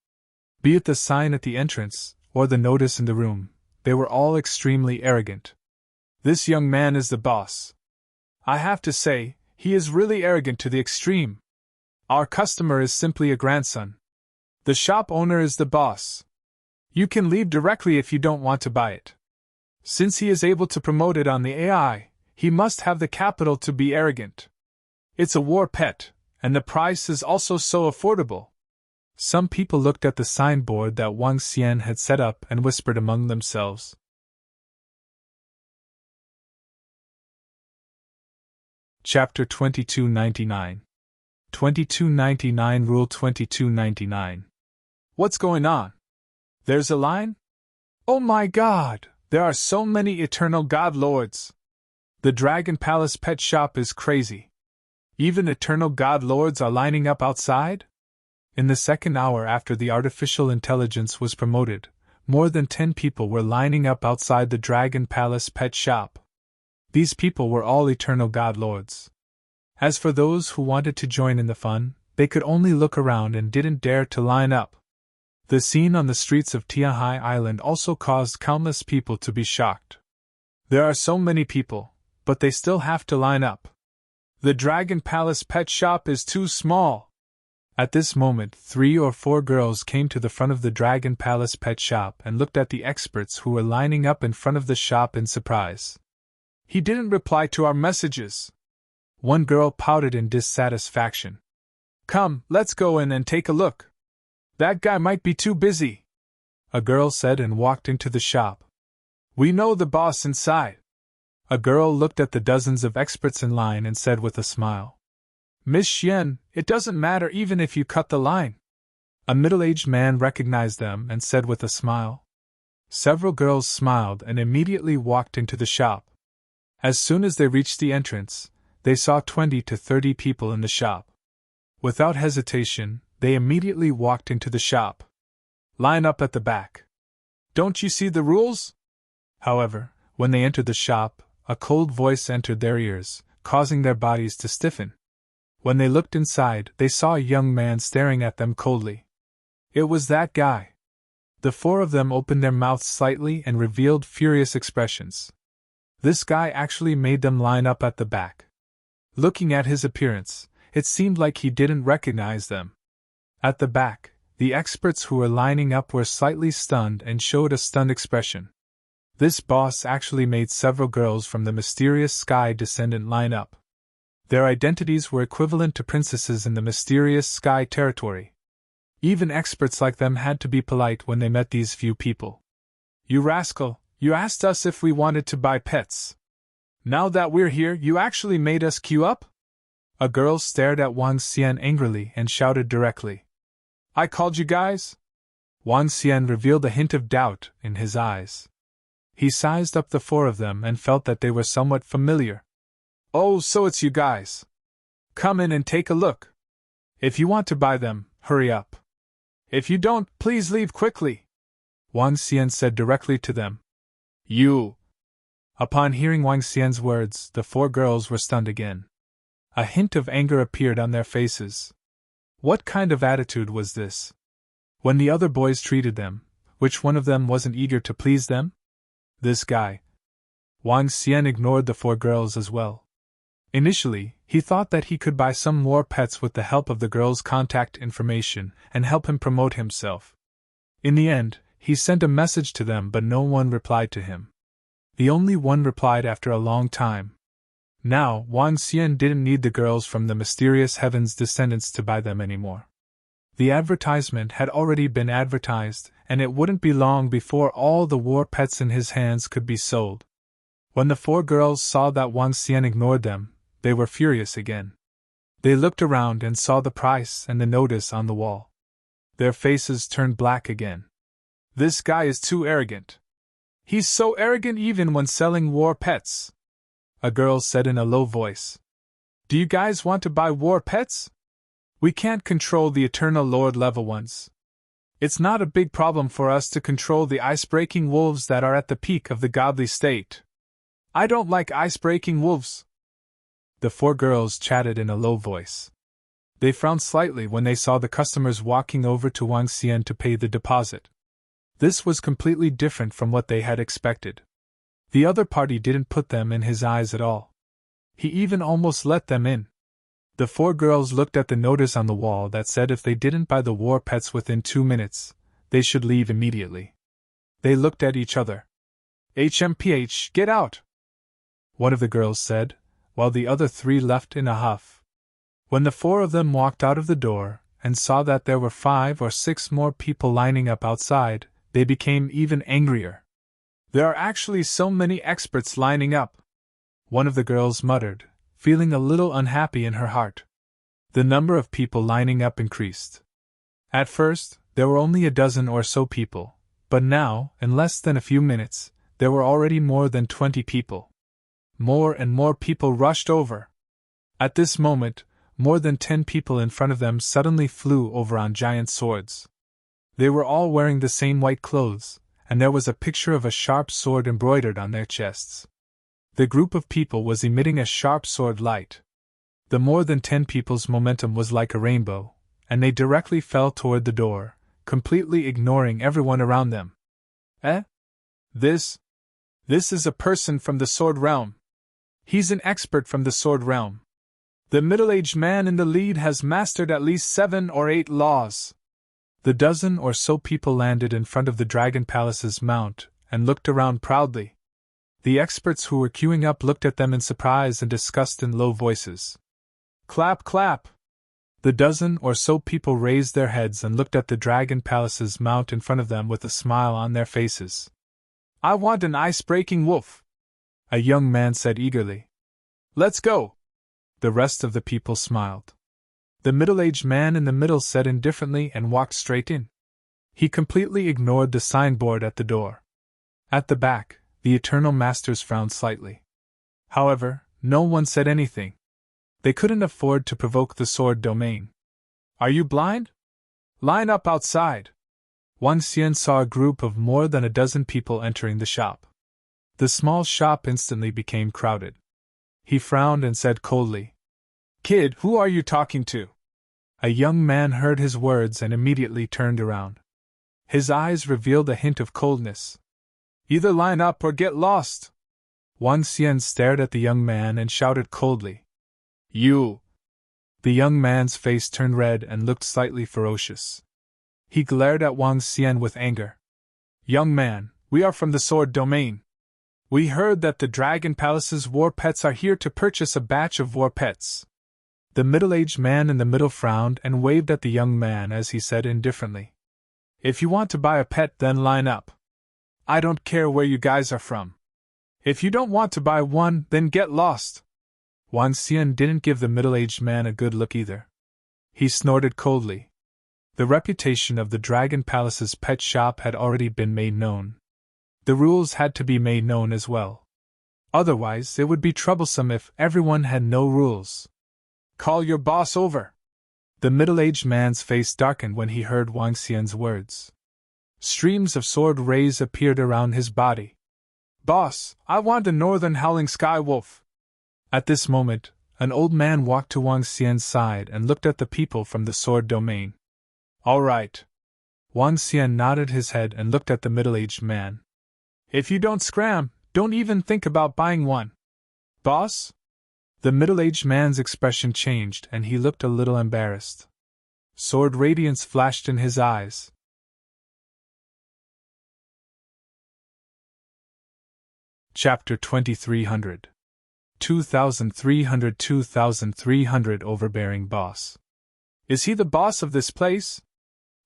Be it the sign at the entrance, or the notice in the room, they were all extremely arrogant. This young man is the boss. I have to say, he is really arrogant to the extreme. Our customer is simply a grandson. The shop owner is the boss. You can leave directly if you don't want to buy it. Since he is able to promote it on the AI, he must have the capital to be arrogant. It's a war pet, and the price is also so affordable. Some people looked at the signboard that Wang Xian had set up and whispered among themselves. Chapter 2299. 2299 Rule 2299. What's going on? There's a line? Oh my God! There are so many Eternal God Lords! The Dragon Palace pet shop is crazy. Even eternal god lords are lining up outside? In the second hour after the artificial intelligence was promoted, more than 10 people were lining up outside the Dragon Palace pet shop. These people were all eternal god lords. As for those who wanted to join in the fun, they could only look around and didn't dare to line up. The scene on the streets of Tiahai Island also caused countless people to be shocked. There are so many people, but they still have to line up. The Dragon Palace pet shop is too small. At this moment, 3 or 4 girls came to the front of the Dragon Palace pet shop and looked at the experts who were lining up in front of the shop in surprise. He didn't reply to our messages. One girl pouted in dissatisfaction. Come, let's go in and take a look. That guy might be too busy, a girl said and walked into the shop. We know the boss inside. A girl looked at the dozens of experts in line and said with a smile. Miss Xian, it doesn't matter even if you cut the line. A middle-aged man recognized them and said with a smile. Several girls smiled and immediately walked into the shop. As soon as they reached the entrance, they saw 20 to 30 people in the shop. Without hesitation, they immediately walked into the shop. Line up at the back. Don't you see the rules? However, when they entered the shop, a cold voice entered their ears, causing their bodies to stiffen. When they looked inside, they saw a young man staring at them coldly. It was that guy. The 4 of them opened their mouths slightly and revealed furious expressions. This guy actually made them line up at the back. Looking at his appearance, it seemed like he didn't recognize them. At the back, the experts who were lining up were slightly stunned and showed a stunned expression. This boss actually made several girls from the mysterious sky descendant line up. Their identities were equivalent to princesses in the mysterious sky territory. Even experts like them had to be polite when they met these few people. You rascal, you asked us if we wanted to buy pets. Now that we're here, you actually made us queue up? A girl stared at Wang Xian angrily and shouted directly. I called you guys? Wang Xian revealed a hint of doubt in his eyes. He sized up the 4 of them and felt that they were somewhat familiar. Oh, so it's you guys. Come in and take a look. If you want to buy them, hurry up. If you don't, please leave quickly, Wang Xian said directly to them. You! Upon hearing Wang Xian's words, the 4 girls were stunned again. A hint of anger appeared on their faces. What kind of attitude was this? When the other boys treated them, which one of them wasn't eager to please them? This guy. Wang Xian ignored the 4 girls as well. Initially, he thought that he could buy some more pets with the help of the girls' contact information and help him promote himself. In the end, he sent a message to them but no one replied to him. The only one replied after a long time. Now, Wang Xian didn't need the girls from the mysterious heavens descendants to buy them anymore. The advertisement had already been advertised, and it wouldn't be long before all the war pets in his hands could be sold. When the 4 girls saw that Wang Xian ignored them, they were furious again. They looked around and saw the price and the notice on the wall. Their faces turned black again. This guy is too arrogant. He's so arrogant even when selling war pets, a girl said in a low voice. Do you guys want to buy war pets? We can't control the Eternal Lord level ones. It's not a big problem for us to control the ice-breaking wolves that are at the peak of the godly state. I don't like ice-breaking wolves. The 4 girls chatted in a low voice. They frowned slightly when they saw the customers walking over to Wang Xian to pay the deposit. This was completely different from what they had expected. The other party didn't put them in his eyes at all. He even almost let them in. The 4 girls looked at the notice on the wall that said if they didn't buy the war pets within 2 minutes, they should leave immediately. They looked at each other. HMPH, get out! One of the girls said, while the other 3 left in a huff. When the 4 of them walked out of the door and saw that there were 5 or 6 more people lining up outside, they became even angrier. There are actually so many experts lining up, one of the girls muttered, feeling a little unhappy in her heart. The number of people lining up increased. At first, there were only a dozen or so people, but now, in less than a few minutes, there were already more than 20 people. More and more people rushed over. At this moment, more than 10 people in front of them suddenly flew over on giant swords. They were all wearing the same white clothes, and there was a picture of a sharp sword embroidered on their chests. The group of people was emitting a sharp sword light. The more than 10 people's momentum was like a rainbow, and they directly fell toward the door, completely ignoring everyone around them. This is a person from the sword realm. He's an expert from the sword realm. The middle-aged man in the lead has mastered at least 7 or 8 laws. The dozen or so people landed in front of the Dragon Palace's mount and looked around proudly. The experts who were queuing up looked at them in surprise and disgust in low voices. Clap, clap! The dozen or so people raised their heads and looked at the Dragon Palace's mount in front of them with a smile on their faces. I want an ice-breaking wolf, a young man said eagerly. Let's go! The rest of the people smiled. The middle-aged man in the middle said indifferently and walked straight in. He completely ignored the signboard at the door. At the back, the Eternal Masters frowned slightly. However, no one said anything. They couldn't afford to provoke the sword domain. Are you blind? Line up outside. Wang Xian saw a group of more than a dozen people entering the shop. The small shop instantly became crowded. He frowned and said coldly, Kid, who are you talking to? A young man heard his words and immediately turned around. His eyes revealed a hint of coldness. Either line up or get lost. Wang Xian stared at the young man and shouted coldly, You! The young man's face turned red and looked slightly ferocious. He glared at Wang Xian with anger. Young man, we are from the sword domain. We heard that the Dragon Palace's war pets are here to purchase a batch of war pets. The middle-aged man in the middle frowned and waved at the young man as he said indifferently, If you want to buy a pet, then line up. I don't care where you guys are from. If you don't want to buy one, then get lost. Wang Xian didn't give the middle-aged man a good look either. He snorted coldly. The reputation of the Dragon Palace's pet shop had already been made known. The rules had to be made known as well. Otherwise, it would be troublesome if everyone had no rules. Call your boss over. The middle-aged man's face darkened when he heard Wang Xian's words. Streams of sword rays appeared around his body. Boss, I want a northern howling sky wolf. At this moment, an old man walked to Wang Xian's side and looked at the people from the sword domain. All right. Wang Xian nodded his head and looked at the middle-aged man. If you don't scram, don't even think about buying one. Boss? The middle-aged man's expression changed and he looked a little embarrassed. Sword radiance flashed in his eyes. Chapter 2300. 2300 Overbearing Boss. Is he the boss of this place?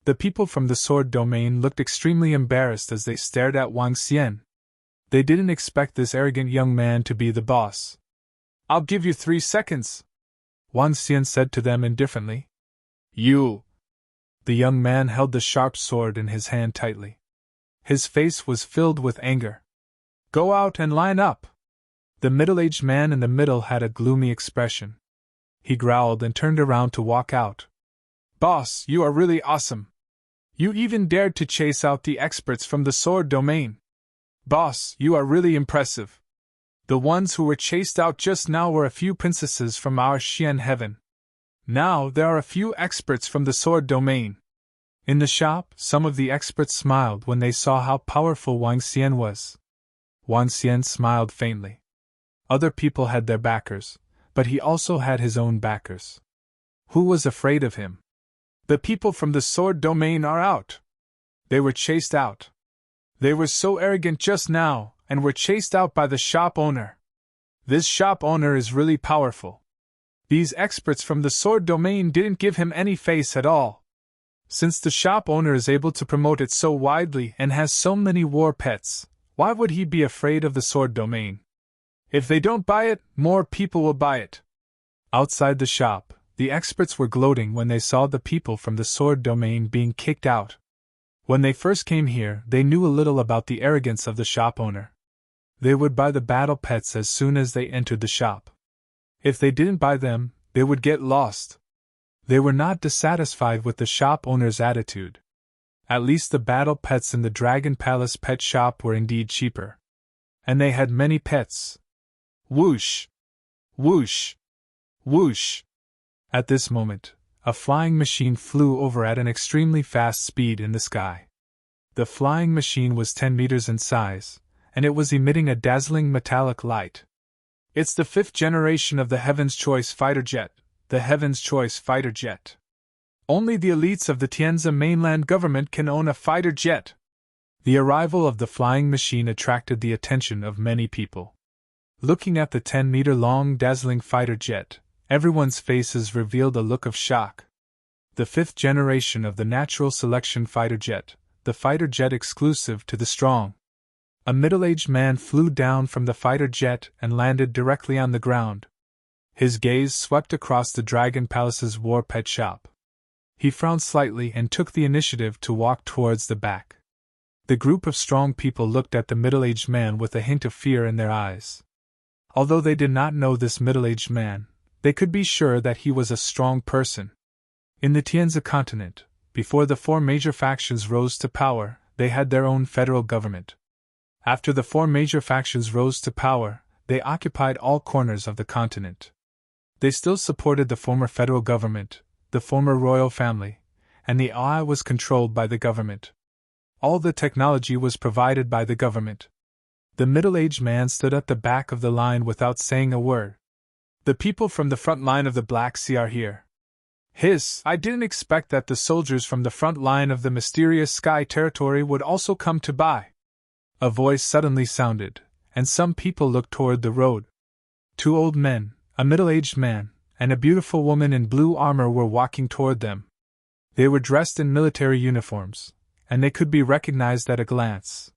The people from the sword domain looked extremely embarrassed as they stared at Wang Xian. They didn't expect this arrogant young man to be the boss. I'll give you 3 seconds, Wang Xian said to them indifferently. You! The young man held the sharp sword in his hand tightly. His face was filled with anger. Go out and line up! The middle-aged man in the middle had a gloomy expression. He growled and turned around to walk out. Boss, you are really awesome. You even dared to chase out the experts from the sword domain. Boss, you are really impressive. The ones who were chased out just now were a few princesses from our Xian heaven. Now there are a few experts from the sword domain. In the shop, some of the experts smiled when they saw how powerful Wang Xian was. Wang Xian smiled faintly. Other people had their backers, but he also had his own backers. Who was afraid of him? The people from the sword domain are out. They were chased out. They were so arrogant just now, and were chased out by the shop owner. This shop owner is really powerful. These experts from the sword domain didn't give him any face at all. Since the shop owner is able to promote it so widely and has so many war pets, why would he be afraid of the sword domain? If they don't buy it, more people will buy it. Outside the shop, the experts were gloating when they saw the people from the sword domain being kicked out. When they first came here, they knew a little about the arrogance of the shop owner. They would buy the battle pets as soon as they entered the shop. If they didn't buy them, they would get lost. They were not dissatisfied with the shop owner's attitude. At least the battle pets in the Dragon Palace pet shop were indeed cheaper. And they had many pets. Whoosh! Whoosh! Whoosh! At this moment, a flying machine flew over at an extremely fast speed in the sky. The flying machine was 10 meters in size, and it was emitting a dazzling metallic light. It's the 5th generation of the Heaven's Choice fighter jet, the Heaven's Choice fighter jet. Only the elites of the Tianzi mainland government can own a fighter jet. The arrival of the flying machine attracted the attention of many people. Looking at the 10-meter-long dazzling fighter jet, everyone's faces revealed a look of shock. The 5th generation of the natural selection fighter jet, the fighter jet exclusive to the strong. A middle-aged man flew down from the fighter jet and landed directly on the ground. His gaze swept across the Dragon Palace's war pet shop. He frowned slightly and took the initiative to walk towards the back. The group of strong people looked at the middle-aged man with a hint of fear in their eyes. Although they did not know this middle-aged man, they could be sure that he was a strong person. In the Tianzi continent, before the 4 major factions rose to power, they had their own federal government. After the 4 major factions rose to power, they occupied all corners of the continent. They still supported the former federal government, the former royal family, and the AI was controlled by the government. All the technology was provided by the government. The middle-aged man stood at the back of the line without saying a word. The people from the front line of the Black Sea are here. I didn't expect that the soldiers from the front line of the mysterious sky territory would also come to buy. A voice suddenly sounded, and some people looked toward the road. 2 old men, a middle-aged man, and a beautiful woman in blue armor were walking toward them. They were dressed in military uniforms, and they could be recognized at a glance.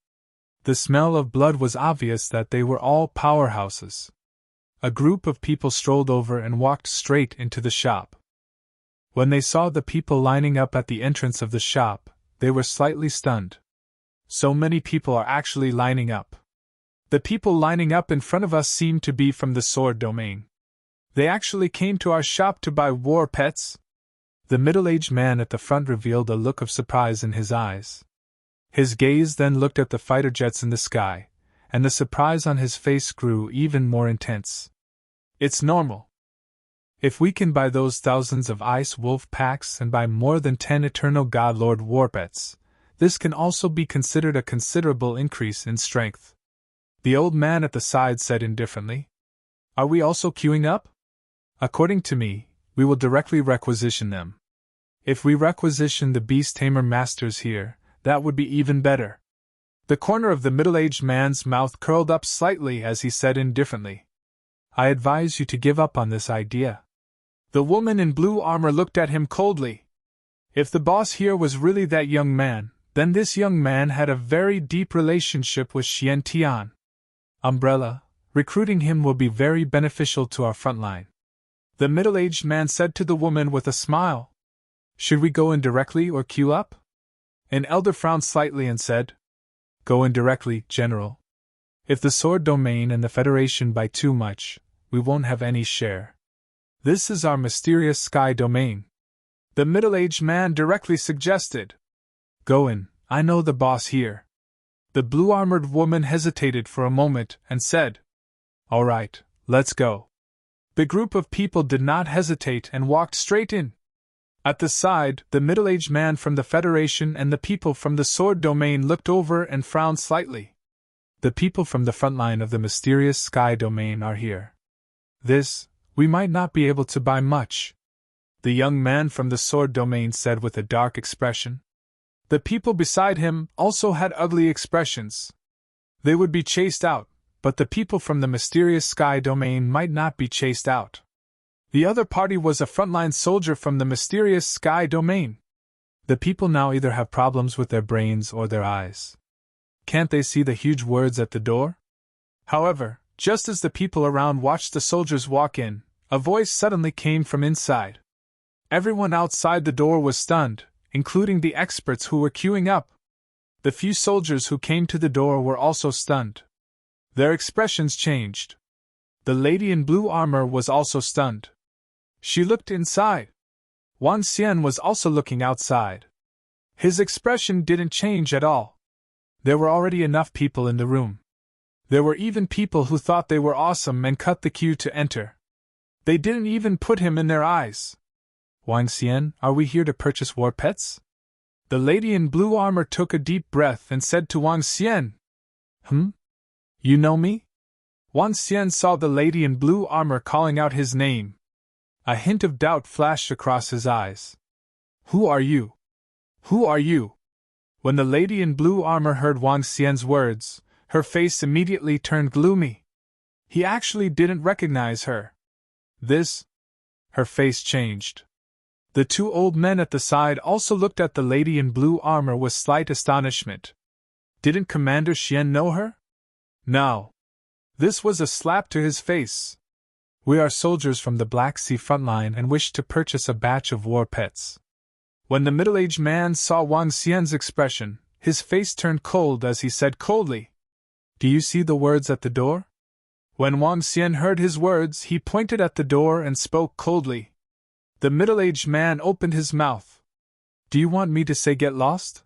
The smell of blood was obvious that they were all powerhouses. A group of people strolled over and walked straight into the shop. When they saw the people lining up at the entrance of the shop, they were slightly stunned. So many people are actually lining up. The people lining up in front of us seem to be from the sword domain. They actually came to our shop to buy war pets? The middle-aged man at the front revealed a look of surprise in his eyes. His gaze then looked at the fighter jets in the sky, and the surprise on his face grew even more intense. It's normal. If we can buy those thousands of Ice Wolf packs and buy more than 10 Eternal Godlord war pets, this can also be considered a considerable increase in strength. The old man at the side said indifferently. Are we also queuing up? According to me, we will directly requisition them. If we requisition the beast tamer masters here, that would be even better. The corner of the middle-aged man's mouth curled up slightly as he said indifferently. I advise you to give up on this idea. The woman in blue armor looked at him coldly. If the boss here was really that young man, then this young man had a very deep relationship with Xian Tian. Umbrella, recruiting him will be very beneficial to our front line. The middle-aged man said to the woman with a smile. Should we go in directly or queue up? An elder frowned slightly and said, Go in directly, General. If the sword domain and the Federation buy too much, we won't have any share. This is our mysterious sky domain. The middle-aged man directly suggested. Go in, I know the boss here. The blue-armored woman hesitated for a moment and said, All right, let's go. The group of people did not hesitate and walked straight in. At the side, the middle-aged man from the Federation and the people from the sword domain looked over and frowned slightly. The people from the front line of the mysterious sky domain are here. We might not be able to buy much. The young man from the sword domain said with a dark expression. The people beside him also had ugly expressions. They would be chased out, but the people from the mysterious sky domain might not be chased out. The other party was a frontline soldier from the mysterious sky domain. The people now either have problems with their brains or their eyes. Can't they see the huge words at the door? However, just as the people around watched the soldiers walk in, a voice suddenly came from inside. Everyone outside the door was stunned, including the experts who were queuing up. The few soldiers who came to the door were also stunned. Their expressions changed. The lady in blue armor was also stunned. She looked inside. Wang Xian was also looking outside. His expression didn't change at all. There were already enough people in the room. There were even people who thought they were awesome and cut the queue to enter. They didn't even put him in their eyes. Wang Xian, are we here to purchase war pets? The lady in blue armor took a deep breath and said to Wang Xian. You know me? Wang Xian saw the lady in blue armor calling out his name. A hint of doubt flashed across his eyes. Who are you? Who are you? When the lady in blue armor heard Wang Xian's words, her face immediately turned gloomy. He actually didn't recognize her. Her face changed. The two old men at the side also looked at the lady in blue armor with slight astonishment. Didn't Commander Xian know her? No. This was a slap to his face. We are soldiers from the Black Sea frontline and wish to purchase a batch of war pets. When the middle-aged man saw Wang Xian's expression, his face turned cold as he said coldly, Do you see the words at the door? When Wang Xian heard his words, he pointed at the door and spoke coldly. The middle-aged man opened his mouth. Do you want me to say get lost?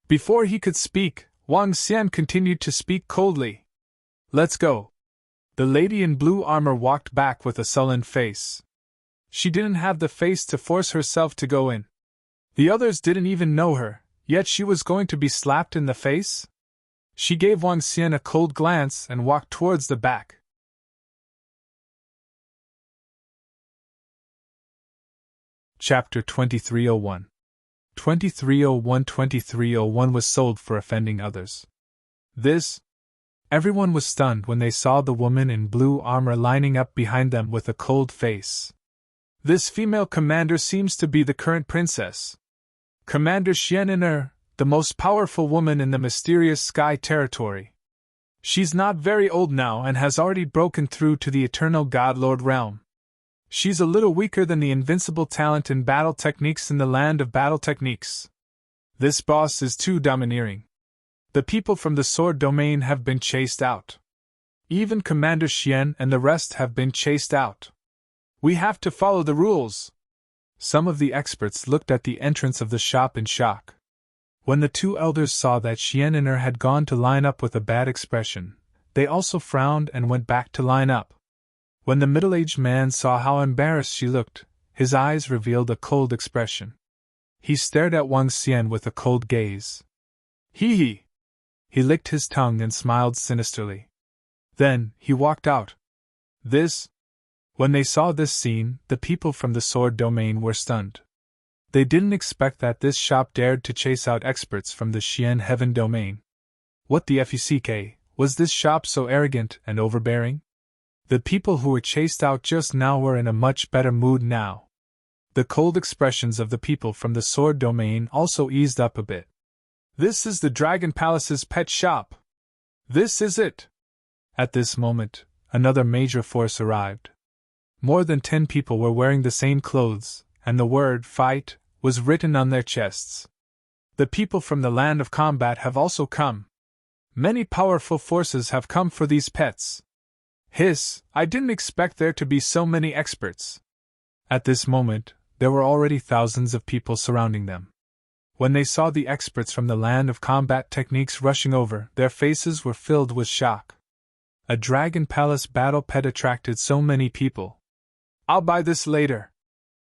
Before he could speak, Wang Xian continued to speak coldly. Let's go. The lady in blue armor walked back with a sullen face. She didn't have the face to force herself to go in. The others didn't even know her, yet she was going to be slapped in the face? She gave Wang Xian a cold glance and walked towards the back. Chapter 2301. 2301 was sold for offending others. Everyone was stunned when they saw the woman in blue armor lining up behind them with a cold face. This female commander seems to be the current princess. Commander Xian, the most powerful woman in the mysterious sky territory. She's not very old now and has already broken through to the eternal God Lord realm. She's a little weaker than the invincible talent in battle techniques in the land of battle techniques. This boss is too domineering. The people from the sword domain have been chased out. Even Commander Xian and the rest have been chased out. We have to follow the rules. Some of the experts looked at the entrance of the shop in shock. When the two elders saw that Xian had gone to line up with a bad expression, they also frowned and went back to line up. When the middle-aged man saw how embarrassed she looked, his eyes revealed a cold expression. He stared at Wang Xian with a cold gaze. Hee. He licked his tongue and smiled sinisterly. Then, he walked out. When they saw this scene, the people from the sword domain were stunned. They didn't expect that this shop dared to chase out experts from the Xian Heaven domain. What the fuck, was this shop so arrogant and overbearing? The people who were chased out just now were in a much better mood now. The cold expressions of the people from the sword domain also eased up a bit. This is the Dragon Palace's pet shop. This is it. At this moment, another major force arrived. More than 10 people were wearing the same clothes, and the word fight was written on their chests. The people from the land of combat have also come. Many powerful forces have come for these pets. I didn't expect there to be so many experts. At this moment, there were already thousands of people surrounding them. When they saw the experts from the land of combat techniques rushing over, their faces were filled with shock. A Dragon Palace battle pet attracted so many people. I'll buy this later.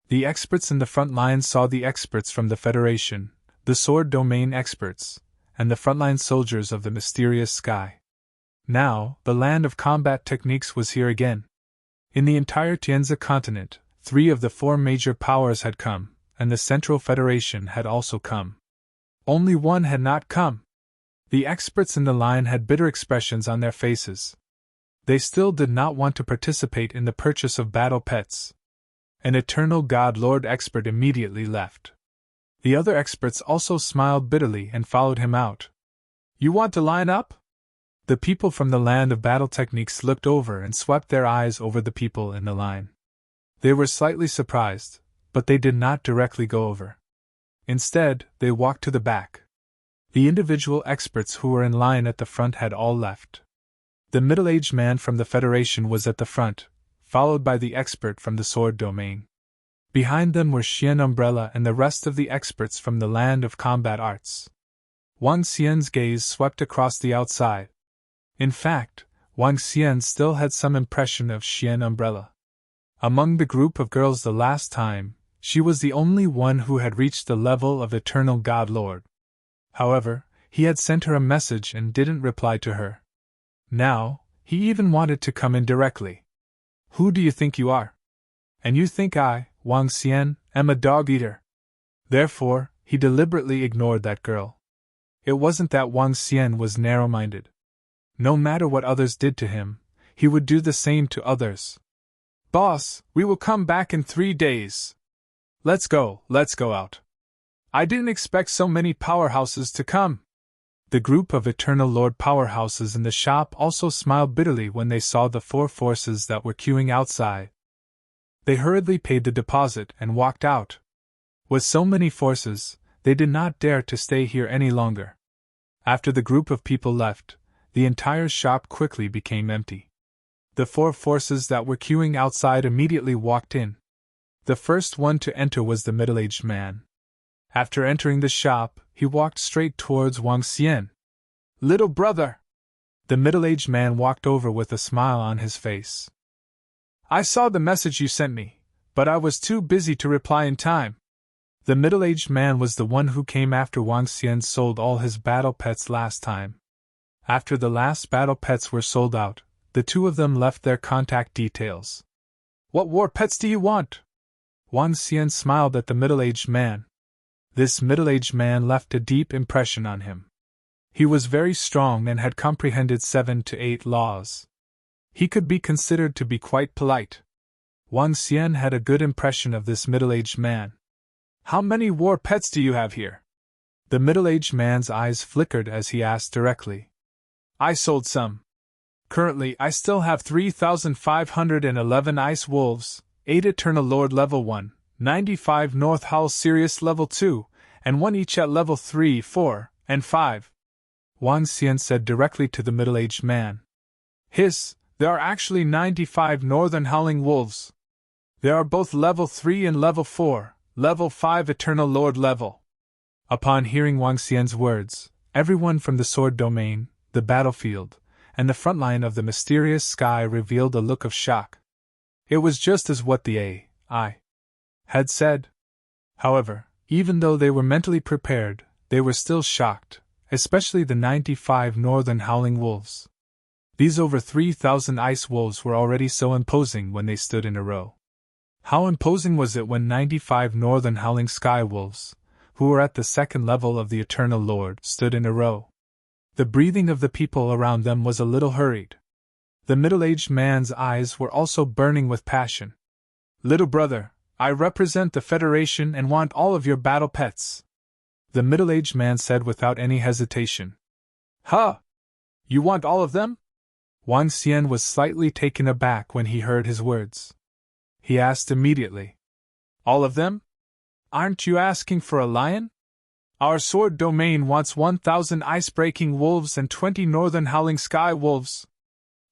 The experts in the front lines saw the experts from the Federation, the sword domain experts, and the frontline soldiers of the mysterious sky. Now, the land of combat techniques was here again. In the entire Tianzi continent, 3 of the 4 major powers had come, and the Central Federation had also come. Only one had not come. The experts in the line had bitter expressions on their faces. They still did not want to participate in the purchase of battle pets. An Eternal God Lord expert immediately left. The other experts also smiled bitterly and followed him out. You want to line up? The people from the land of battle techniques looked over and swept their eyes over the people in the line. They were slightly surprised, but they did not directly go over. Instead, they walked to the back. The individual experts who were in line at the front had all left. The middle-aged man from the Federation was at the front, followed by the expert from the sword domain. Behind them were Xian Umbrella and the rest of the experts from the land of combat arts. Wang Xian's gaze swept across the outside. In fact, Wang Xian still had some impression of Xian Umbrella. Among the group of girls the last time, she was the only one who had reached the level of Eternal God Lord. However, he had sent her a message and didn't reply to her. Now, he even wanted to come in directly. Who do you think you are? And you think I, Wang Xian, am a dog-eater? Therefore, he deliberately ignored that girl. It wasn't that Wang Xian was narrow-minded. No matter what others did to him, he would do the same to others. Boss, we will come back in 3 days. Let's go out. I didn't expect so many powerhouses to come. The group of Eternal Lord powerhouses in the shop also smiled bitterly when they saw the 4 forces that were queuing outside. They hurriedly paid the deposit and walked out. With so many forces, they did not dare to stay here any longer. After the group of people left, the entire shop quickly became empty. The 4 forces that were queuing outside immediately walked in. The first one to enter was the middle-aged man. After entering the shop, he walked straight towards Wang Xian. Little brother! The middle-aged man walked over with a smile on his face. I saw the message you sent me, but I was too busy to reply in time. The middle-aged man was the one who came after Wang Xian sold all his battle pets last time. After the last battle pets were sold out, the 2 of them left their contact details. What war pets do you want? Wang Xian smiled at the middle-aged man. This middle-aged man left a deep impression on him. He was very strong and had comprehended 7 to 8 laws. He could be considered to be quite polite. Wang Xian had a good impression of this middle-aged man. How many war pets do you have here? The middle-aged man's eyes flickered as he asked directly. I sold some. Currently, I still have 3,511 Ice Wolves, 8 Eternal Lord Level 1, 95 North Howl Sirius Level 2, and 1 each at Level 3, 4, and 5. Wang Xian said directly to the middle-aged man. There are actually 95 Northern Howling Wolves. There are both Level 3 and Level 4, Level 5 Eternal Lord level. Upon hearing Wang Xian's words, everyone from the sword domain, the battlefield, and the front line of the mysterious sky revealed a look of shock. It was just as what the AI had said. However, even though they were mentally prepared, they were still shocked, especially the 95 Northern Howling Wolves. These over 3,000 Ice Wolves were already so imposing when they stood in a row. How imposing was it when 95 Northern Howling Sky Wolves, who were at the 2nd level of the Eternal Lord, stood in a row. The breathing of the people around them was a little hurried. The middle-aged man's eyes were also burning with passion. Little brother, I represent the Federation and want all of your battle pets. The middle-aged man said without any hesitation. Huh? You want all of them? Wang Xian was slightly taken aback when he heard his words. He asked immediately. All of them? Aren't you asking for a lion? Our sword domain wants 1,000 ice-breaking wolves and 20 Northern Howling Sky Wolves.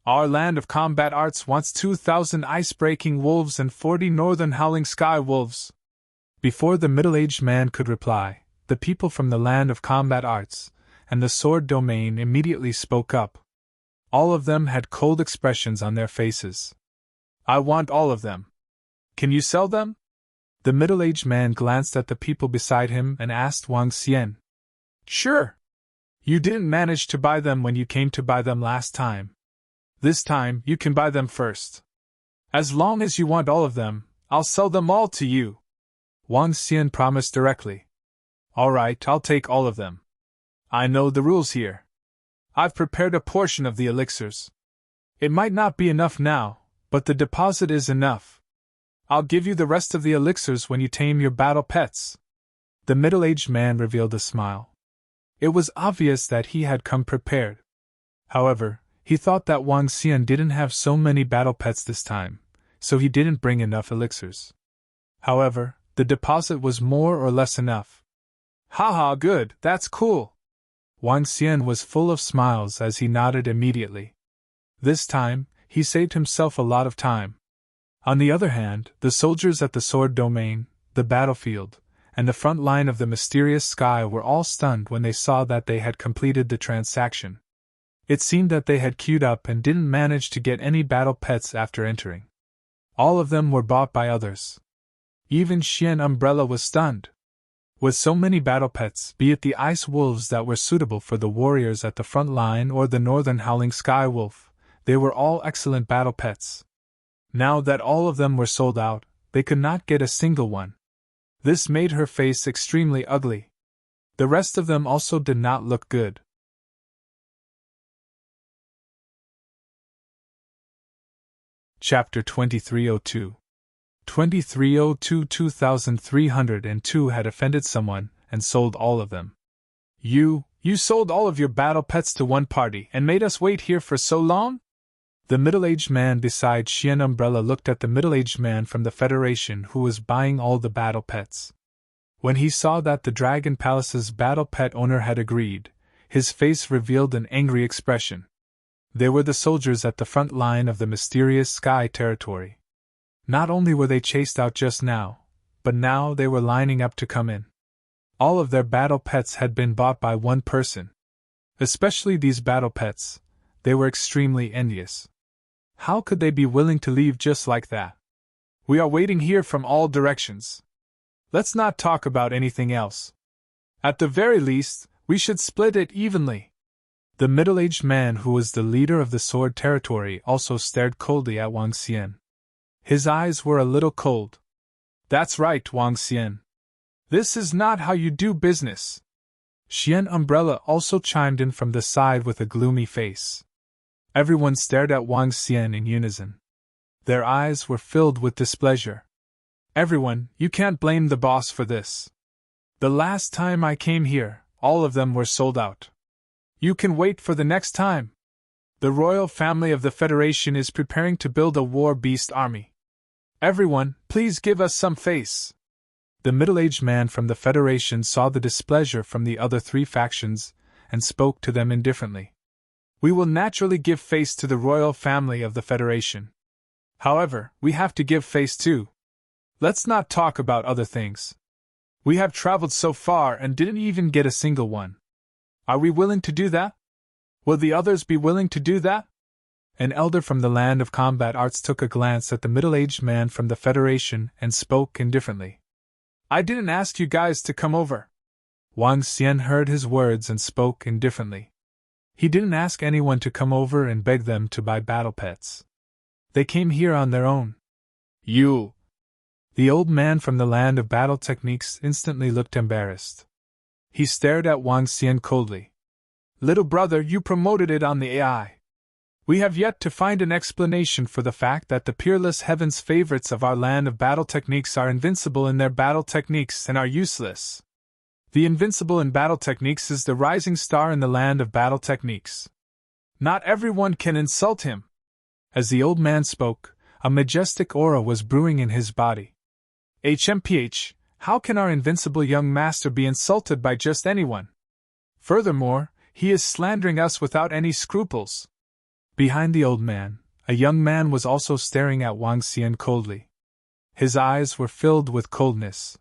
Our land of combat arts wants 2,000 ice-breaking wolves and 40 Northern Howling Sky Wolves. Before the middle-aged man could reply, the people from the land of combat arts and the sword domain immediately spoke up. All of them had cold expressions on their faces. I want all of them. Can you sell them? The middle-aged man glanced at the people beside him and asked Wang Xian. Sure. You didn't manage to buy them when you came to buy them last time. This time, you can buy them first. As long as you want all of them, I'll sell them all to you. Wang Xian promised directly. All right, I'll take all of them. I know the rules here. I've prepared a portion of the elixirs. It might not be enough now, but the deposit is enough. I'll give you the rest of the elixirs when you tame your battle pets. The middle-aged man revealed a smile. It was obvious that he had come prepared. However, he thought that Wang Xian didn't have so many battle pets this time, so he didn't bring enough elixirs. However, the deposit was more or less enough. Haha, good, that's cool. Wang Xian was full of smiles as he nodded immediately. This time, he saved himself a lot of time. On the other hand, the soldiers at the sword domain, the battlefield, and the front line of the mysterious sky were all stunned when they saw that they had completed the transaction. It seemed that they had queued up and didn't manage to get any battle pets after entering. All of them were bought by others. Even Xian Umbrella was stunned. With so many battle pets, be it the ice wolves that were suitable for the warriors at the front line or the northern howling sky wolf, they were all excellent battle pets. Now that all of them were sold out, they could not get a single one. This made her face extremely ugly. The rest of them also did not look good. Chapter 2302. 2302 2302 had offended someone, and sold all of them. You sold all of your battle pets to one party and made us wait here for so long? The middle-aged man beside Xian Umbrella looked at the middle-aged man from the Federation who was buying all the battle pets. When he saw that the Dragon Palace's battle pet owner had agreed, his face revealed an angry expression. They were the soldiers at the front line of the mysterious sky territory. Not only were they chased out just now, but now they were lining up to come in. All of their battle pets had been bought by one person. Especially these battle pets, they were extremely envious. How could they be willing to leave just like that? We are waiting here from all directions. Let's not talk about anything else. At the very least, we should split it evenly. The middle-aged man who was the leader of the sword territory also stared coldly at Wang Xian. His eyes were a little cold. That's right, Wang Xian. This is not how you do business. Xian Umbrella also chimed in from the side with a gloomy face. Everyone stared at Wang Xian in unison. Their eyes were filled with displeasure. Everyone, you can't blame the boss for this. The last time I came here, all of them were sold out. You can wait for the next time. The royal family of the Federation is preparing to build a war beast army. Everyone, please give us some face. The middle-aged man from the Federation saw the displeasure from the other three factions, and spoke to them indifferently. We will naturally give face to the royal family of the Federation. However, we have to give face too. Let's not talk about other things. We have traveled so far and didn't even get a single one. Are we willing to do that? Will the others be willing to do that? An elder from the land of combat arts took a glance at the middle-aged man from the Federation and spoke indifferently. I didn't ask you guys to come over. Wang Xian heard his words and spoke indifferently. He didn't ask anyone to come over and beg them to buy battle pets. They came here on their own. You! The old man from the land of battle techniques instantly looked embarrassed. He stared at Wang Xian coldly. Little brother, you promoted it on the AI. We have yet to find an explanation for the fact that the peerless heavens favorites of our land of battle techniques are invincible in their battle techniques and are useless. The invincible in battle techniques is the rising star in the land of battle techniques. Not everyone can insult him. As the old man spoke, a majestic aura was brewing in his body. HMPH, how can our invincible young master be insulted by just anyone? Furthermore, he is slandering us without any scruples. Behind the old man, a young man was also staring at Wang Xian coldly. His eyes were filled with coldness.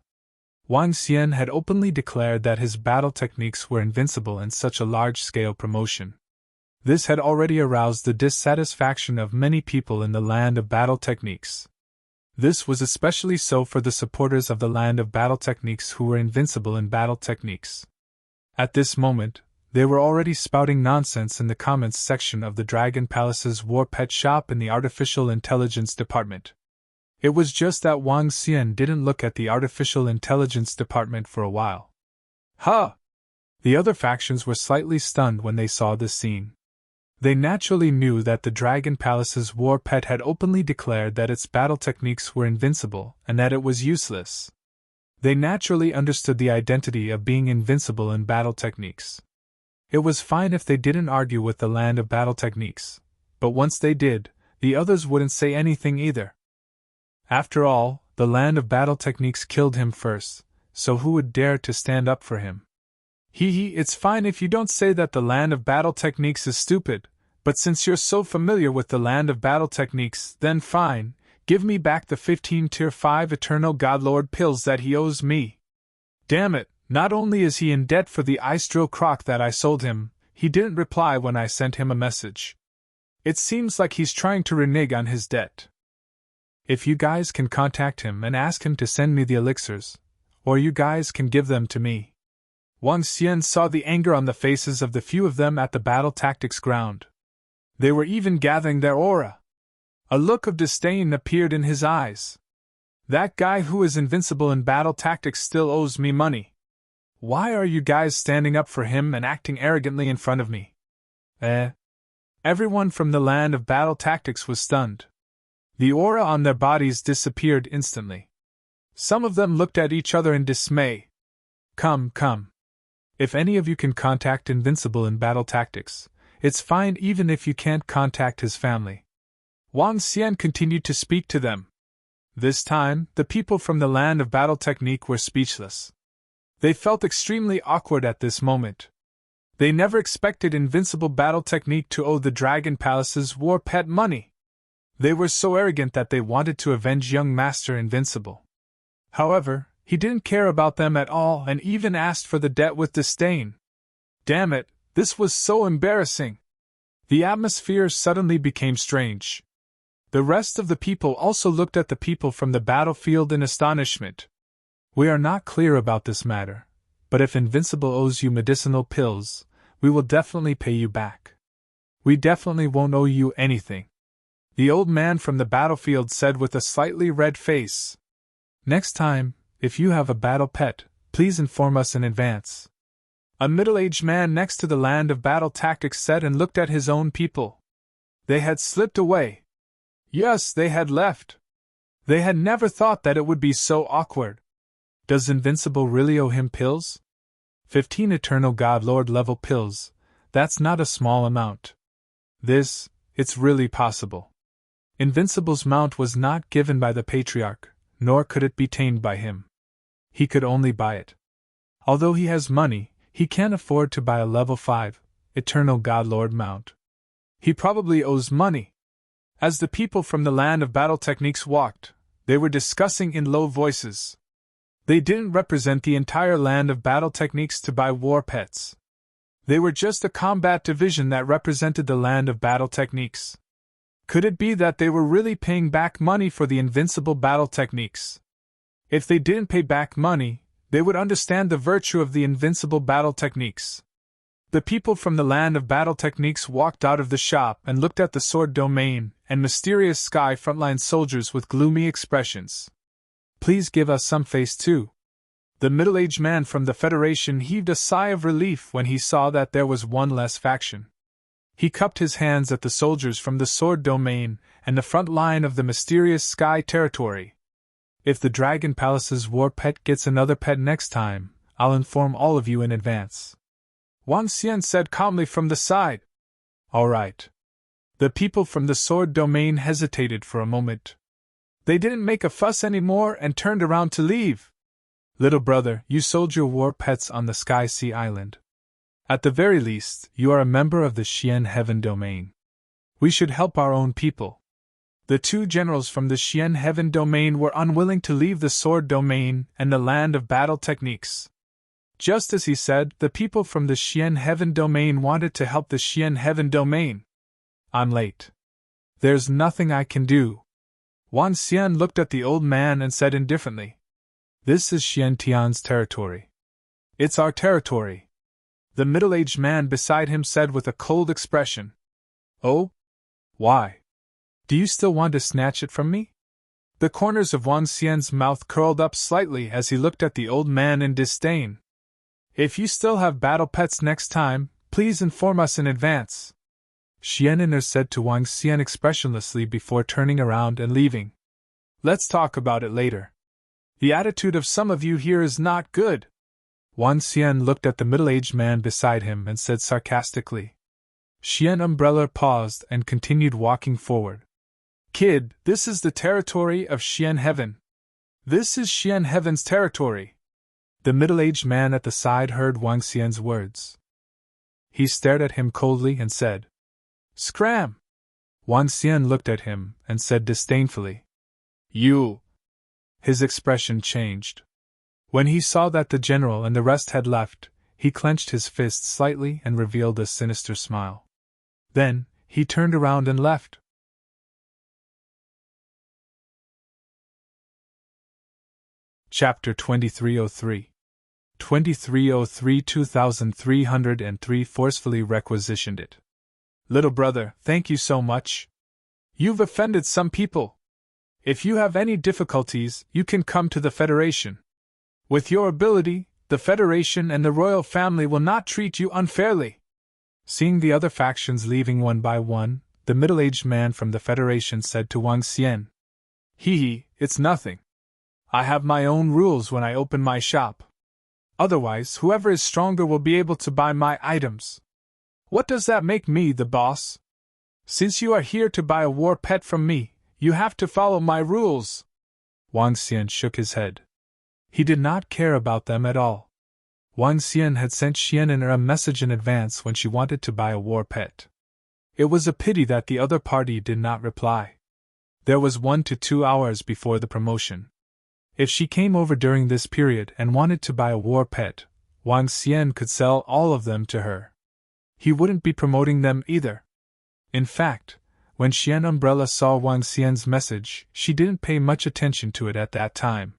Wang Xian had openly declared that his battle techniques were invincible in such a large-scale promotion. This had already aroused the dissatisfaction of many people in the land of battle techniques. This was especially so for the supporters of the land of battle techniques who were invincible in battle techniques. At this moment, they were already spouting nonsense in the comments section of the Dragon Palace's War Pet Shop in the Artificial Intelligence Department. It was just that Wang Xian didn't look at the Artificial Intelligence Department for a while. Huh! The other factions were slightly stunned when they saw this scene. They naturally knew that the Dragon Palace's War Pet had openly declared that its battle techniques were invincible and that it was useless. They naturally understood the identity of being invincible in battle techniques. It was fine if they didn't argue with the land of battle techniques, but once they did, the others wouldn't say anything either. After all, the land of battle techniques killed him first, so who would dare to stand up for him? It's fine if you don't say that the land of battle techniques is stupid, But since you're so familiar with the land of battle techniques, then fine, give me back the 15 Tier 5 Eternal Godlord pills that he owes me. Damn it, not only is he in debt for the ice drill crock that I sold him, he didn't reply when I sent him a message. It seems like he's trying to renege on his debt. If you guys can contact him and ask him to send me the elixirs, or you guys can give them to me. Wang Xian saw the anger on the faces of the few of them at the battle tactics ground. They were even gathering their aura. A look of disdain appeared in his eyes. That guy who is invincible in battle tactics still owes me money. Why are you guys standing up for him and acting arrogantly in front of me? Everyone from the land of battle tactics was stunned. The aura on their bodies disappeared instantly. Some of them looked at each other in dismay. Come. If any of you can contact Invincible in battle tactics, it's fine even if you can't contact his family. Wang Xian continued to speak to them. This time, the people from the land of battle technique were speechless. They felt extremely awkward at this moment. They never expected Invincible battle technique to owe the Dragon Palace's war pet money. They were so arrogant that they wanted to avenge young Master Invincible. However, he didn't care about them at all and even asked for the debt with disdain. Damn it, this was so embarrassing. The atmosphere suddenly became strange. The rest of the people also looked at the people from the battlefield in astonishment. We are not clear about this matter, but if Invincible owes you medicinal pills, we will definitely pay you back. We definitely won't owe you anything. The old man from the battlefield said with a slightly red face. Next time, if you have a battle pet, please inform us in advance. A middle-aged man next to the land of battle tactics said and looked at his own people. They had slipped away. Yes, they had left. They had never thought that it would be so awkward. Does Invincible really owe him pills? 15 Eternal Godlord level pills, that's not a small amount. It's really possible. Invincible's mount was not given by the Patriarch, nor could it be tamed by him. He could only buy it. Although he has money, he can't afford to buy a level 5 Eternal Godlord mount. He probably owes money. As the people from the land of battle techniques walked, they were discussing in low voices. They didn't represent the entire land of battle techniques to buy war pets. They were just a combat division that represented the land of battle techniques. Could it be that they were really paying back money for the Invincible battle techniques? If they didn't pay back money, they would understand the virtue of the Invincible battle techniques. The people from the land of battle techniques walked out of the shop and looked at the sword domain and mysterious sky frontline soldiers with gloomy expressions. Please give us some face too. The middle-aged man from the Federation heaved a sigh of relief when he saw that there was one less faction. He cupped his hands at the soldiers from the sword domain and the front line of the mysterious sky territory. If the Dragon Palace's war pet gets another pet next time, I'll inform all of you in advance. Wang Xian said calmly from the side. All right. The people from the sword domain hesitated for a moment. They didn't make a fuss anymore and turned around to leave. Little brother, you sold your war pets on the Sky Sea Island. At the very least, you are a member of the Xian Heaven domain. We should help our own people. The two generals from the Xian Heaven domain were unwilling to leave the sword domain and the land of battle techniques. Just as he said, the people from the Xian Heaven domain wanted to help the Xian Heaven domain. I'm late. There's nothing I can do. Wang Xian looked at the old man and said indifferently. This is Xian Tian's territory. It's our territory. The middle-aged man beside him said with a cold expression. Oh? Why? Do you still want to snatch it from me? The corners of Wang Xian's mouth curled up slightly as he looked at the old man in disdain. If you still have battle pets next time, please inform us in advance. Xian'er said to Wang Xian expressionlessly before turning around and leaving. Let's talk about it later. The attitude of some of you here is not good. Wang Xian looked at the middle-aged man beside him and said sarcastically. Xian Umbrella paused and continued walking forward. Kid, this is the territory of Xian Heaven. This is Xian Heaven's territory. The middle-aged man at the side heard Wang Xian's words. He stared at him coldly and said, Scram! Wang Xian looked at him and said disdainfully. You! His expression changed. When he saw that the general and the rest had left, he clenched his fist slightly and revealed a sinister smile. Then, he turned around and left. Chapter 2303. 2303 forcefully requisitioned it. Little brother, thank you so much. You've offended some people. If you have any difficulties, you can come to the Federation. With your ability, the Federation and the royal family will not treat you unfairly. Seeing the other factions leaving one by one, the middle-aged man from the Federation said to Wang Xian, Hee, it's nothing. I have my own rules when I open my shop. Otherwise, whoever is stronger will be able to buy my items. What does that make me the boss? Since you are here to buy a war pet from me, you have to follow my rules. Wang Xian shook his head. He did not care about them at all. Wang Xian had sent Xian'er a message in advance when she wanted to buy a war pet. It was a pity that the other party did not reply. There was 1 to 2 hours before the promotion. If she came over during this period and wanted to buy a war pet, Wang Xian could sell all of them to her. He wouldn't be promoting them either. In fact, when Xian Umbrella saw Wang Xian's message, she didn't pay much attention to it at that time.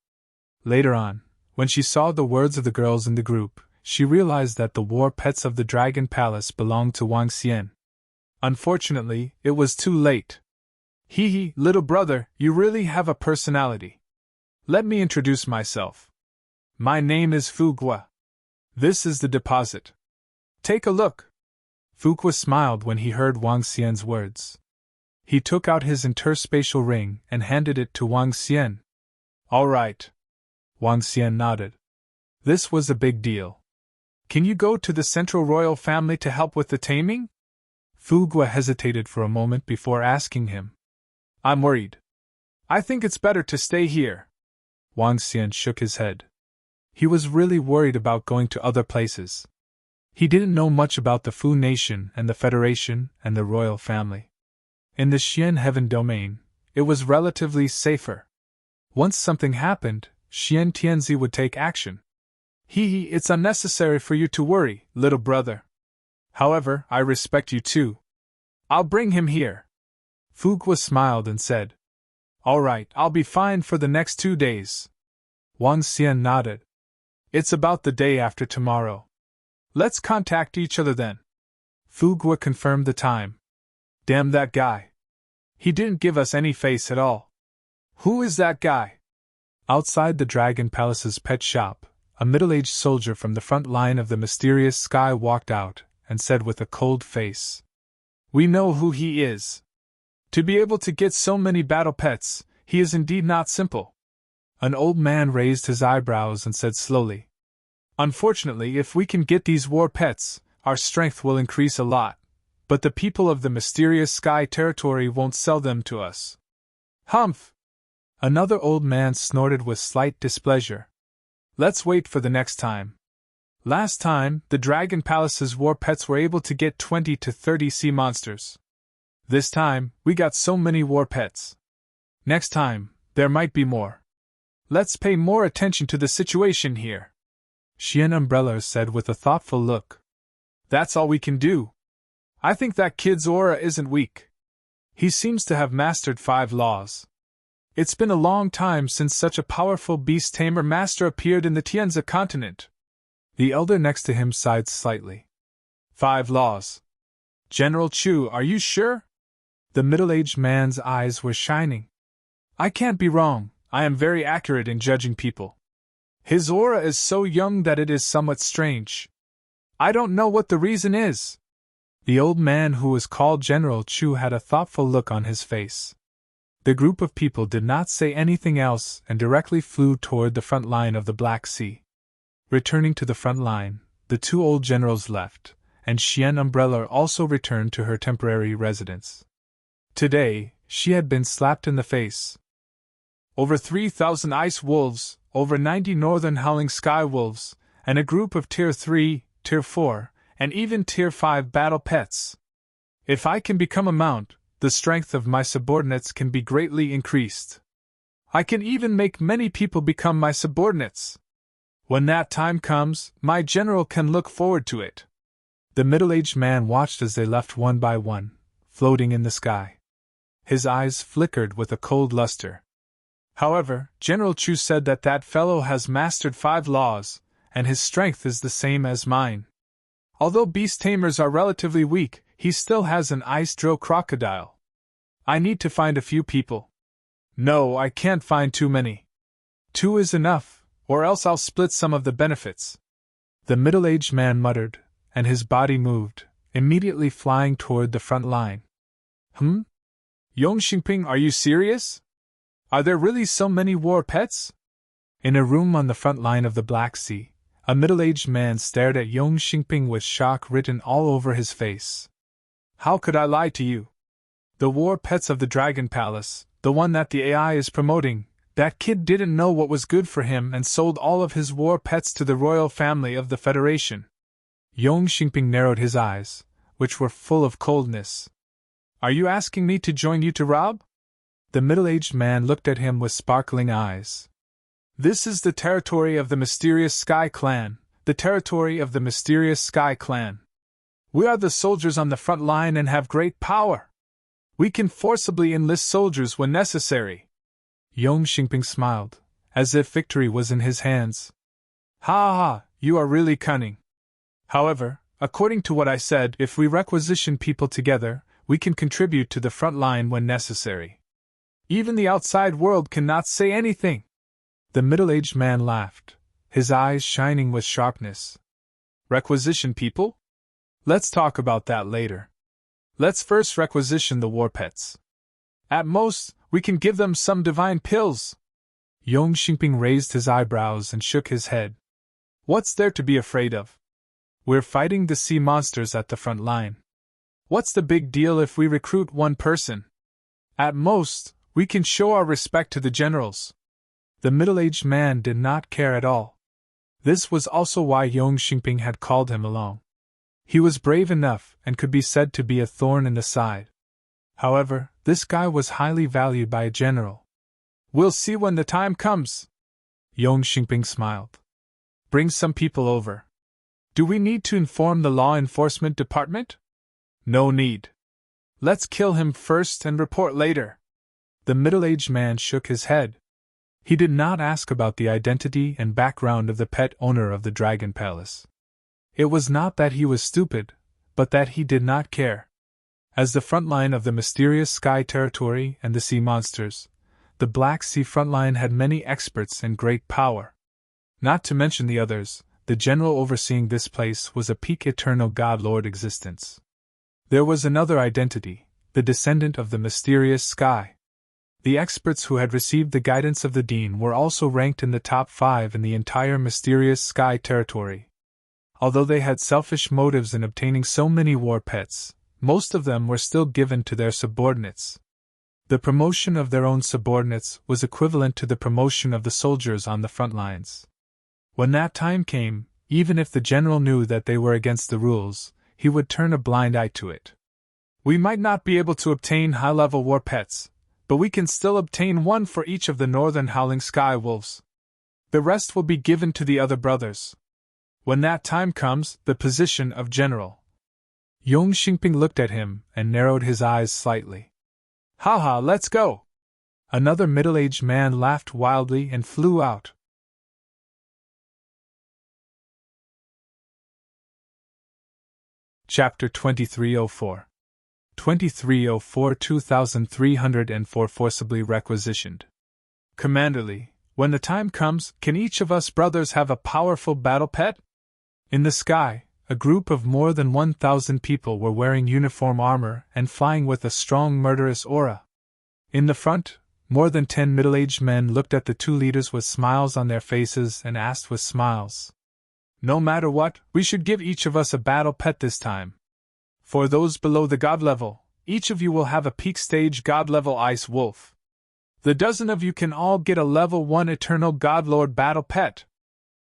Later on, when she saw the words of the girls in the group, she realized that the war pets of the Dragon Palace belonged to Wang Xian. Unfortunately, it was too late. Hee, little brother, you really have a personality. Let me introduce myself. My name is Fugua. This is the deposit. Take a look. Fugua smiled when he heard Wang Xian's words. He took out his interspatial ring and handed it to Wang Xian. All right. Wang Xian nodded. This was a big deal. Can you go to the Central Royal Family to help with the taming? Fugua hesitated for a moment before asking him. I'm worried. I think it's better to stay here. Wang Xian shook his head. He was really worried about going to other places. He didn't know much about the Fu Nation and the Federation and the royal family. In the Xian Heaven domain, it was relatively safer. Once something happened, Xian Tianzi would take action. It's unnecessary for you to worry, little brother. However, I respect you too. I'll bring him here. Fugua smiled and said, All right, I'll be fine for the next 2 days. Wang Xian nodded. It's about the day after tomorrow. Let's contact each other then. Fugua confirmed the time. Damn that guy. He didn't give us any face at all. Who is that guy? Outside the Dragon Palace's pet shop, a middle-aged soldier from the front line of the mysterious sky walked out and said with a cold face, We know who he is. To be able to get so many battle pets, he is indeed not simple. An old man raised his eyebrows and said slowly, Unfortunately, if we can get these war pets, our strength will increase a lot, but the people of the mysterious sky territory won't sell them to us. Humph! Another old man snorted with slight displeasure. Let's wait for the next time. Last time, the Dragon Palace's war pets were able to get 20 to 30 sea monsters. This time, we got so many war pets. Next time, there might be more. Let's pay more attention to the situation here. Xian Umbrella said with a thoughtful look. That's all we can do. I think that kid's aura isn't weak. He seems to have mastered 5 laws. It's been a long time since such a powerful beast tamer master appeared in the Tianzi continent. The elder next to him sighed slightly. 5 laws. General Chu, are you sure? The middle-aged man's eyes were shining. I can't be wrong, I am very accurate in judging people. His aura is so young that it is somewhat strange. I don't know what the reason is. The old man who was called General Chu had a thoughtful look on his face. The group of people did not say anything else and directly flew toward the front line of the Black Sea. Returning to the front line, the 2 old generals left, and Xian Umbrella also returned to her temporary residence. Today, she had been slapped in the face. Over 3,000 ice wolves, over 90 northern howling sky wolves, and a group of Tier 3, Tier 4, and even Tier 5 battle pets. If I can become a mount, the strength of my subordinates can be greatly increased. I can even make many people become my subordinates. When that time comes, my general can look forward to it." The middle-aged man watched as they left one by one, floating in the sky. His eyes flickered with a cold luster. However, General Chu said that fellow has mastered 5 laws, and his strength is the same as mine. Although beast tamers are relatively weak, he still has an ice-drill crocodile. I need to find a few people. No, I can't find too many. 2 is enough, or else I'll split some of the benefits. The middle-aged man muttered, and his body moved, immediately flying toward the front line. Yong Xingping, are you serious? Are there really so many war pets? In a room on the front line of the Black Sea, a middle-aged man stared at Yong Xingping with shock written all over his face. How could I lie to you? The war pets of the Dragon Palace, the one that the AI is promoting, that kid didn't know what was good for him and sold all of his war pets to the royal family of the Federation. Yong Xingping narrowed his eyes, which were full of coldness. Are you asking me to join you to rob? The middle-aged man looked at him with sparkling eyes. This is the territory of the mysterious Sky Clan, the territory of the mysterious Sky Clan. We are the soldiers on the front line and have great power. We can forcibly enlist soldiers when necessary. Yong Xingping smiled, as if victory was in his hands. Ha, you are really cunning. However, according to what I said, if we requisition people together, we can contribute to the front line when necessary. Even the outside world cannot say anything. The middle-aged man laughed, his eyes shining with sharpness. Requisition people? Let's talk about that later. Let's first requisition the war pets. At most, we can give them some divine pills. Yong Xingping raised his eyebrows and shook his head. What's there to be afraid of? We're fighting the sea monsters at the front line. What's the big deal if we recruit one person? At most, we can show our respect to the generals. The middle-aged man did not care at all. This was also why Yong Xingping had called him along. He was brave enough and could be said to be a thorn in the side. However, this guy was highly valued by a general. We'll see when the time comes. Yong Xingping smiled. Bring some people over. Do we need to inform the law enforcement department? No need. Let's kill him first and report later. The middle-aged man shook his head. He did not ask about the identity and background of the pet owner of the Dragon Palace. It was not that he was stupid, but that he did not care. As the front line of the mysterious Sky Territory and the sea monsters, the Black Sea front line had many experts and great power. Not to mention the others, the general overseeing this place was a peak eternal God-Lord existence. There was another identity, the descendant of the mysterious Sky. The experts who had received the guidance of the Dean were also ranked in the top 5 in the entire mysterious Sky Territory. Although they had selfish motives in obtaining so many war pets, most of them were still given to their subordinates. The promotion of their own subordinates was equivalent to the promotion of the soldiers on the front lines. When that time came, even if the general knew that they were against the rules, he would turn a blind eye to it. We might not be able to obtain high-level war pets, but we can still obtain one for each of the northern howling sky wolves. The rest will be given to the other brothers. When that time comes, the position of general. Yong Xingping looked at him and narrowed his eyes slightly. Haha, let's go! Another middle-aged man laughed wildly and flew out. Chapter 2304 2304 2304 Forcibly requisitioned. Commanderly, when the time comes, can each of us brothers have a powerful battle pet? In the sky, a group of more than 1,000 people were wearing uniform armor and flying with a strong murderous aura. In the front, more than 10 middle-aged men looked at the 2 leaders with smiles on their faces and asked with smiles. No matter what, we should give each of us a battle pet this time. For those below the god level, each of you will have a peak stage god level ice wolf. The dozen of you can all get a level 1 eternal godlord battle pet.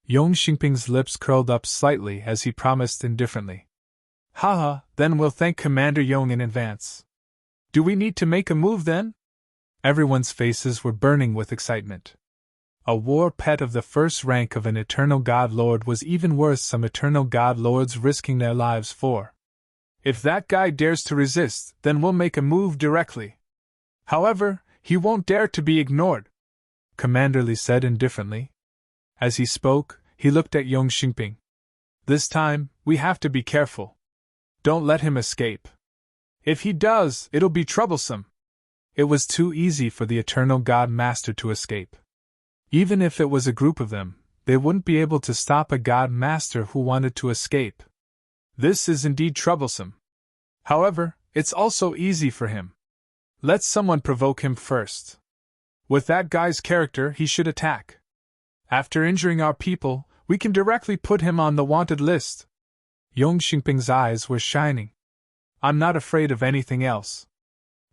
Yong Xingping's lips curled up slightly as he promised indifferently. Haha, then we'll thank Commander Yong in advance. Do we need to make a move then? Everyone's faces were burning with excitement. A war pet of the first rank of an eternal god lord was even worth some eternal god lords risking their lives for. If that guy dares to resist, then we'll make a move directly. However, he won't dare to be ignored, Commander Li said indifferently. As he spoke, he looked at Yong Xingping. This time, we have to be careful. Don't let him escape. If he does, it'll be troublesome. It was too easy for the Eternal God Master to escape. Even if it was a group of them, they wouldn't be able to stop a God Master who wanted to escape. This is indeed troublesome. However, it's also easy for him. Let someone provoke him first. With that guy's character, he should attack. After injuring our people, we can directly put him on the wanted list. Yong Xingping's eyes were shining. I'm not afraid of anything else.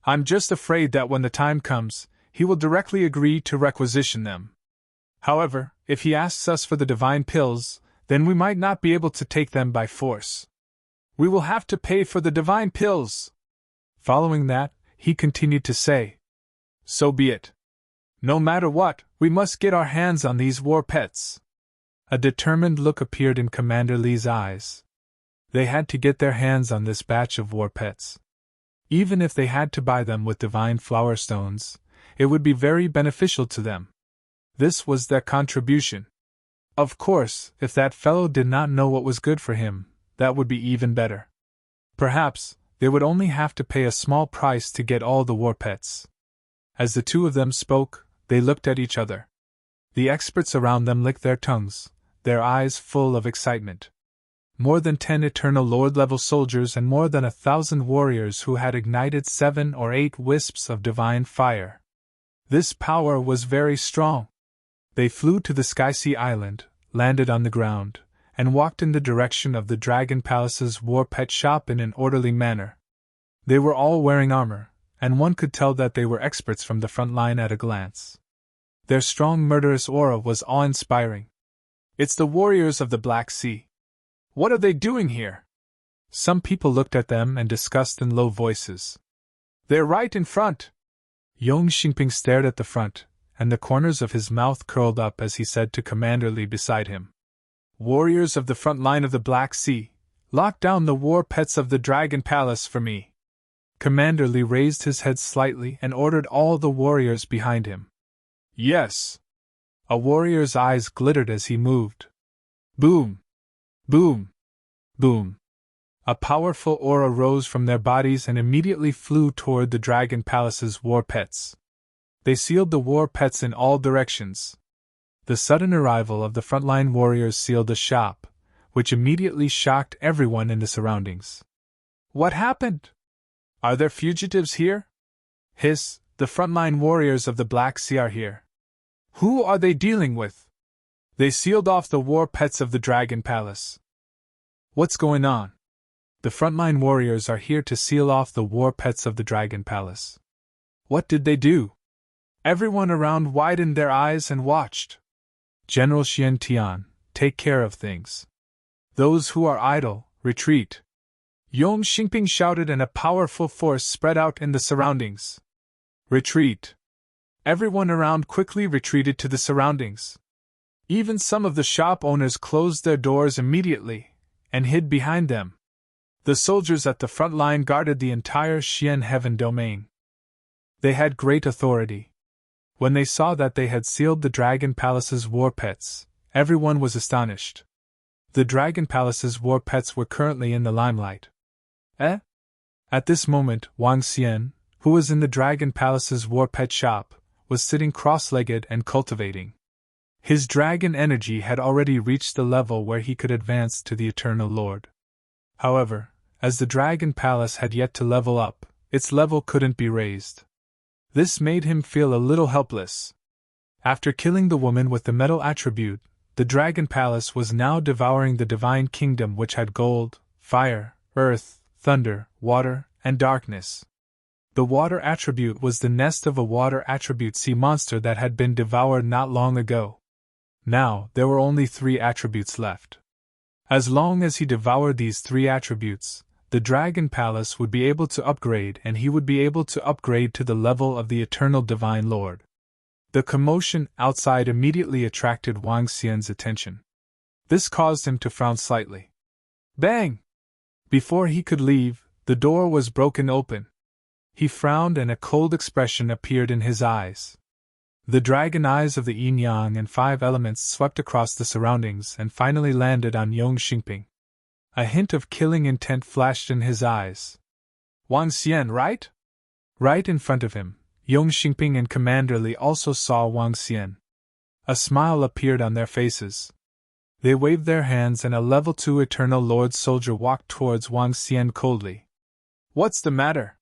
I'm just afraid that when the time comes, he will directly agree to requisition them. However, if he asks us for the divine pills, then we might not be able to take them by force. We will have to pay for the divine pills. Following that, he continued to say, So be it. No matter what, we must get our hands on these war pets. A determined look appeared in Commander Li's eyes. They had to get their hands on this batch of war pets. Even if they had to buy them with divine flower stones, it would be very beneficial to them. This was their contribution. Of course, if that fellow did not know what was good for him, that would be even better. Perhaps, they would only have to pay a small price to get all the war pets. As the two of them spoke, they looked at each other. The experts around them licked their tongues, their eyes full of excitement. More than 10 Eternal Lord-level soldiers and more than 1,000 warriors who had ignited 7 or 8 wisps of divine fire. This power was very strong. They flew to the Sky Sea Island, landed on the ground, and walked in the direction of the Dragon Palace's war pet shop in an orderly manner. They were all wearing armor, and one could tell that they were experts from the front line at a glance. Their strong murderous aura was awe-inspiring. It's the warriors of the Black Sea. What are they doing here? Some people looked at them and discussed in low voices. They're right in front. Yong Xingping stared at the front, and the corners of his mouth curled up as he said to Commander Li beside him. Warriors of the front line of the Black Sea, lock down the war pets of the Dragon Palace for me. Commander Li raised his head slightly and ordered all the warriors behind him. Yes. A warrior's eyes glittered as he moved. Boom! Boom! Boom! A powerful aura rose from their bodies and immediately flew toward the Dragon Palace's war pets. They sealed the war pets in all directions. The sudden arrival of the frontline warriors sealed the shop, which immediately shocked everyone in the surroundings. What happened? Are there fugitives here? Hiss, the frontline warriors of the Black Sea are here. Who are they dealing with? They sealed off the war pets of the Dragon Palace. What's going on? The frontline warriors are here to seal off the war pets of the Dragon Palace. What did they do? Everyone around widened their eyes and watched. General Xian Tian, take care of things. Those who are idle, retreat. Yong Xingping shouted and a powerful force spread out in the surroundings. Retreat. Everyone around quickly retreated to the surroundings. Even some of the shop owners closed their doors immediately and hid behind them. The soldiers at the front line guarded the entire Xian Heaven domain. They had great authority. When they saw that they had sealed the Dragon Palace's war pets, everyone was astonished. The Dragon Palace's war pets were currently in the limelight. At this moment, Wang Xian, who was in the Dragon Palace's war pet shop, was sitting cross-legged and cultivating. His dragon energy had already reached the level where he could advance to the Eternal Lord. However, as the Dragon Palace had yet to level up, its level couldn't be raised. This made him feel a little helpless. After killing the woman with the metal attribute, the Dragon Palace was now devouring the Divine Kingdom, which had gold, fire, earth, thunder, water, and darkness. The water attribute was the nest of a water attribute sea monster that had been devoured not long ago. Now, there were only 3 attributes left. As long as he devoured these 3 attributes, the Dragon Palace would be able to upgrade, and he would be able to upgrade to the level of the Eternal Divine Lord. The commotion outside immediately attracted Wang Xian's attention. This caused him to frown slightly. Bang! Before he could leave, the door was broken open. He frowned and a cold expression appeared in his eyes. The dragon eyes of the yin-yang and 5 elements swept across the surroundings and finally landed on Yong Xingping. A hint of killing intent flashed in his eyes. Wang Xian, right? Right in front of him, Yong Xingping and Commander Li also saw Wang Xian. A smile appeared on their faces. They waved their hands and a level 2 Eternal Lord soldier walked towards Wang Xian coldly. What's the matter?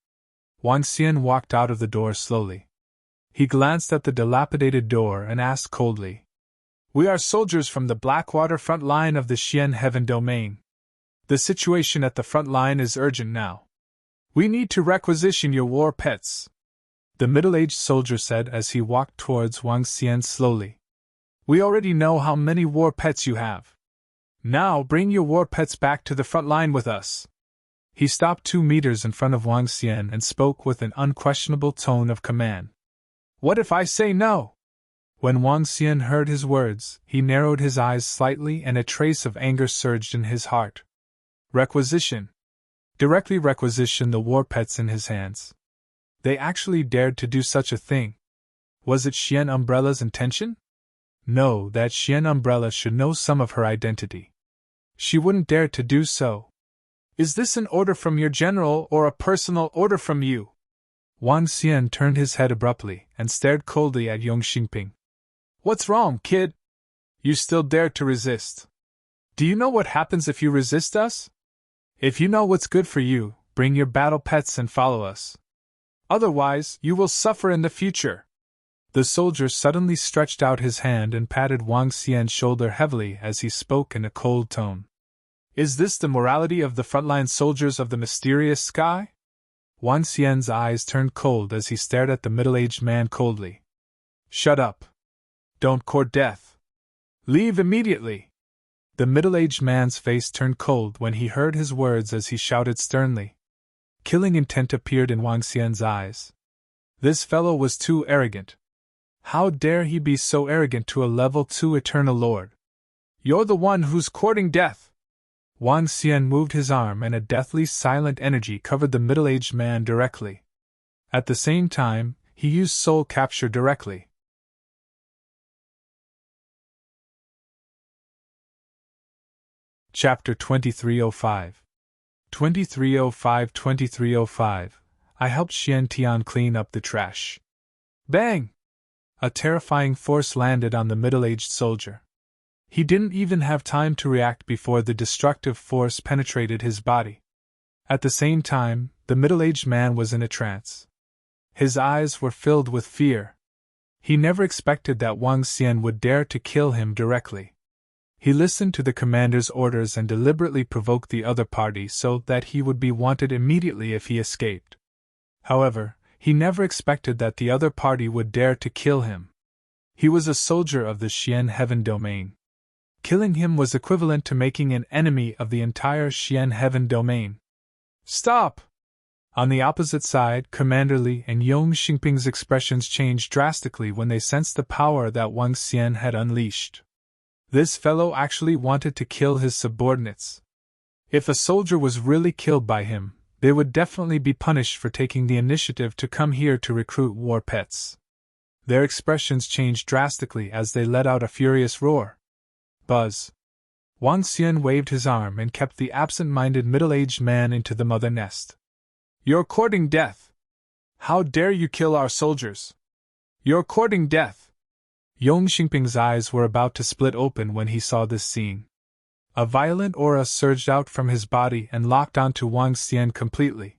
Wang Xian walked out of the door slowly. He glanced at the dilapidated door and asked coldly. We are soldiers from the Blackwater front line of the Xian Heaven Domain. The situation at the front line is urgent now. We need to requisition your war pets, the middle-aged soldier said as he walked towards Wang Xian slowly. We already know how many war pets you have. Now bring your war pets back to the front line with us. He stopped 2 meters in front of Wang Xian and spoke with an unquestionable tone of command. What if I say no? When Wang Xian heard his words, he narrowed his eyes slightly and a trace of anger surged in his heart. Requisition. Directly requisition the war pets in his hands. They actually dared to do such a thing. Was it Xian Umbrella's intention? No, that Xian Umbrella should know some of her identity. She wouldn't dare to do so. Is this an order from your general or a personal order from you? Wang Xian turned his head abruptly and stared coldly at Yong Xingping. What's wrong, kid? You still dare to resist. Do you know what happens if you resist us? If you know what's good for you, bring your battle pets and follow us. Otherwise, you will suffer in the future. The soldier suddenly stretched out his hand and patted Wang Xian's shoulder heavily as he spoke in a cold tone. Is this the morality of the frontline soldiers of the mysterious sky? Wang Xian's eyes turned cold as he stared at the middle-aged man coldly. Shut up. Don't court death. Leave immediately. The middle-aged man's face turned cold when he heard his words as he shouted sternly. Killing intent appeared in Wang Xian's eyes. This fellow was too arrogant. How dare he be so arrogant to a level 2 Eternal Lord? You're the one who's courting death. Wang Xian moved his arm and a deathly silent energy covered the middle-aged man directly. At the same time, he used soul capture directly. Chapter 2305. 2305. I helped Xian Tian clean up the trash. Bang! A terrifying force landed on the middle-aged soldier. He didn't even have time to react before the destructive force penetrated his body. At the same time, the middle-aged man was in a trance. His eyes were filled with fear. He never expected that Wang Xian would dare to kill him directly. He listened to the commander's orders and deliberately provoked the other party so that he would be wanted immediately if he escaped. However, he never expected that the other party would dare to kill him. He was a soldier of the Xian Heaven Domain. Killing him was equivalent to making an enemy of the entire Xian Heaven Domain. Stop! On the opposite side, Commander Li and Yong Xingping's expressions changed drastically when they sensed the power that Wang Xian had unleashed. This fellow actually wanted to kill his subordinates. If a soldier was really killed by him, they would definitely be punished for taking the initiative to come here to recruit war pets. Their expressions changed drastically as they let out a furious roar. Buzz. Wang Xian waved his arm and kept the absent-minded middle-aged man into the mother nest. You're courting death. How dare you kill our soldiers? You're courting death. Yong Xingping's eyes were about to split open when he saw this scene. A violent aura surged out from his body and locked onto Wang Xian completely.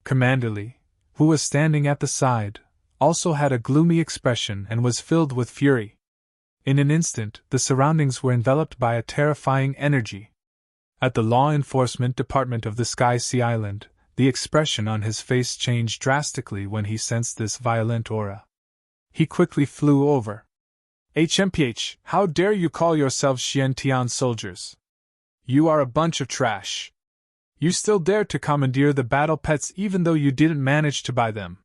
Commander Li, who was standing at the side, also had a gloomy expression and was filled with fury. In an instant, the surroundings were enveloped by a terrifying energy. At the law enforcement department of the Sky Sea Island, the expression on his face changed drastically when he sensed this violent aura. He quickly flew over. HMPH, how dare you call yourselves Xian Tian soldiers? You are a bunch of trash. You still dared to commandeer the battle pets even though you didn't manage to buy them.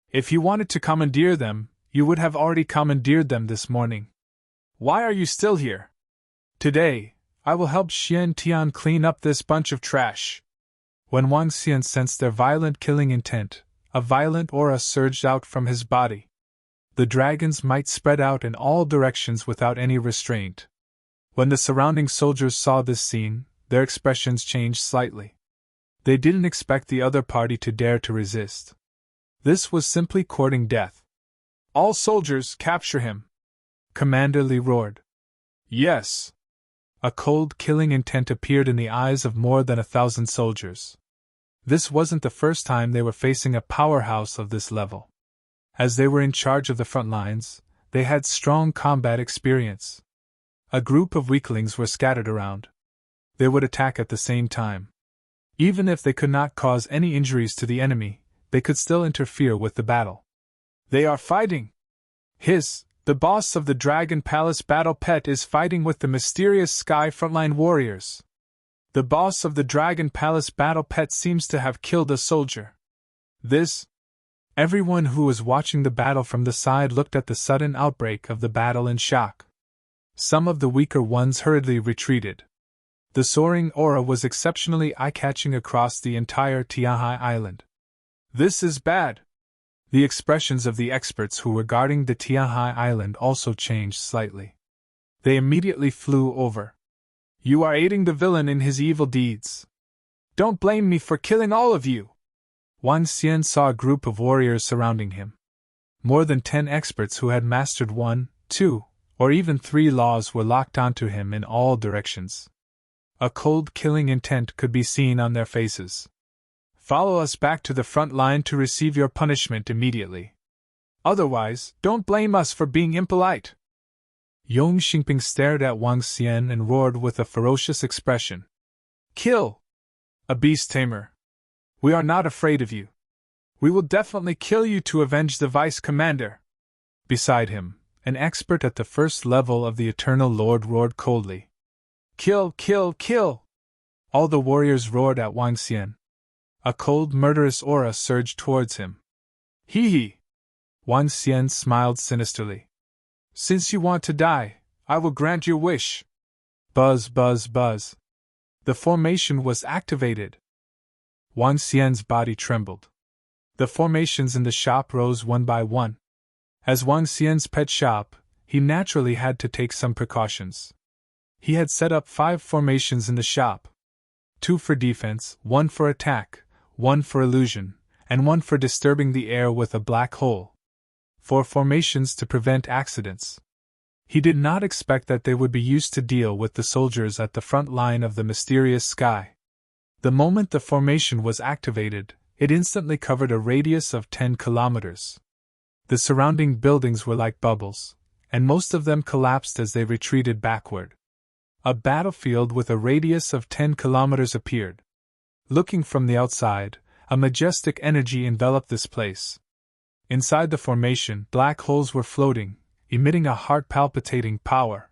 If you wanted to commandeer them, you would have already commandeered them this morning. Why are you still here? Today, I will help Xian Tian clean up this bunch of trash. When Wang Xian sensed their violent killing intent, a violent aura surged out from his body. The dragon's might spread out in all directions without any restraint. When the surrounding soldiers saw this scene, their expressions changed slightly. They didn't expect the other party to dare to resist. This was simply courting death. All soldiers, capture him! Commander Li roared. Yes! A cold, killing intent appeared in the eyes of more than 1,000 soldiers. This wasn't the first time they were facing a powerhouse of this level. As they were in charge of the front lines, they had strong combat experience. A group of weaklings were scattered around. They would attack at the same time. Even if they could not cause any injuries to the enemy, they could still interfere with the battle. They are fighting! The boss of the Dragon Palace Battle Pet is fighting with the mysterious Sky Frontline Warriors. The boss of the Dragon Palace Battle Pet seems to have killed a soldier. Everyone who was watching the battle from the side looked at the sudden outbreak of the battle in shock. Some of the weaker ones hurriedly retreated. The soaring aura was exceptionally eye-catching across the entire Tianhai Island. This is bad! The expressions of the experts who were guarding the Tianhai Island also changed slightly. They immediately flew over. You are aiding the villain in his evil deeds. Don't blame me for killing all of you! Wang Xian saw a group of warriors surrounding him. More than 10 experts who had mastered 1, 2, or even 3 laws were locked onto him in all directions. A cold killing intent could be seen on their faces. Follow us back to the front line to receive your punishment immediately. Otherwise, don't blame us for being impolite. Yong Xingping stared at Wang Xian and roared with a ferocious expression. Kill! A beast tamer! We are not afraid of you. We will definitely kill you to avenge the vice commander. Beside him, an expert at the first level of the Eternal Lord roared coldly. Kill, kill, kill! All the warriors roared at Wang Xian. A cold, murderous aura surged towards him. Hee hee! Wang Xian smiled sinisterly. Since you want to die, I will grant your wish. Buzz, buzz, buzz. The formation was activated. Wang Xian's body trembled. The formations in the shop rose one by one. As Wang Xian's pet shop, he naturally had to take some precautions. He had set up 5 formations in the shop. 2 for defense, 1 for attack, 1 for illusion, and 1 for disturbing the air with a black hole. 4 formations to prevent accidents. He did not expect that they would be used to deal with the soldiers at the front line of the mysterious sky. The moment the formation was activated, it instantly covered a radius of 10 kilometers. The surrounding buildings were like bubbles, and most of them collapsed as they retreated backward. A battlefield with a radius of 10 kilometers appeared. Looking from the outside, a majestic energy enveloped this place. Inside the formation, black holes were floating, emitting a heart-palpitating power.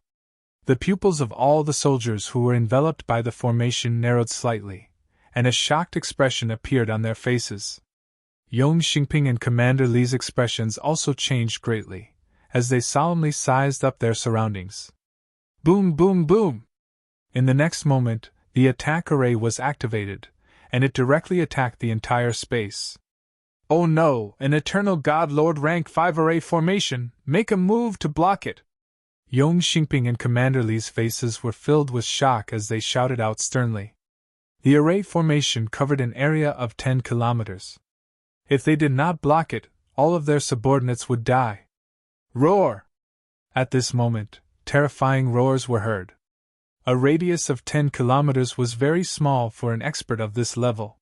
The pupils of all the soldiers who were enveloped by the formation narrowed slightly, and a shocked expression appeared on their faces. Yong Xingping and Commander Li's expressions also changed greatly, as they solemnly sized up their surroundings. Boom, boom, boom! In the next moment, the attack array was activated, and it directly attacked the entire space. Oh no, an Eternal God Lord rank 5 array formation, make a move to block it! Yong Xingping and Commander Li's faces were filled with shock as they shouted out sternly. The array formation covered an area of 10 kilometers. If they did not block it, all of their subordinates would die. Roar! At this moment, terrifying roars were heard. A radius of 10 kilometers was very small for an expert of this level.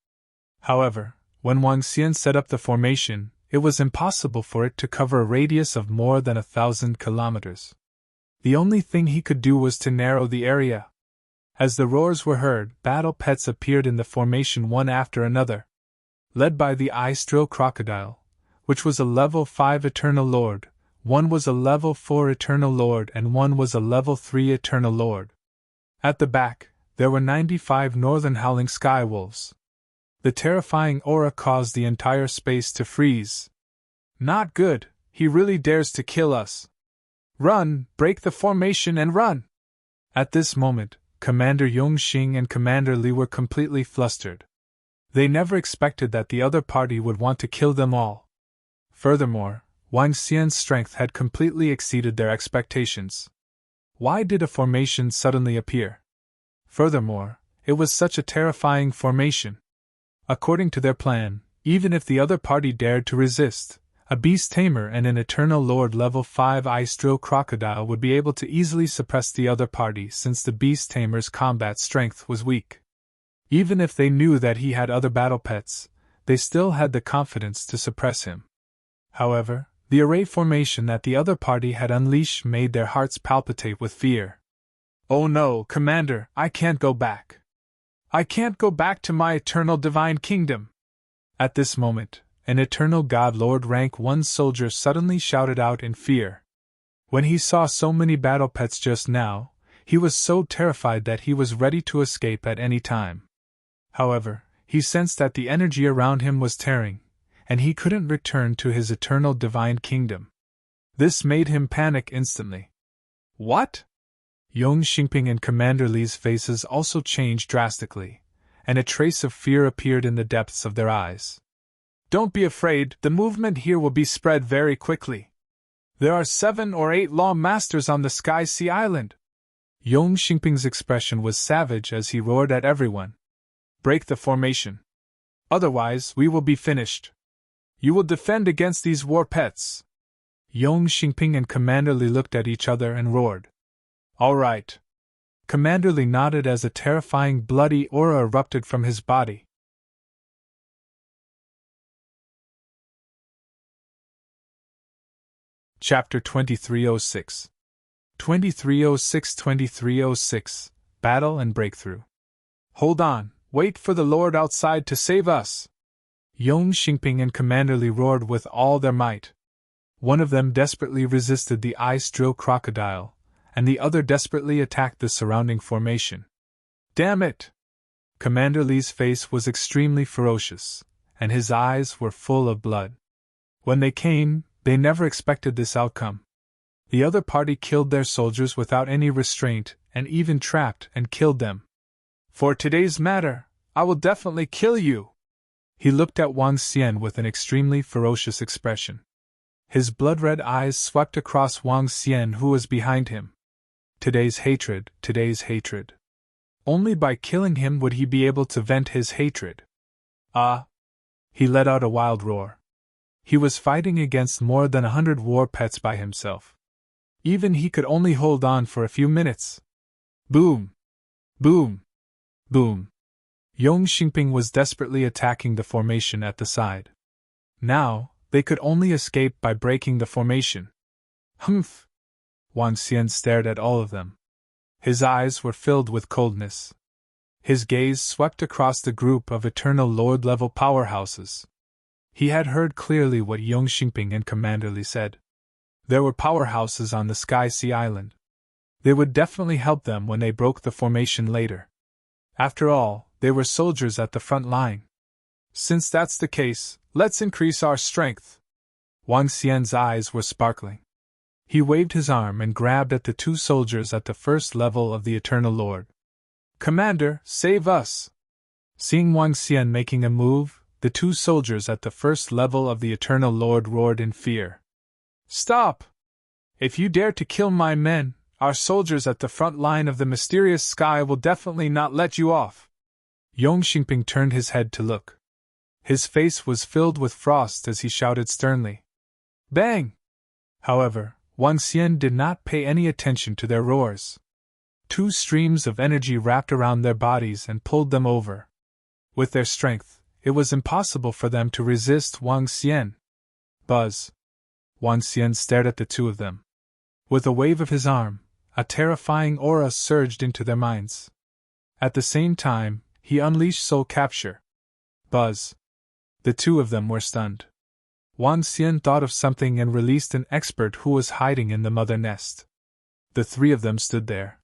However, when Wang Xian set up the formation, it was impossible for it to cover a radius of more than 1,000 kilometers. The only thing he could do was to narrow the area. As the roars were heard, battle pets appeared in the formation one after another. Led by the Ice-Drill Crocodile, which was a level 5 Eternal Lord, 1 was a level 4 Eternal Lord and 1 was a level 3 Eternal Lord. At the back, There were 95 northern howling sky wolves. The terrifying aura caused the entire space to freeze. Not good, he really dares to kill us. Run, break the formation and run! At this moment, Commander Yongxing and Commander Li were completely flustered. They never expected that the other party would want to kill them all. Furthermore, Wang Xian's strength had completely exceeded their expectations. Why did a formation suddenly appear? Furthermore, it was such a terrifying formation. According to their plan, even if the other party dared to resist, a beast tamer and an eternal lord level 5 ice drill crocodile would be able to easily suppress the other party since the beast tamer's combat strength was weak. Even if they knew that he had other battle pets, they still had the confidence to suppress him. However, the array formation that the other party had unleashed made their hearts palpitate with fear. Oh no, Commander, I can't go back. I can't go back to my eternal divine kingdom. At this moment, an eternal God Lord rank 1 soldier suddenly shouted out in fear. When he saw so many battle pets just now, he was so terrified that he was ready to escape at any time. However, he sensed that the energy around him was tearing, and he couldn't return to his eternal divine kingdom. This made him panic instantly. What? Yong Xingping and Commander Li's faces also changed drastically, and a trace of fear appeared in the depths of their eyes. Don't be afraid, the movement here will be spread very quickly. There are 7 or 8 law masters on the Sky Sea Island. Yong Xingping's expression was savage as he roared at everyone. Break the formation. Otherwise, we will be finished. You will defend against these war pets. Yong Xingping and Commander Li looked at each other and roared. All right. Commander Li nodded as a terrifying bloody aura erupted from his body. Chapter 2306 2306 Battle and Breakthrough. Hold on, wait for the Lord outside to save us! Yong Xingping and Commander Li roared with all their might. One of them desperately resisted the ice drill crocodile, and the other desperately attacked the surrounding formation. Damn it! Commander Li's face was extremely ferocious, and his eyes were full of blood. When they came, they never expected this outcome. The other party killed their soldiers without any restraint, and even trapped and killed them. For today's matter, I will definitely kill you! He looked at Wang Xian with an extremely ferocious expression. His blood-red eyes swept across Wang Xian, who was behind him. Today's hatred, today's hatred. Only by killing him would he be able to vent his hatred. Ah! He let out a wild roar. He was fighting against more than 100 war pets by himself. Even he could only hold on for a few minutes. Boom! Boom! Boom! Yong Xingping was desperately attacking the formation at the side. Now, they could only escape by breaking the formation. Humph! Wang Xian stared at all of them. His eyes were filled with coldness. His gaze swept across the group of Eternal Lord-level powerhouses. He had heard clearly what Yong Xingping and Commander Li said. There were powerhouses on the Sky Sea Island. They would definitely help them when they broke the formation later. After all, they were soldiers at the front line. Since that's the case, let's increase our strength. Wang Xian's eyes were sparkling. He waved his arm and grabbed at the 2 soldiers at the first level of the Eternal Lord. Commander, save us! Seeing Wang Xian making a move, the 2 soldiers at the first level of the Eternal Lord roared in fear. Stop! If you dare to kill my men, our soldiers at the front line of the mysterious sky will definitely not let you off. Yong Xingping turned his head to look. His face was filled with frost as he shouted sternly. Bang! However, Wang Xian did not pay any attention to their roars. 2 streams of energy wrapped around their bodies and pulled them over. With their strength, it was impossible for them to resist Wang Xian. Buzz! Wang Xian stared at the 2 of them. With a wave of his arm, a terrifying aura surged into their minds. At the same time, he unleashed soul capture. Buzz! The 2 of them were stunned. Wang Xian thought of something and released an expert who was hiding in the mother nest. The 3 of them stood there.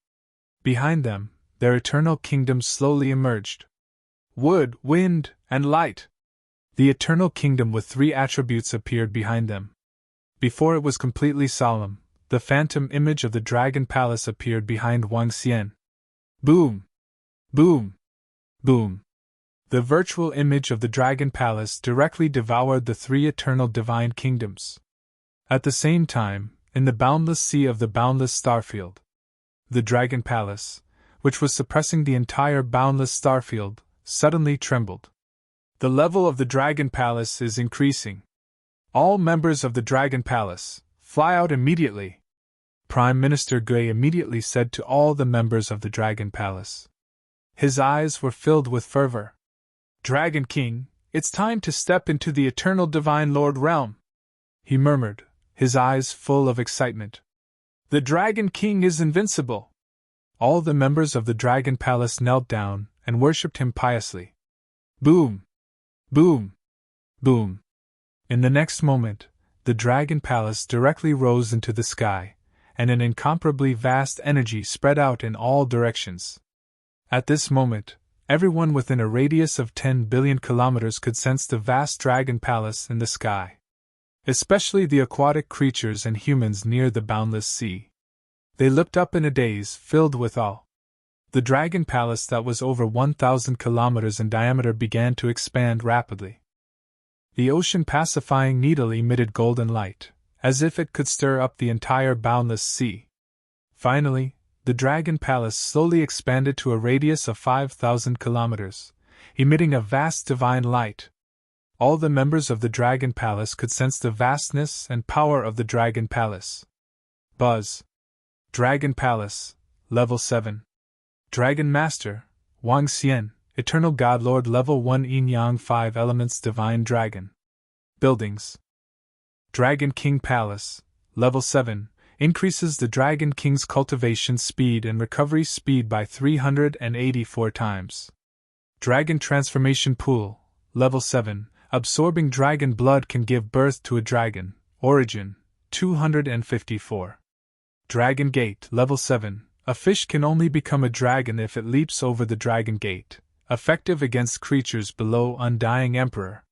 Behind them, their eternal kingdoms slowly emerged. Wood, wind, and light. The eternal kingdom with three attributes appeared behind them. Before it was completely solemn, the phantom image of the Dragon Palace appeared behind Wang Xian. Boom! Boom! Boom! The virtual image of the Dragon Palace directly devoured the three eternal divine kingdoms. At the same time, in the boundless sea of the boundless starfield, the Dragon Palace, which was suppressing the entire boundless starfield, suddenly trembled. The level of the Dragon Palace is increasing. All members of the Dragon Palace, fly out immediately. Prime Minister Gui immediately said to all the members of the Dragon Palace. His eyes were filled with fervor. Dragon King, it's time to step into the eternal Divine Lord realm, he murmured, his eyes full of excitement. The Dragon King is invincible. All the members of the Dragon Palace knelt down and worshipped him piously. Boom! Boom! Boom! In the next moment, the Dragon Palace directly rose into the sky, and an incomparably vast energy spread out in all directions. At this moment, everyone within a radius of 10 billion kilometers could sense the vast Dragon Palace in the sky. Especially the aquatic creatures and humans near the boundless sea. They looked up in a daze, filled with awe. The Dragon Palace that was over 1,000 kilometers in diameter began to expand rapidly. The ocean-pacifying needle emitted golden light, as if it could stir up the entire boundless sea. Finally, the Dragon Palace slowly expanded to a radius of 5,000 kilometers, emitting a vast divine light. All the members of the Dragon Palace could sense the vastness and power of the Dragon Palace. Buzz. Dragon Palace, Level 7. Dragon Master, Wang Xian, Eternal God Lord Level 1 Yin Yang 5 Elements Divine Dragon. Buildings. Dragon King Palace, Level 7, increases the Dragon King's cultivation speed and recovery speed by 384 times. Dragon Transformation Pool, Level 7, absorbing dragon blood can give birth to a dragon. Origin, 254. Dragon Gate, Level 7, a fish can only become a dragon if it leaps over the Dragon Gate, effective against creatures below Undying Emperor.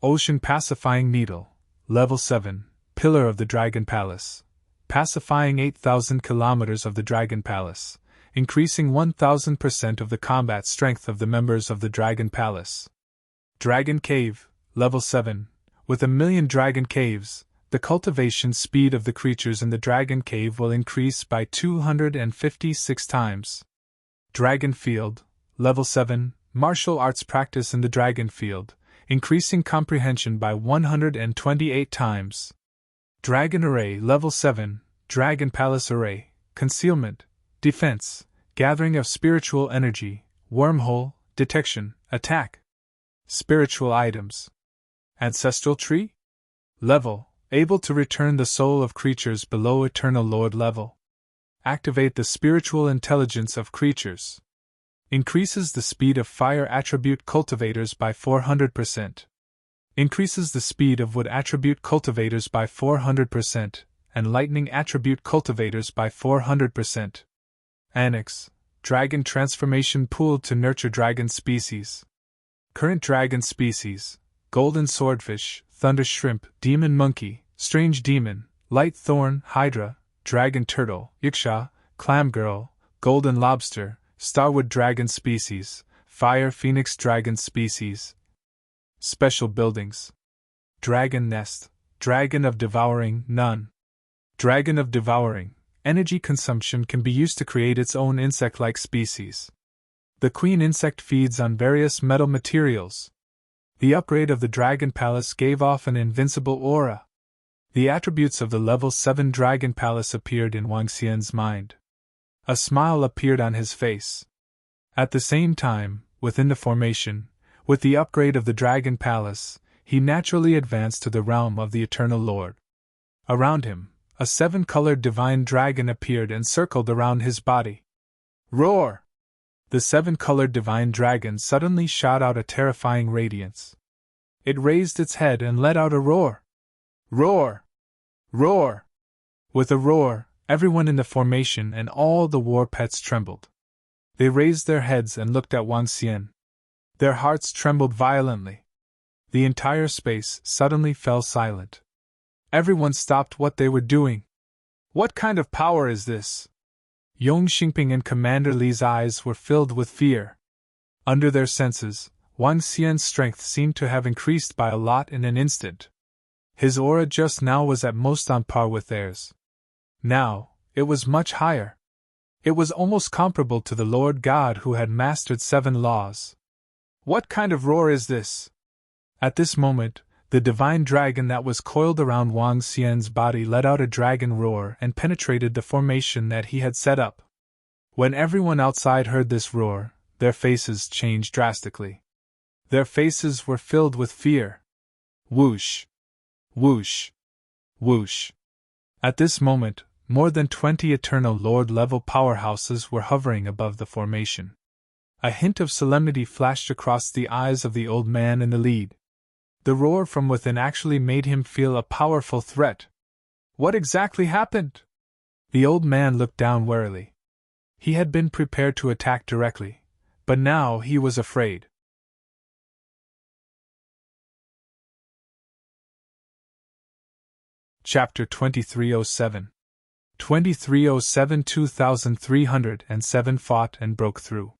Ocean Pacifying Needle, Level 7, Pillar of the Dragon Palace, pacifying 8,000 kilometers of the Dragon Palace, increasing 1,000% of the combat strength of the members of the Dragon Palace. Dragon Cave, Level 7, with 1,000,000 dragon caves, the cultivation speed of the creatures in the Dragon Cave will increase by 256 times. Dragon Field, Level 7, martial arts practice in the Dragon Field, increasing comprehension by 128 times. Dragon Array, Level 7, Dragon Palace Array, concealment, defense, gathering of spiritual energy, wormhole, detection, attack. Spiritual items. Ancestral Tree? Level, able to return the soul of creatures below Eternal Lord level. Activate the spiritual intelligence of creatures. Increases the speed of fire attribute cultivators by 400%. Increases the speed of wood attribute cultivators by 400%, and lightning attribute cultivators by 400%. Annex, Dragon Transformation Pool to nurture dragon species. Current dragon species: Golden Swordfish, Thunder Shrimp, Demon Monkey, Strange Demon, Light Thorn, Hydra, Dragon Turtle, Yiksha, Clam Girl, Golden Lobster, Starwood Dragon species, Fire Phoenix Dragon species. Special buildings. Dragon Nest, Dragon of Devouring, none. Dragon of Devouring, energy consumption can be used to create its own insect-like species. The queen insect feeds on various metal materials. The upgrade of the Dragon Palace gave off an invincible aura. The attributes of the Level 7 Dragon Palace appeared in Wang Xian's mind. A smile appeared on his face. At the same time, within the formation, with the upgrade of the Dragon Palace, he naturally advanced to the realm of the Eternal Lord. Around him, a 7-colored divine dragon appeared and circled around his body. Roar! The 7-colored divine dragon suddenly shot out a terrifying radiance. It raised its head and let out a roar. Roar! Roar! With a roar, everyone in the formation and all the war pets trembled. They raised their heads and looked at Wang Xian. Their hearts trembled violently. The entire space suddenly fell silent. Everyone stopped what they were doing. What kind of power is this? Yong Xingping and Commander Li's eyes were filled with fear. Under their senses, Wang Xian's strength seemed to have increased by a lot in an instant. His aura just now was at most on par with theirs. Now, it was much higher. It was almost comparable to the Lord God who had mastered 7 laws. What kind of roar is this? At this moment, the divine dragon that was coiled around Wang Xian's body let out a dragon roar and penetrated the formation that he had set up. When everyone outside heard this roar, their faces changed drastically. Their faces were filled with fear. Whoosh! Whoosh! Whoosh! At this moment, more than 20 Eternal Lord-level powerhouses were hovering above the formation. A hint of solemnity flashed across the eyes of the old man in the lead. The roar from within actually made him feel a powerful threat. What exactly happened? The old man looked down warily. He had been prepared to attack directly, but now he was afraid. Chapter 2307. 2307 2307 fought and broke through.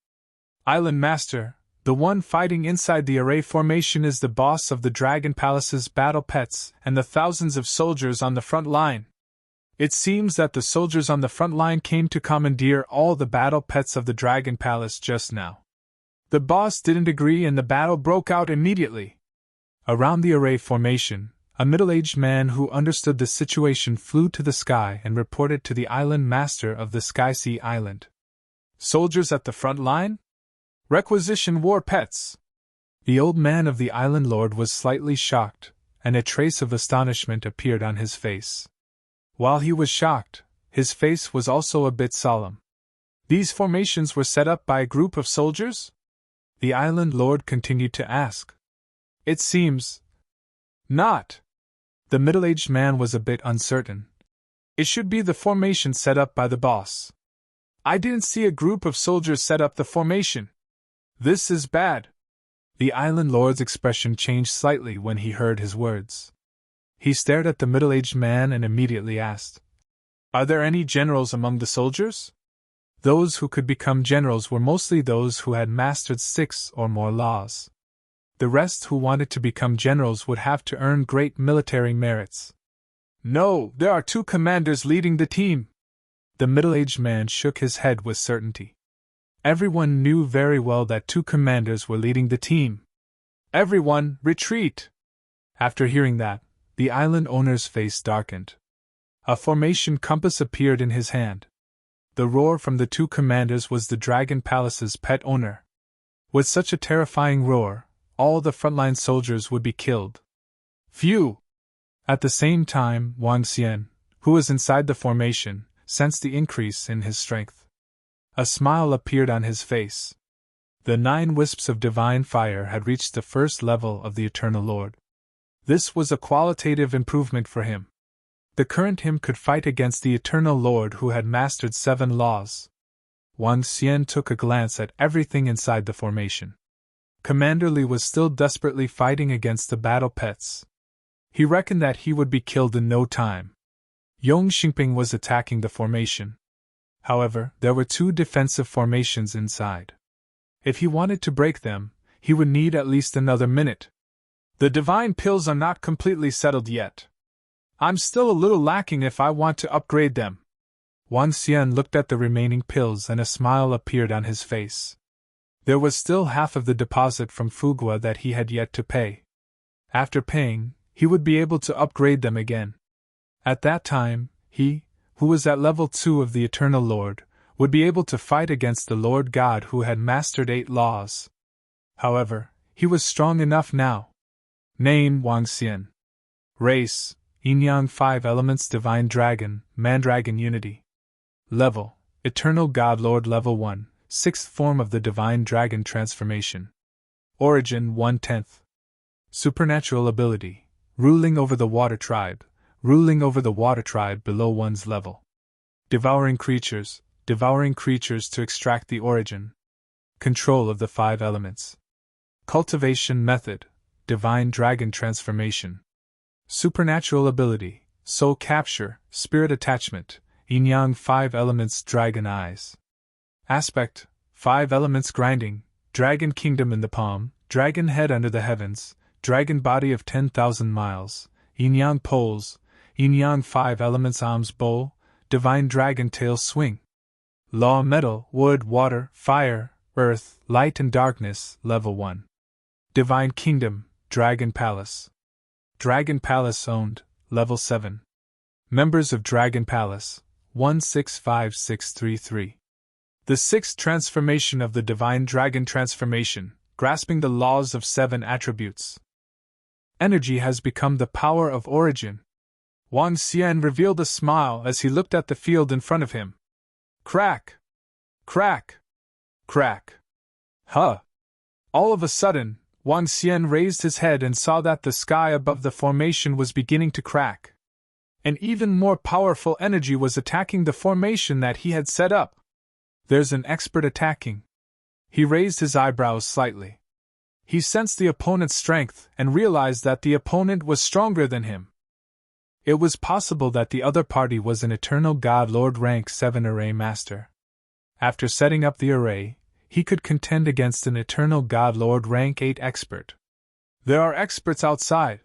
Island Master, the one fighting inside the array formation, is the boss of the Dragon Palace's battle pets and the thousands of soldiers on the front line. It seems that the soldiers on the front line came to commandeer all the battle pets of the Dragon Palace just now. The boss didn't agree and the battle broke out immediately. Around the array formation, a middle-aged man who understood the situation flew to the sky and reported to the island master of the Sky Sea Island. Soldiers at the front line? Requisition war pets! The old man of the island lord was slightly shocked, and a trace of astonishment appeared on his face. While he was shocked, his face was also a bit solemn. These formations were set up by a group of soldiers? The island lord continued to ask. It seems not. The middle-aged man was a bit uncertain. It should be the formation set up by the boss. I didn't see a group of soldiers set up the formation. This is bad. The island lord's expression changed slightly when he heard his words. He stared at the middle-aged man and immediately asked, Are there any generals among the soldiers? Those who could become generals were mostly those who had mastered 6 or more laws. The rest who wanted to become generals would have to earn great military merits. No, there are 2 commanders leading the team. The middle-aged man shook his head with certainty. Everyone knew very well that 2 commanders were leading the team. Everyone, retreat! After hearing that, the island owner's face darkened. A formation compass appeared in his hand. The roar from the 2 commanders was the Dragon Palace's pet owner. With such a terrifying roar, all the frontline soldiers would be killed. Phew! At the same time, Wang Xian, who was inside the formation, sensed the increase in his strength. A smile appeared on his face. The 9 wisps of divine fire had reached the first level of the Eternal Lord. This was a qualitative improvement for him. The current him could fight against the Eternal Lord who had mastered 7 laws. Wang Xian took a glance at everything inside the formation. Commander Li was still desperately fighting against the battle pets. He reckoned that he would be killed in no time. Yong Xingping was attacking the formation. However, there were 2 defensive formations inside. If he wanted to break them, he would need at least another minute. The divine pills are not completely settled yet. I'm still a little lacking if I want to upgrade them. Wang Xian looked at the remaining pills and a smile appeared on his face. There was still half of the deposit from Fugua that he had yet to pay. After paying, he would be able to upgrade them again. At that time, he, who was at level 2 of the Eternal Lord, would be able to fight against the Lord God who had mastered 8 laws. However, he was strong enough now. Name Wang Xian. Race, Yin-Yang 5 Elements Divine Dragon, Mandragon Unity. Level, Eternal God Lord Level 1, 6th form of the Divine Dragon Transformation. Origin 1/10. Supernatural ability, ruling over the water tribe below one's level. Devouring creatures, devouring creatures to extract the origin. Control of the 5 elements. Cultivation method, divine dragon transformation. Supernatural ability, soul capture, spirit attachment, yin-yang 5 elements dragon eyes. Aspect, 5 elements grinding, dragon kingdom in the palm, dragon head under the heavens, dragon body of 10,000 miles, yin-yang poles, yin-yang 5 elements arms bowl, divine dragon tail swing. Law metal, wood, water, fire, earth, light and darkness, level 1. Divine kingdom, dragon palace. Dragon palace owned, level 7. Members of Dragon Palace, 165633. The 6th transformation of the divine dragon transformation, grasping the laws of 7 attributes. Energy has become the power of origin. Wang Xian revealed a smile as he looked at the field in front of him. Crack! Crack! Crack! Huh! All of a sudden, Wang Xian raised his head and saw that the sky above the formation was beginning to crack. An even more powerful energy was attacking the formation that he had set up. There's an expert attacking. He raised his eyebrows slightly. He sensed the opponent's strength and realized that the opponent was stronger than him. It was possible that the other party was an Eternal God Lord rank 7 array master. After setting up the array, he could contend against an Eternal God Lord rank 8 expert. There are experts outside.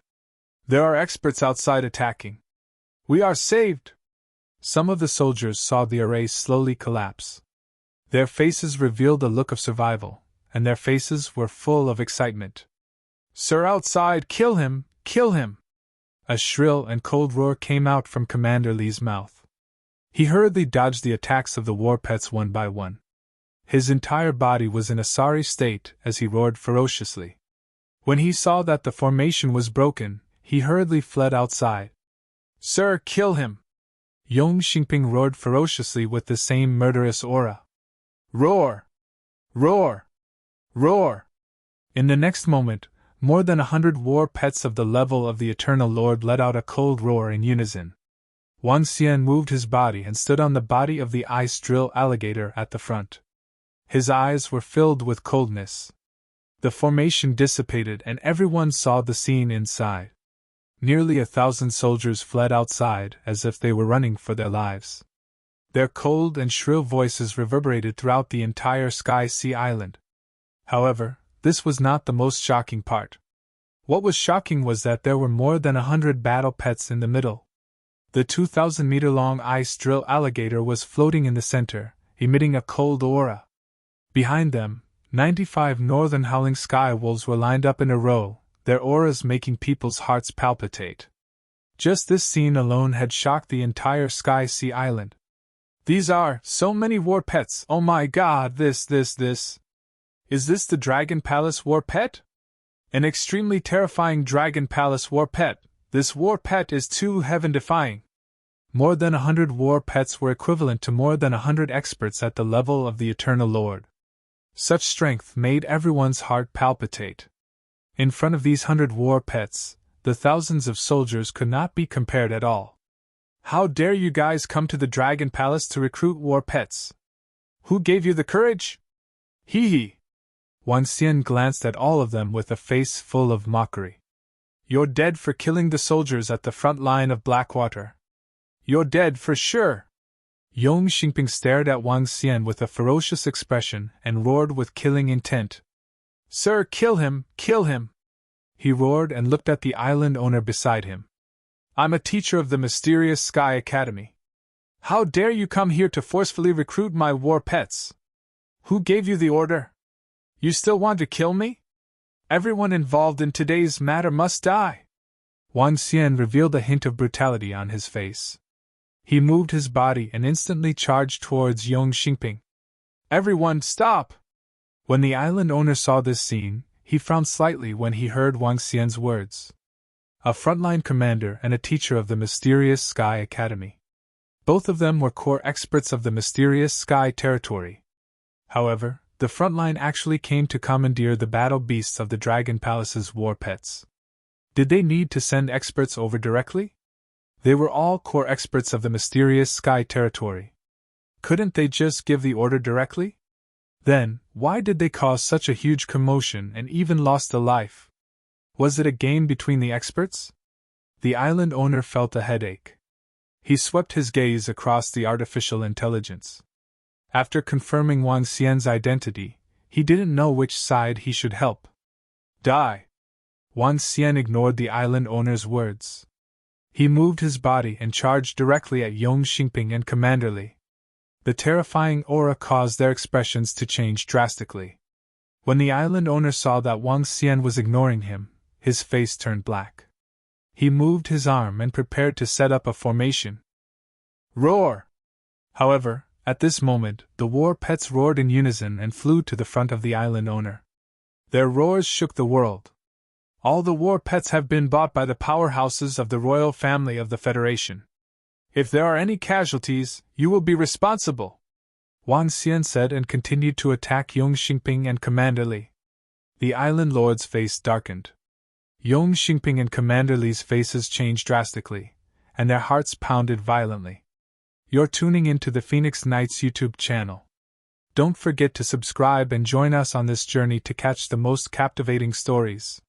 There are experts outside attacking. We are saved! Some of the soldiers saw the array slowly collapse. Their faces revealed a look of survival, and their faces were full of excitement. Sir outside, kill him! Kill him! A shrill and cold roar came out from Commander Li's mouth. He hurriedly dodged the attacks of the war pets one by one. His entire body was in a sorry state as he roared ferociously. When he saw that the formation was broken, he hurriedly fled outside. Sir, kill him! Yong Xingping roared ferociously with the same murderous aura. Roar! Roar! Roar! In the next moment, more than 100 war pets of the level of the Eternal Lord let out a cold roar in unison. Wang Xian moved his body and stood on the body of the ice drill alligator at the front. His eyes were filled with coldness. The formation dissipated and everyone saw the scene inside. Nearly 1,000 soldiers fled outside as if they were running for their lives. Their cold and shrill voices reverberated throughout the entire Sky Sea Island. However, this was not the most shocking part. What was shocking was that there were more than 100 battle pets in the middle. The 2,000-meter-long ice drill alligator was floating in the center, emitting a cold aura. Behind them, 95 northern howling sky wolves were lined up in a row, their auras making people's hearts palpitate. Just this scene alone had shocked the entire Sky Sea Island. These are so many war pets, oh my god, this. Is this the Dragon Palace war pet? An extremely terrifying Dragon Palace war pet. This war pet is too heaven-defying. More than 100 war pets were equivalent to more than 100 experts at the level of the Eternal Lord. Such strength made everyone's heart palpitate. In front of these 100 war pets, the thousands of soldiers could not be compared at all. How dare you guys come to the Dragon Palace to recruit war pets? Who gave you the courage? Hee hee. Wang Xian glanced at all of them with a face full of mockery. You're dead for killing the soldiers at the front line of Blackwater. You're dead for sure. Yong Xingping stared at Wang Xian with a ferocious expression and roared with killing intent. Sir, kill him, kill him! He roared and looked at the island owner beside him. I'm a teacher of the mysterious Sky Academy. How dare you come here to forcefully recruit my war pets? Who gave you the order? You still want to kill me? Everyone involved in today's matter must die. Wang Xian revealed a hint of brutality on his face. He moved his body and instantly charged towards Yong Xingping. Everyone, stop! When the island owner saw this scene, he frowned slightly when he heard Wang Xian's words. A frontline commander and a teacher of the mysterious Sky Academy. Both of them were core experts of the mysterious Sky territory. However, the frontline actually came to commandeer the battle beasts of the Dragon Palace's war pets. Did they need to send experts over directly? They were all core experts of the mysterious Sky territory. Couldn't they just give the order directly? Then, why did they cause such a huge commotion and even lost a life? Was it a game between the experts? The island owner felt a headache. He swept his gaze across the artificial intelligence. After confirming Wang Xian's identity, he didn't know which side he should help. Die! Wang Xian ignored the island owner's words. He moved his body and charged directly at Yong Xingping and Commander Li. The terrifying aura caused their expressions to change drastically. When the island owner saw that Wang Xian was ignoring him, his face turned black. He moved his arm and prepared to set up a formation. Roar! However, at this moment, the war pets roared in unison and flew to the front of the island owner. Their roars shook the world. All the war pets have been bought by the powerhouses of the royal family of the Federation. If there are any casualties, you will be responsible, Wang Xian said and continued to attack Yong Xingping and Commander Li. The island lord's face darkened. Yong Xingping and Commander Li's faces changed drastically, and their hearts pounded violently. You're tuning into the Phoenix Knights YouTube channel. Don't forget to subscribe and join us on this journey to catch the most captivating stories.